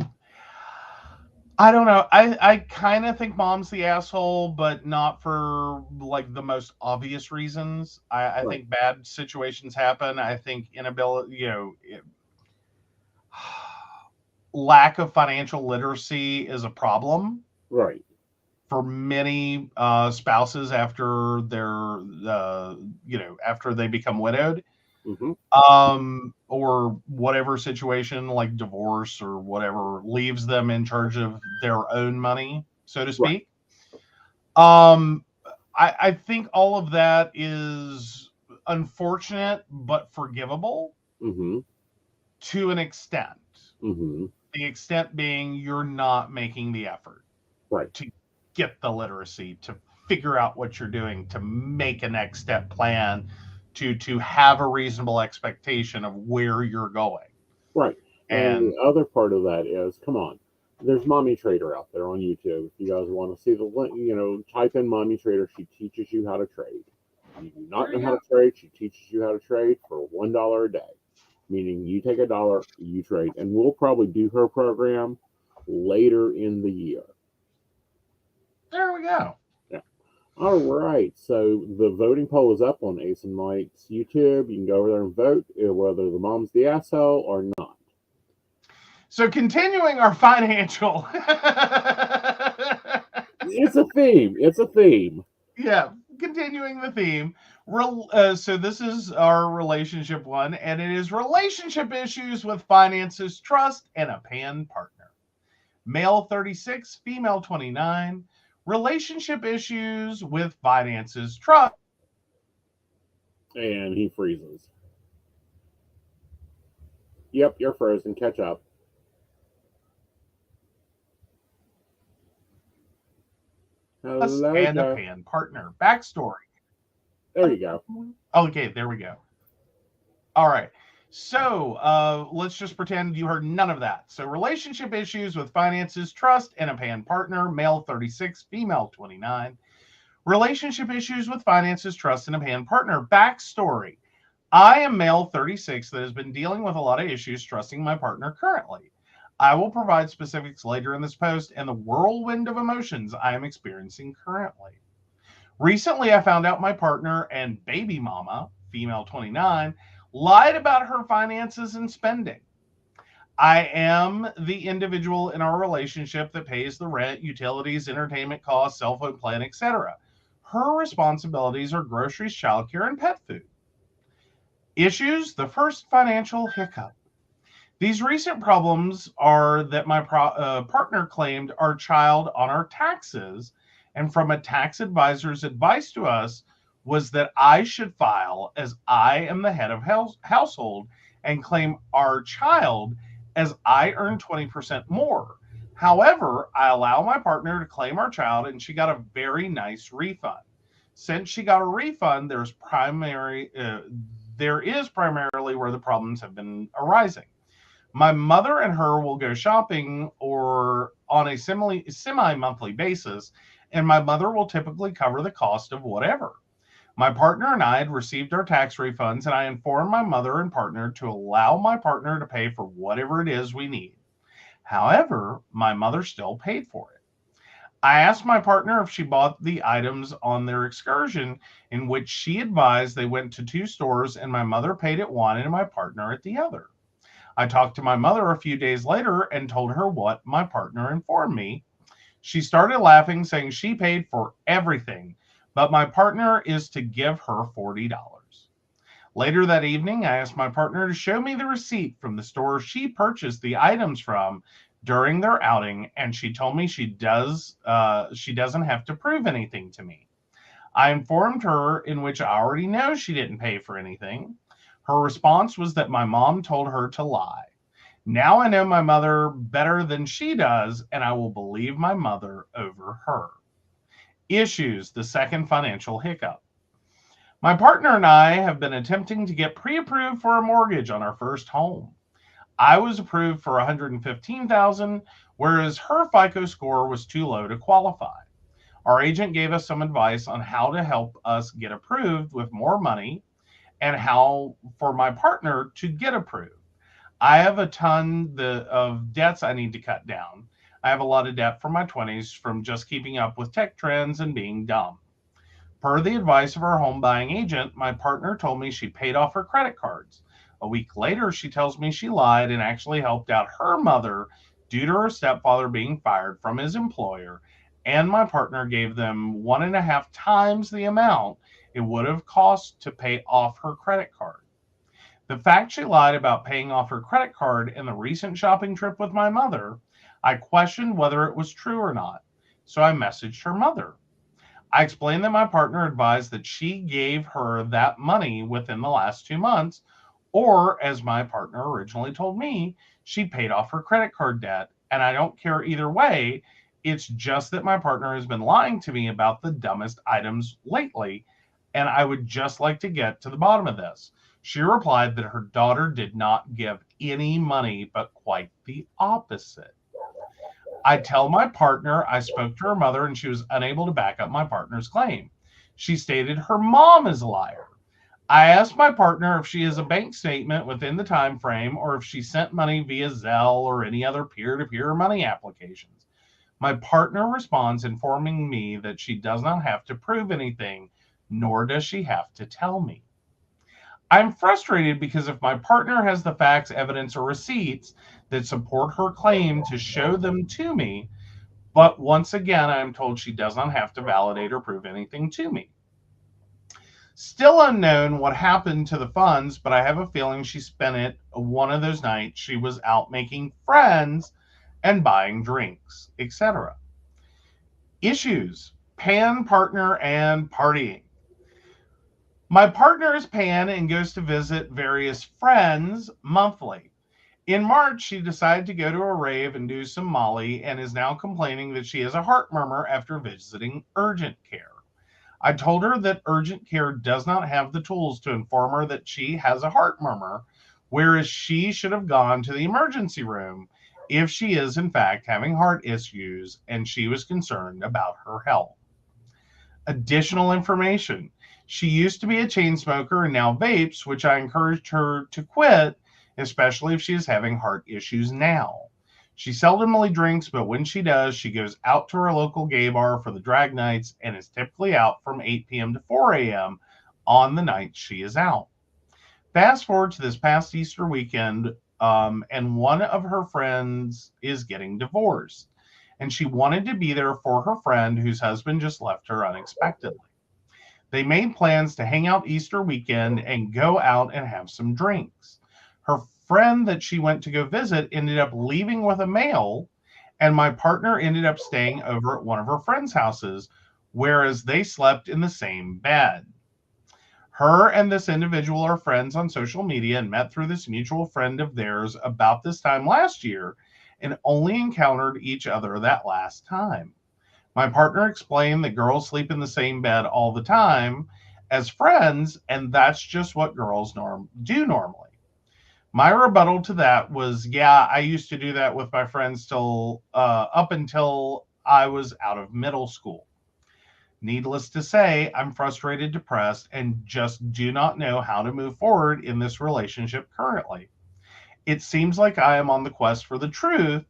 I don't know. I kind of think mom's the asshole, but not for like the most obvious reasons. I think bad situations happen. I think inability, lack of financial literacy is a problem. Right. For many spouses after after they become widowed. Or whatever situation, like divorce or whatever, leaves them in charge of their own money, so to speak. I think all of that is unfortunate but forgivable to an extent. The extent being you're not making the effort to get the literacy, to figure out what you're doing, to make a next step plan, to have a reasonable expectation of where you're going. Right. And the other part of that is, come on, there's Mommy Trader out there on YouTube. If you guys want to see the link, type in Mommy Trader. She teaches you how to trade. You do not know how to trade. She teaches you how to trade for $1 a day. Meaning you take $1, you trade. And we'll probably do her program later in the year. There we go. All right, so the voting poll is up on Aeson Knight's YouTube. You can go over there and vote whether the mom's the asshole or not. So continuing our financial... It's a theme. Yeah, continuing the theme. So this is our relationship one, and it is relationship issues with finances, trust, and a pan partner. Male 36, female 29. Relationship issues with finances, trust. And he freezes. Yep, you're frozen. Catch up. Hello, and a pan partner. Backstory. There you go. Okay, there we go. All right. So let's just pretend you heard none of that. So relationship issues with finances, trust, and a pan partner, male 36, female 29. Relationship issues with finances, trust, and a pan partner. Backstory. I am male 36 that has been dealing with a lot of issues trusting my partner currently. I will provide specifics later in this post and the whirlwind of emotions I am experiencing currently. Recently, I found out my partner and baby mama, female 29, lied about her finances and spending. I am the individual in our relationship that pays the rent, utilities, entertainment costs, cell phone plan, etc. Her responsibilities are groceries, childcare, and pet food. Issues: the first, financial hiccup. These recent problems are that my partner claimed our child on our taxes, and from a tax advisor's advice to us was that I should file as I am the head of household and claim our child as I earn 20% more. However, I allow my partner to claim our child, and she got a very nice refund. Since she got a refund, there is primarily where the problems have been arising. My mother and her will go shopping or on a semi-monthly basis, and my mother will typically cover the cost of whatever. My partner and I had received our tax refunds, and I informed my mother and partner to allow my partner to pay for whatever it is we need. However, my mother still paid for it. I asked my partner if she bought the items on their excursion, in which she advised they went to 2 stores and my mother paid at one and my partner at the other. I talked to my mother a few days later and told her what my partner informed me. She started laughing, saying she paid for everything, but my partner is to give her $40. Later that evening, I asked my partner to show me the receipt from the store she purchased the items from during their outing, and she told me she doesn't have to prove anything to me. I informed her, in which I already know she didn't pay for anything. Her response was that my mom told her to lie. Now I know my mother better than she does, and I will believe my mother over her. Issues, the second financial hiccup. My partner and I have been attempting to get pre-approved for a mortgage on our first home. I was approved for $115,000, whereas her FICO score was too low to qualify. Our agent gave us some advice on how to help us get approved with more money and how for my partner to get approved. I have a ton of debts I need to cut down. I have a lot of debt from my 20s from just keeping up with tech trends and being dumb. Per the advice of our home buying agent, my partner told me she paid off her credit cards. A week later, she tells me she lied and actually helped out her mother due to her stepfather being fired from his employer, and my partner gave them 1.5 times the amount it would have cost to pay off her credit card. The fact she lied about paying off her credit card in the recent shopping trip with my mother, I questioned whether it was true or not, so I messaged her mother. I explained that my partner advised that she gave her that money within the last 2 months, or as my partner originally told me, she paid off her credit card debt, and I don't care either way. It's just that my partner has been lying to me about the dumbest items lately, and I would just like to get to the bottom of this. She replied that her daughter did not give any money, but quite the opposite. I tell my partner I spoke to her mother and she was unable to back up my partner's claim. She stated her mom is a liar. I asked my partner if she has a bank statement within the time frame or if she sent money via Zelle or any other peer-to-peer money applications. My partner responds informing me that she does not have to prove anything, nor does she have to tell me. I'm frustrated because if my partner has the facts, evidence, or receipts that support her claim to show them to me, but once again, I'm told she does not have to validate or prove anything to me. Still unknown what happened to the funds, but I have a feeling she spent it one of those nights she was out making friends and buying drinks, etc. Issues, pan, partner, and partying. My partner is pan and goes to visit various friends monthly. In March, she decided to go to a rave and do some Molly and is now complaining that she has a heart murmur after visiting urgent care. I told her that urgent care does not have the tools to inform her that she has a heart murmur, whereas she should have gone to the emergency room if she is in fact having heart issues and she was concerned about her health. Additional information. She used to be a chain smoker and now vapes, which I encouraged her to quit, especially if she is having heart issues now. She seldomly drinks, but when she does, she goes out to her local gay bar for the drag nights and is typically out from 8 p.m. to 4 a.m. on the nights she is out. Fast forward to this past Easter weekend, and one of her friends is getting divorced, and she wanted to be there for her friend whose husband just left her unexpectedly. They made plans to hang out Easter weekend and go out and have some drinks. Her friend that she went to go visit ended up leaving with a male, and my partner ended up staying over at one of her friends' houses, whereas they slept in the same bed. Her and this individual are friends on social media and met through this mutual friend of theirs about this time last year, and only encountered each other that last time. My partner explained that girls sleep in the same bed all the time as friends, and that's just what girls do normally. My rebuttal to that was, yeah, I used to do that with my friends till up until I was out of middle school. Needless to say, I'm frustrated, depressed, and just do not know how to move forward in this relationship currently. It seems like I am on the quest for the truth,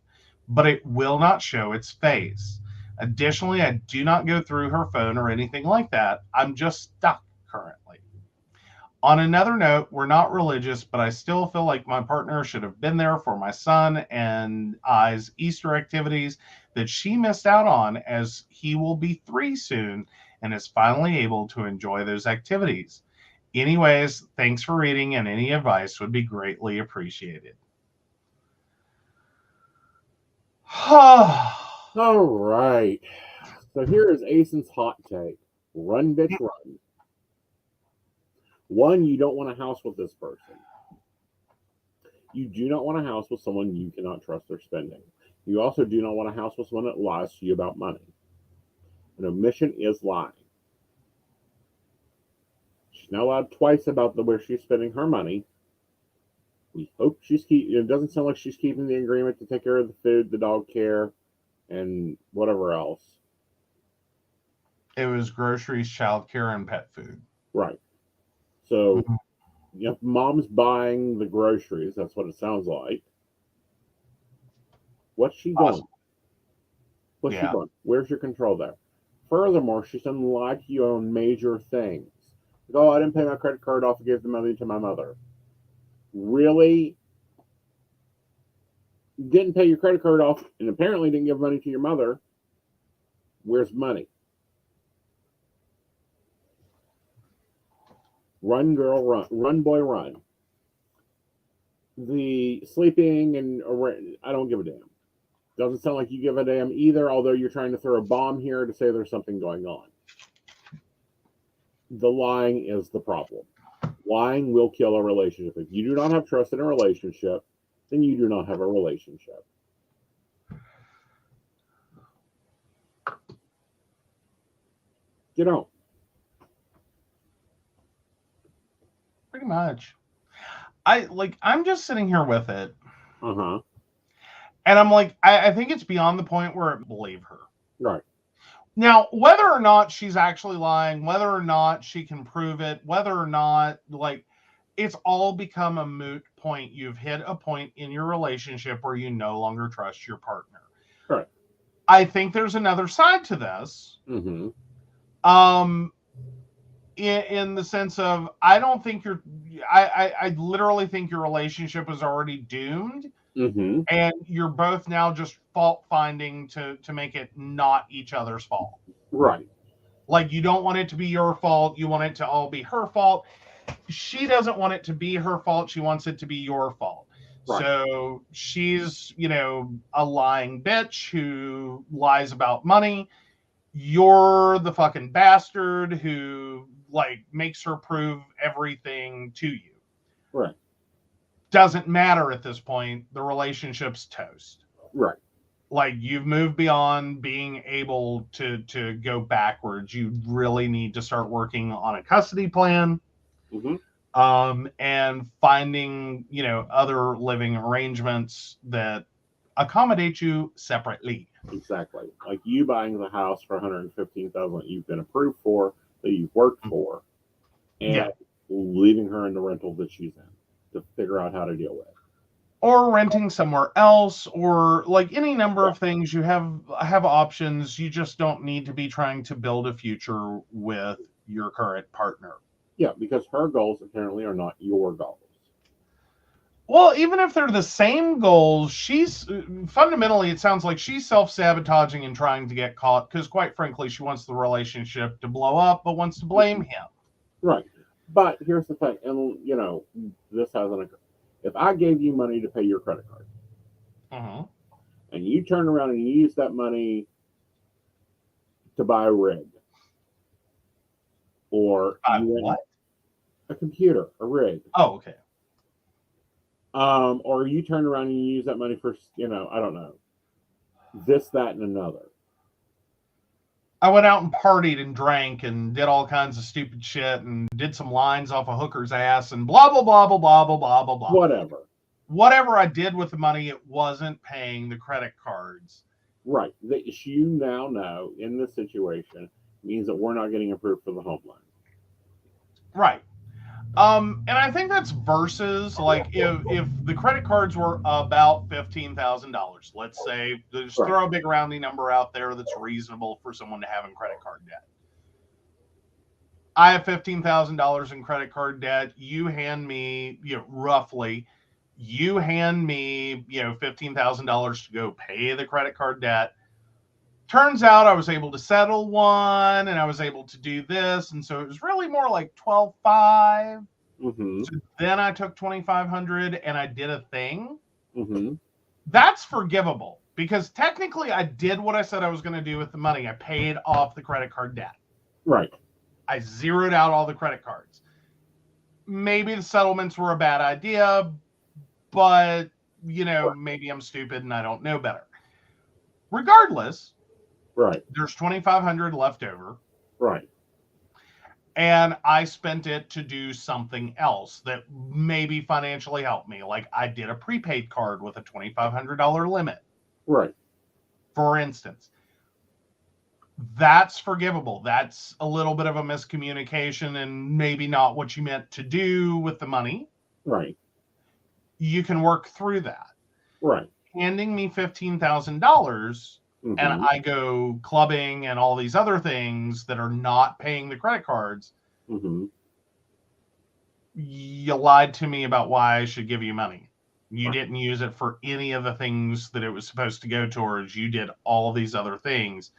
but it will not show its face. Additionally, I do not go through her phone or anything like that. I'm just stuck currently. On another note, we're not religious, but I still feel like my partner should have been there for my son and I's Easter activities that she missed out on, as he will be 3 soon and is finally able to enjoy those activities. Anyways, thanks for reading, and any advice would be greatly appreciated. All right. So here is Aeson's hot take. Run, bitch, run. One, you don't want a house with this person. You do not want a house with someone you cannot trust their spending. You also do not want a house with someone that lies to you about money. An omission is lying. She's now lied twice about where she's spending her money. We hope she's it doesn't sound like she's keeping the agreement to take care of the food, the dog care, and whatever else. It was groceries, childcare, and pet food. Right. So, if mom's buying the groceries, that's what it sounds like. What's she doing? What's she doing? Where's your control there? Furthermore, she's done lied to you on major things. Like, oh, I didn't pay my credit card off and gave the money to my mother. Really? Didn't pay your credit card off and apparently didn't give money to your mother. Where's money? Run, girl, run. Run, boy, run. The sleeping and I don't give a damn. Doesn't sound like you give a damn either, although you're trying to throw a bomb here to say there's something going on. The lying is the problem. Lying will kill a relationship. If you do not have trust in a relationship, then you do not have a relationship. You know. Pretty much. I'm just sitting here with it. Uh-huh. And I'm like, I think it's beyond the point where I believe her. Right. Now, whether or not she's actually lying, whether or not she can prove it, whether or not, it's all become a moot point. You've hit a point in your relationship where you no longer trust your partner. Right. I think there's another side to this. Mm-hmm. In the sense of, I don't think I literally think your relationship is already doomed. Mm-hmm. And you're both now just fault finding to make it not each other's fault. Right. Like, you don't want it to be your fault. You want it to all be her fault. She doesn't want it to be her fault. She wants it to be your fault. Right. So she's, a lying bitch who lies about money. You're the fucking bastard who, makes her prove everything to you. Right. Doesn't matter at this point. The relationship's toast. Right. You've moved beyond being able to go backwards. You really need to start working on a custody plan. Mm-hmm. And finding, other living arrangements that accommodate you separately. Exactly. Like you buying the house for $115,000 that you've been approved for, that you've worked for, and leaving her in the rental that she's in to figure out how to deal with. Or renting somewhere else, or any number of things. You have options. You just don't need to be trying to build a future with your current partner. Yeah, because her goals apparently are not your goals. Well, even if they're the same goals, she's fundamentally, it sounds like she's self-sabotaging and trying to get caught because, quite frankly, she wants the relationship to blow up, but wants to blame him. Right. But here's the thing, and this hasn't occurred. If I gave you money to pay your credit card, and you turn around and you use that money to buy a rig, or what? A computer, a rig. Oh, okay. Or you turn around and you use that money for, I don't know, this, that, and another. I went out and partied and drank and did all kinds of stupid shit and did some lines off a hooker's ass and blah, blah, blah, blah, blah, blah, blah, blah, blah. Whatever. Whatever I did with the money, it wasn't paying the credit cards. Right. That you now know in this situation means that we're not getting approved for the home loan. Right. And I think that's versus like if the credit cards were about $15,000, let's say, just throw a big rounding number out there that's reasonable for someone to have in credit card debt. I have $15,000 in credit card debt. You hand me, roughly, $15,000 to go pay the credit card debt. Turns out I was able to settle one and I was able to do this. And so it was really more like $12,500. Mm-hmm. So then I took $2,500 and I did a thing. Mm-hmm. That's forgivable because technically I did what I said I was going to do with the money. I paid off the credit card debt. Right. I zeroed out all the credit cards. Maybe the settlements were a bad idea, but, maybe I'm stupid and I don't know better. Regardless, right, there's $2,500 left over. Right. And I spent it to do something else that maybe financially helped me. Like I did a prepaid card with a $2,500 limit. Right. For instance. That's forgivable. That's a little bit of a miscommunication and maybe not what you meant to do with the money. Right. You can work through that. Right. Handing me $15,000 and I go clubbing and all these other things that are not paying the credit cards. You lied to me about why I should give you money. You didn't use it for any of the things that it was supposed to go towards. You did all these other things.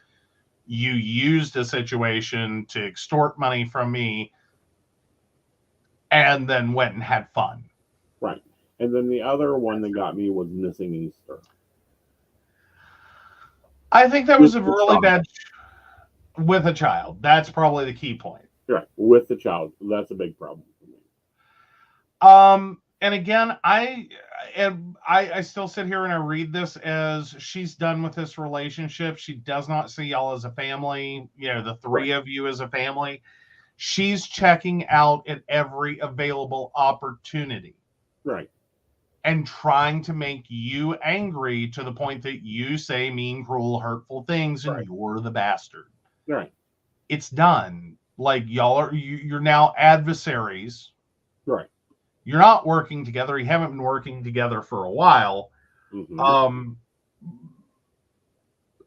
You used a situation to extort money from me and then went and had fun. Right. And then the other one that got me was missing Easter. I think that was a really bad with a child. That's probably the key point. Right. With the child. That's a big problem for me. And again, I still sit here and I read this as she's done with this relationship. She does not see y'all as a family, the three of you as a family. She's checking out at every available opportunity. Right. And trying to make you angry to the point that you say mean, cruel, hurtful things and you're the bastard. Right. It's done. Like you're now adversaries. Right. You're not working together. You haven't been working together for a while.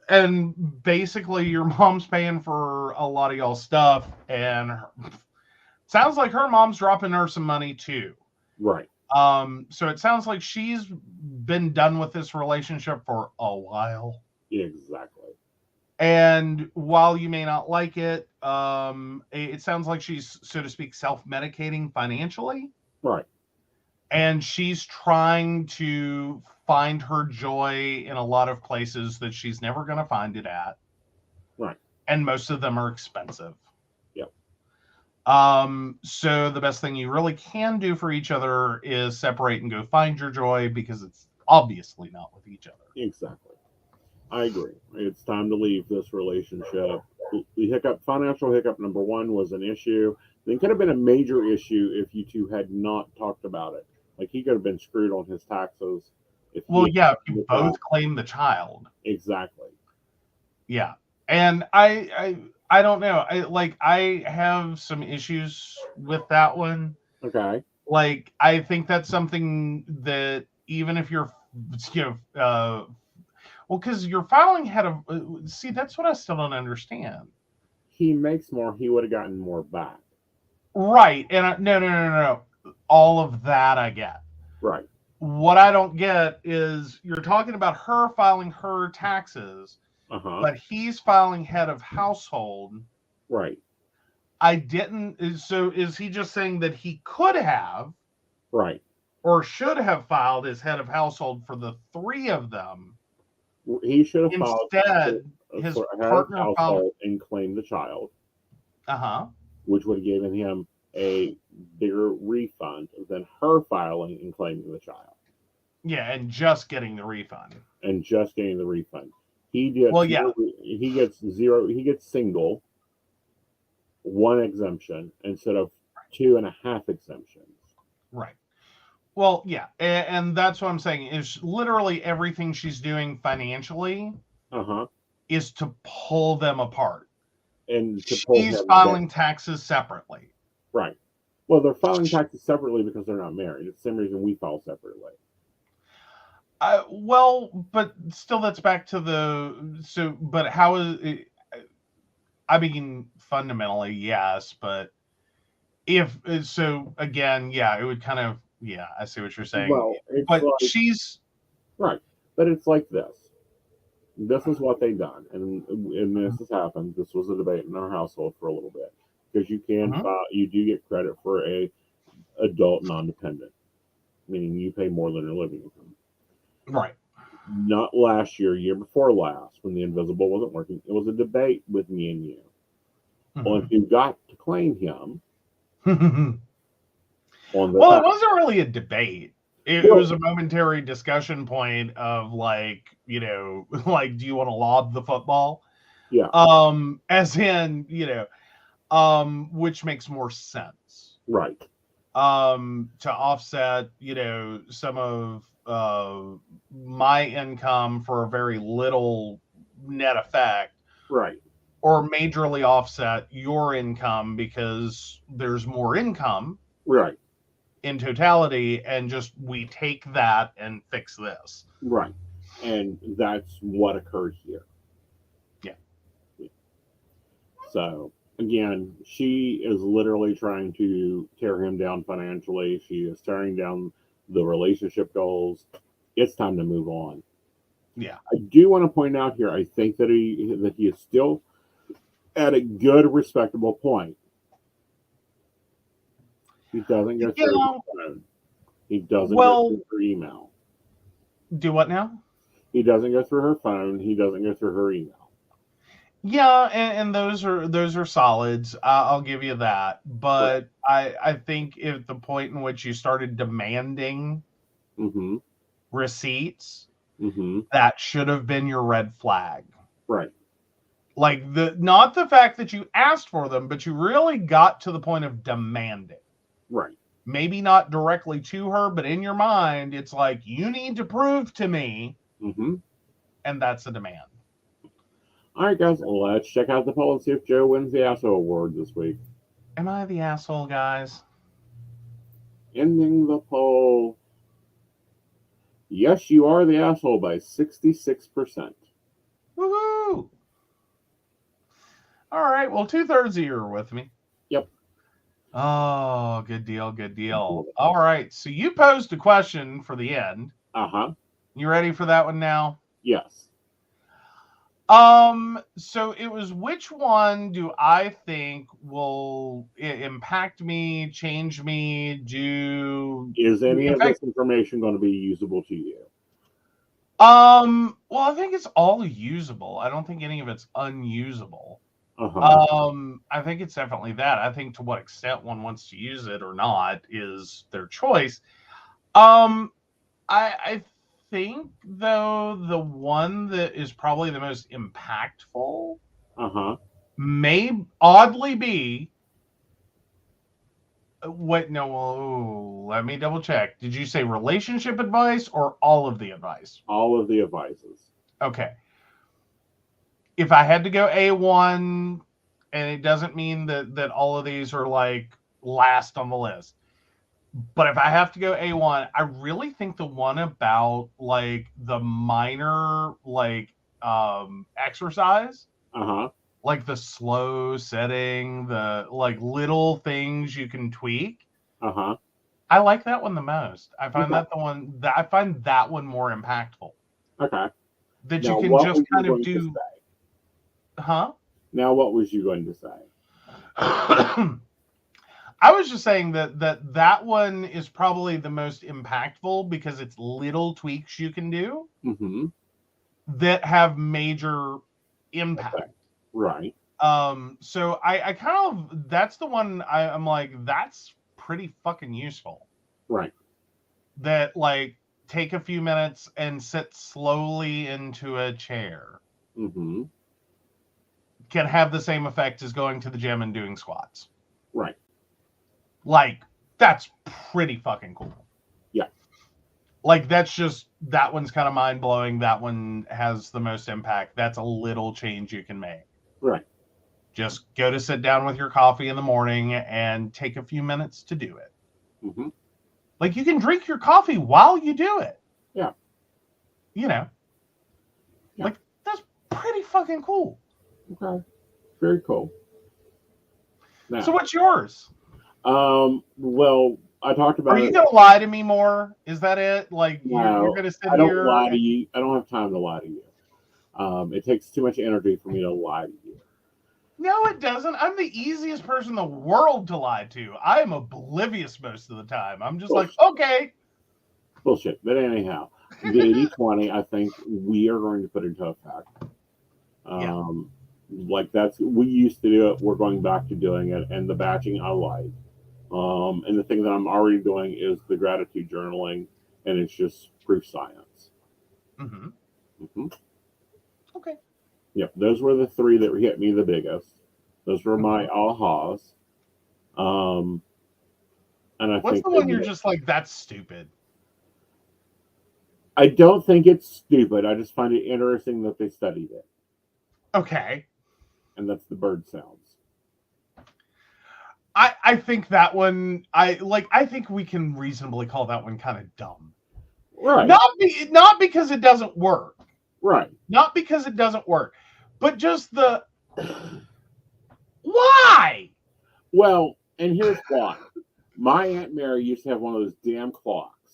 And basically your mom's paying for a lot of y'all's stuff. And sounds like her mom's dropping her some money too. Right. So it sounds like she's been done with this relationship for a while. Exactly. And while you may not like it, it sounds like she's, so to speak, self-medicating financially. Right. And she's trying to find her joy in a lot of places that she's never going to find it at. Right. And most of them are expensive. Yep. So the best thing you really can do for each other is separate and go find your joy because it's obviously not with each other. Exactly. I agree. It's time to leave this relationship. The financial hiccup number one was an issue. It could have been a major issue if you two had not talked about it. Like he could have been screwed on his taxes. If you both claim the child. Exactly. Yeah. And I don't know. I have some issues with that one. Okay. Like, I think that's something that even if you're, because you're filing head of, see, that's what I still don't understand. He makes more. He would have gotten more back. Right. And no. All of that I get. Right. What I don't get is you're talking about her filing her taxes, but he's filing head of household. Right. I didn't. So is he just saying that he could have, right, or should have filed as head of household for the three of them? He should have filed instead. His partner filed and claimed the child. Which would have given him a bigger refund than her filing and claiming the child. Yeah, and just getting the refund. And just getting the refund. He gets Well, yeah. He gets zero. He gets single, one exemption instead of 2.5 exemptions. Right. Well, yeah, and that's what I'm saying is literally everything she's doing financially is to pull them apart. And to pull She's him filing down. taxes separately. Right. Well, they're filing taxes separately because they're not married. It's the same reason we file separately. Well, but still, that's back to but how is it? I mean, fundamentally, yes, but if so, again, yeah, it would kind of, yeah, I see what you're saying. Well, it's but like, she's right, but it's like this. This is what they've done, and this has happened. This was a debate in our household for a little bit because you do get credit for a adult non-dependent, meaning you pay more than your living income. Right. Not last year before last, when the invisible wasn't working, it was a debate with me and you. Well, if you got to claim him on the well, it wasn't really a debate. It was a momentary discussion point of like, like, do you want to lob the football? Yeah. As in, which makes more sense. Right. To offset, some of my income for a very little net effect. Right. Or majorly offset your income because there's more income. Right. In totality, and just we take that and fix this. Right. And that's what occurred here. Yeah. So again, she is literally trying to tear him down financially. She is tearing down the relationship goals. It's time to move on. Yeah. I do want to point out here, I think that he is still at a good, respectable point. He doesn't go through her phone. He doesn't go through her email. Do what now? He doesn't go through her phone. He doesn't go through her email. Yeah, and those are solids. I'll give you that. But right. I think if the point in which you started demanding receipts, that should have been your red flag. Right. Like not the fact that you asked for them, but you really got to the point of demanding. Right. Maybe not directly to her, but in your mind, it's like, you need to prove to me. And that's a demand. All right, guys, let's check out the poll and see if Joe wins the asshole award this week. Am I the asshole, guys? Ending the poll. Yes, you are the asshole by 66%. Woohoo! All right, well, 2/3 of you are with me. Yep. Oh, good deal, good deal. All right, so you posed a question for the end. You ready for that one now? Yes. So it was, which one do I think will impact me, change me, Is any of this information going to be usable to you? Well, I think it's all usable. I don't think any of it's unusable. I think it's definitely that. I think to what extent one wants to use it or not is their choice. I think, though, the one that is probably the most impactful may oddly be. Wait, no, let me double check. Did you say relationship advice or all of the advice? All of the advices. Okay. If I had to go A1, and it doesn't mean that all of these are like last on the list, but if I have to go A1, I really think the one about like the minor like exercise, like the slow setting, the like little things you can tweak. I like that one the most. I find that the one that I find that one more impactful. Okay. That now, you can just kind of do. Now, what was you going to say? I was just saying that one is probably the most impactful because it's little tweaks you can do that have major impact. Okay. Right. So I kind of, that's the one I'm like, that's pretty fucking useful. Right. That like take a few minutes and sit slowly into a chair Mm-hmm. can have the same effect as going to the gym and doing squats. Right. Like, that's pretty fucking cool. Yeah. Like, that one's kind of mind-blowing. That one has the most impact. That's a little change you can make. Right. Just go to sit down with your coffee in the morning and take a few minutes to do it. Mm-hmm. Like, you can drink your coffee while you do it. Yeah. You know? Yeah. Like, that's pretty fucking cool. Okay. Very cool. Now, So what's yours? well, I talked about Are you it. going to lie to me more? Is that it? Like, No, you're going to sit I don't here... lie to you. I don't have time to lie to you. It takes too much energy for me to lie to you. No, it doesn't. I'm the easiest person in the world to lie to. I am oblivious most of the time. I'm just like, okay. Bullshit. But anyhow, the 80-20, I think we are going to put into effect. Like we used to do it. We're going back to doing it. And the batching I like. And the thing that I'm already doing is the gratitude journaling. And it's just proof science. Mm-hmm. Mm-hmm. Okay. Yep, those were the three that hit me the biggest. Those were my ahas. And I What's think the one you're just like, that's stupid? I don't think it's stupid. I just find it interesting that they studied it. Okay. And that's the bird sounds. I think that one, I think we can reasonably call that one kind of dumb. Right. Not because it doesn't work. Right. Not because it doesn't work, but just the why? Well, and here's why. My Aunt Mary used to have one of those damn clocks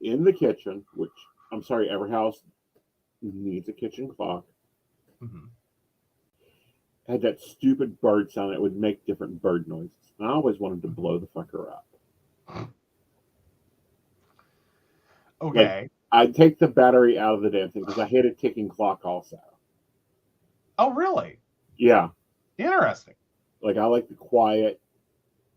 in the kitchen, which I'm sorry, every house needs a kitchen clock. Mm-hmm. Had that stupid bird sound that would make different bird noises. And I always wanted to blow the fucker up. Okay. Like, I'd take the battery out of the damn thing because I hate a ticking clock also. Oh, really? Yeah. Interesting. Like, I like the quiet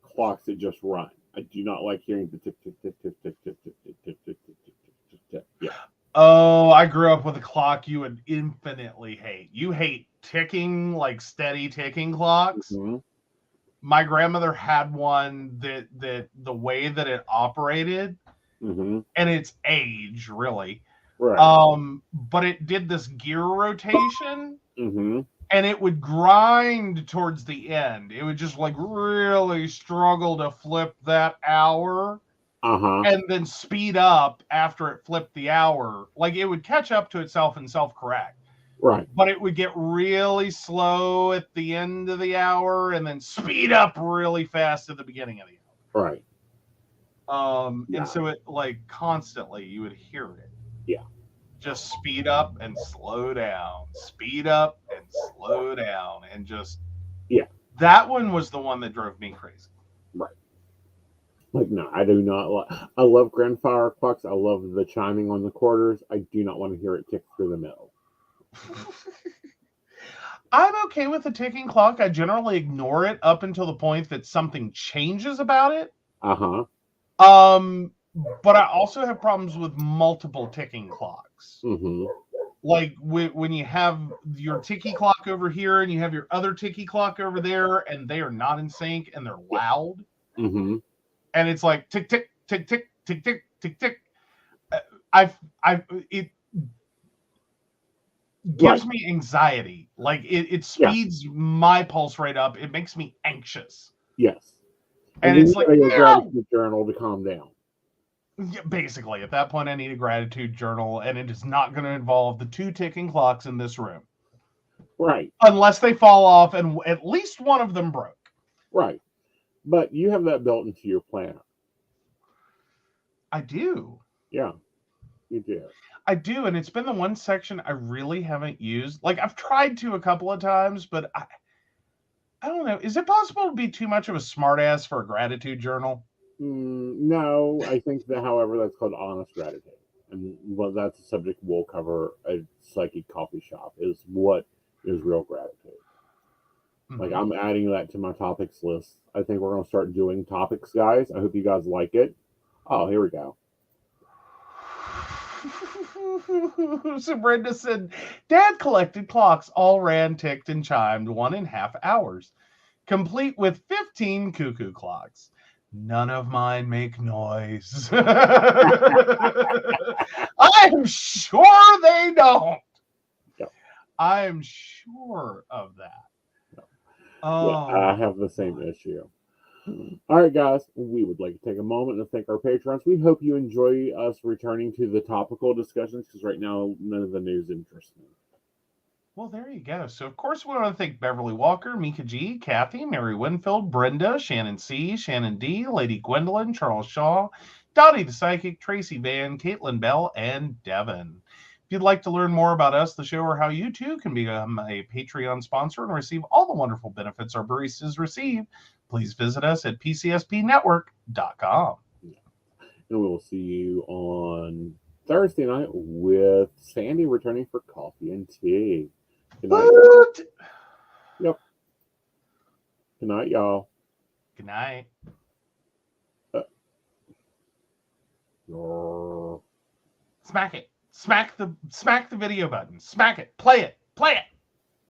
clocks that just run. I do not like hearing the tick, tick, tick, tick, tick, tick, tick, tick, tick, tick, tick, tick, tick. Yeah. Oh, I grew up with a clock you would infinitely hate. You hate ticking, like steady ticking clocks. Mm-hmm. My grandmother had one that the way that it operated, Mm-hmm. and its age, really. Right. But it did this gear rotation, Mm-hmm. and it would grind towards the end. It would just like really struggle to flip that hour. Uh-huh. And then speed up after it flipped the hour. Like, it would catch up to itself and self-correct. Right. But it would get really slow at the end of the hour and then speed up really fast at the beginning of the hour. Right. Yeah. And so it, like, constantly you would hear it. Yeah. Just speed up and slow down. Speed up and slow down. And just... Yeah. That one was the one that drove me crazy. Right. Like, no, I do not like... I love grandfather clocks. I love the chiming on the quarters. I do not want to hear it tick through the middle. I'm okay with the ticking clock. I generally ignore it up until the point that something changes about it. Uh-huh. But I also have problems with multiple ticking clocks. Mm-hmm. Like when you have your ticky clock over here and you have your other ticky clock over there, and they are not in sync and they're loud. Mm-hmm. And it's like tick tick tick tick tick tick tick tick. It gives me anxiety. Like it speeds my pulse rate up. It makes me anxious. Yes. And it's like, a gratitude journal to calm down. Yeah, basically, at that point, I need a gratitude journal, and it is not going to involve the 2 ticking clocks in this room. Right. Unless they fall off and at least one of them broke. Right. But you have that built into your planner. I do. Yeah, you do. I do, and it's been the one section I really haven't used. Like, I've tried to a couple of times, but I don't know. Is it possible to be too much of a smartass for a gratitude journal? No, I think that, however, that's called honest gratitude. And well, that's a subject we'll cover at Psychic Coffee Shop, is what is real gratitude. Mm-hmm. Like, I'm adding that to my topics list. I think we're going to start doing topics, guys. I hope you guys like it. Oh, here we go. So Brenda said, Dad collected clocks, all ran, ticked, and chimed 1.5 hours, complete with 15 cuckoo clocks. None of mine make noise. I'm sure they don't. Yep. I'm sure of that. Yep. Oh, Yeah, I have the same issue. All right, guys, we would like to take a moment to thank our patrons. We hope you enjoy us returning to the topical discussions because right now none of the news interests me. well, there you go. So, of course, we want to thank Beverly Walker, Mika G, Kathy, Mary Winfield, Brenda, Shannon C, Shannon D, Lady Gwendolyn, Charles Shaw, Dottie the Psychic, Tracy Van, Caitlin Bell, and Devin. If you'd like to learn more about us, the show, or how you too can become a Patreon sponsor and receive all the wonderful benefits our baristas receive, please visit us at pcspnetwork.com. And we will see you on Thursday night with Sandy returning for coffee and tea. Good night. What? Yep. Good night, y'all. Good night. Smack it. Smack the video button. Smack it. Play it. Play it.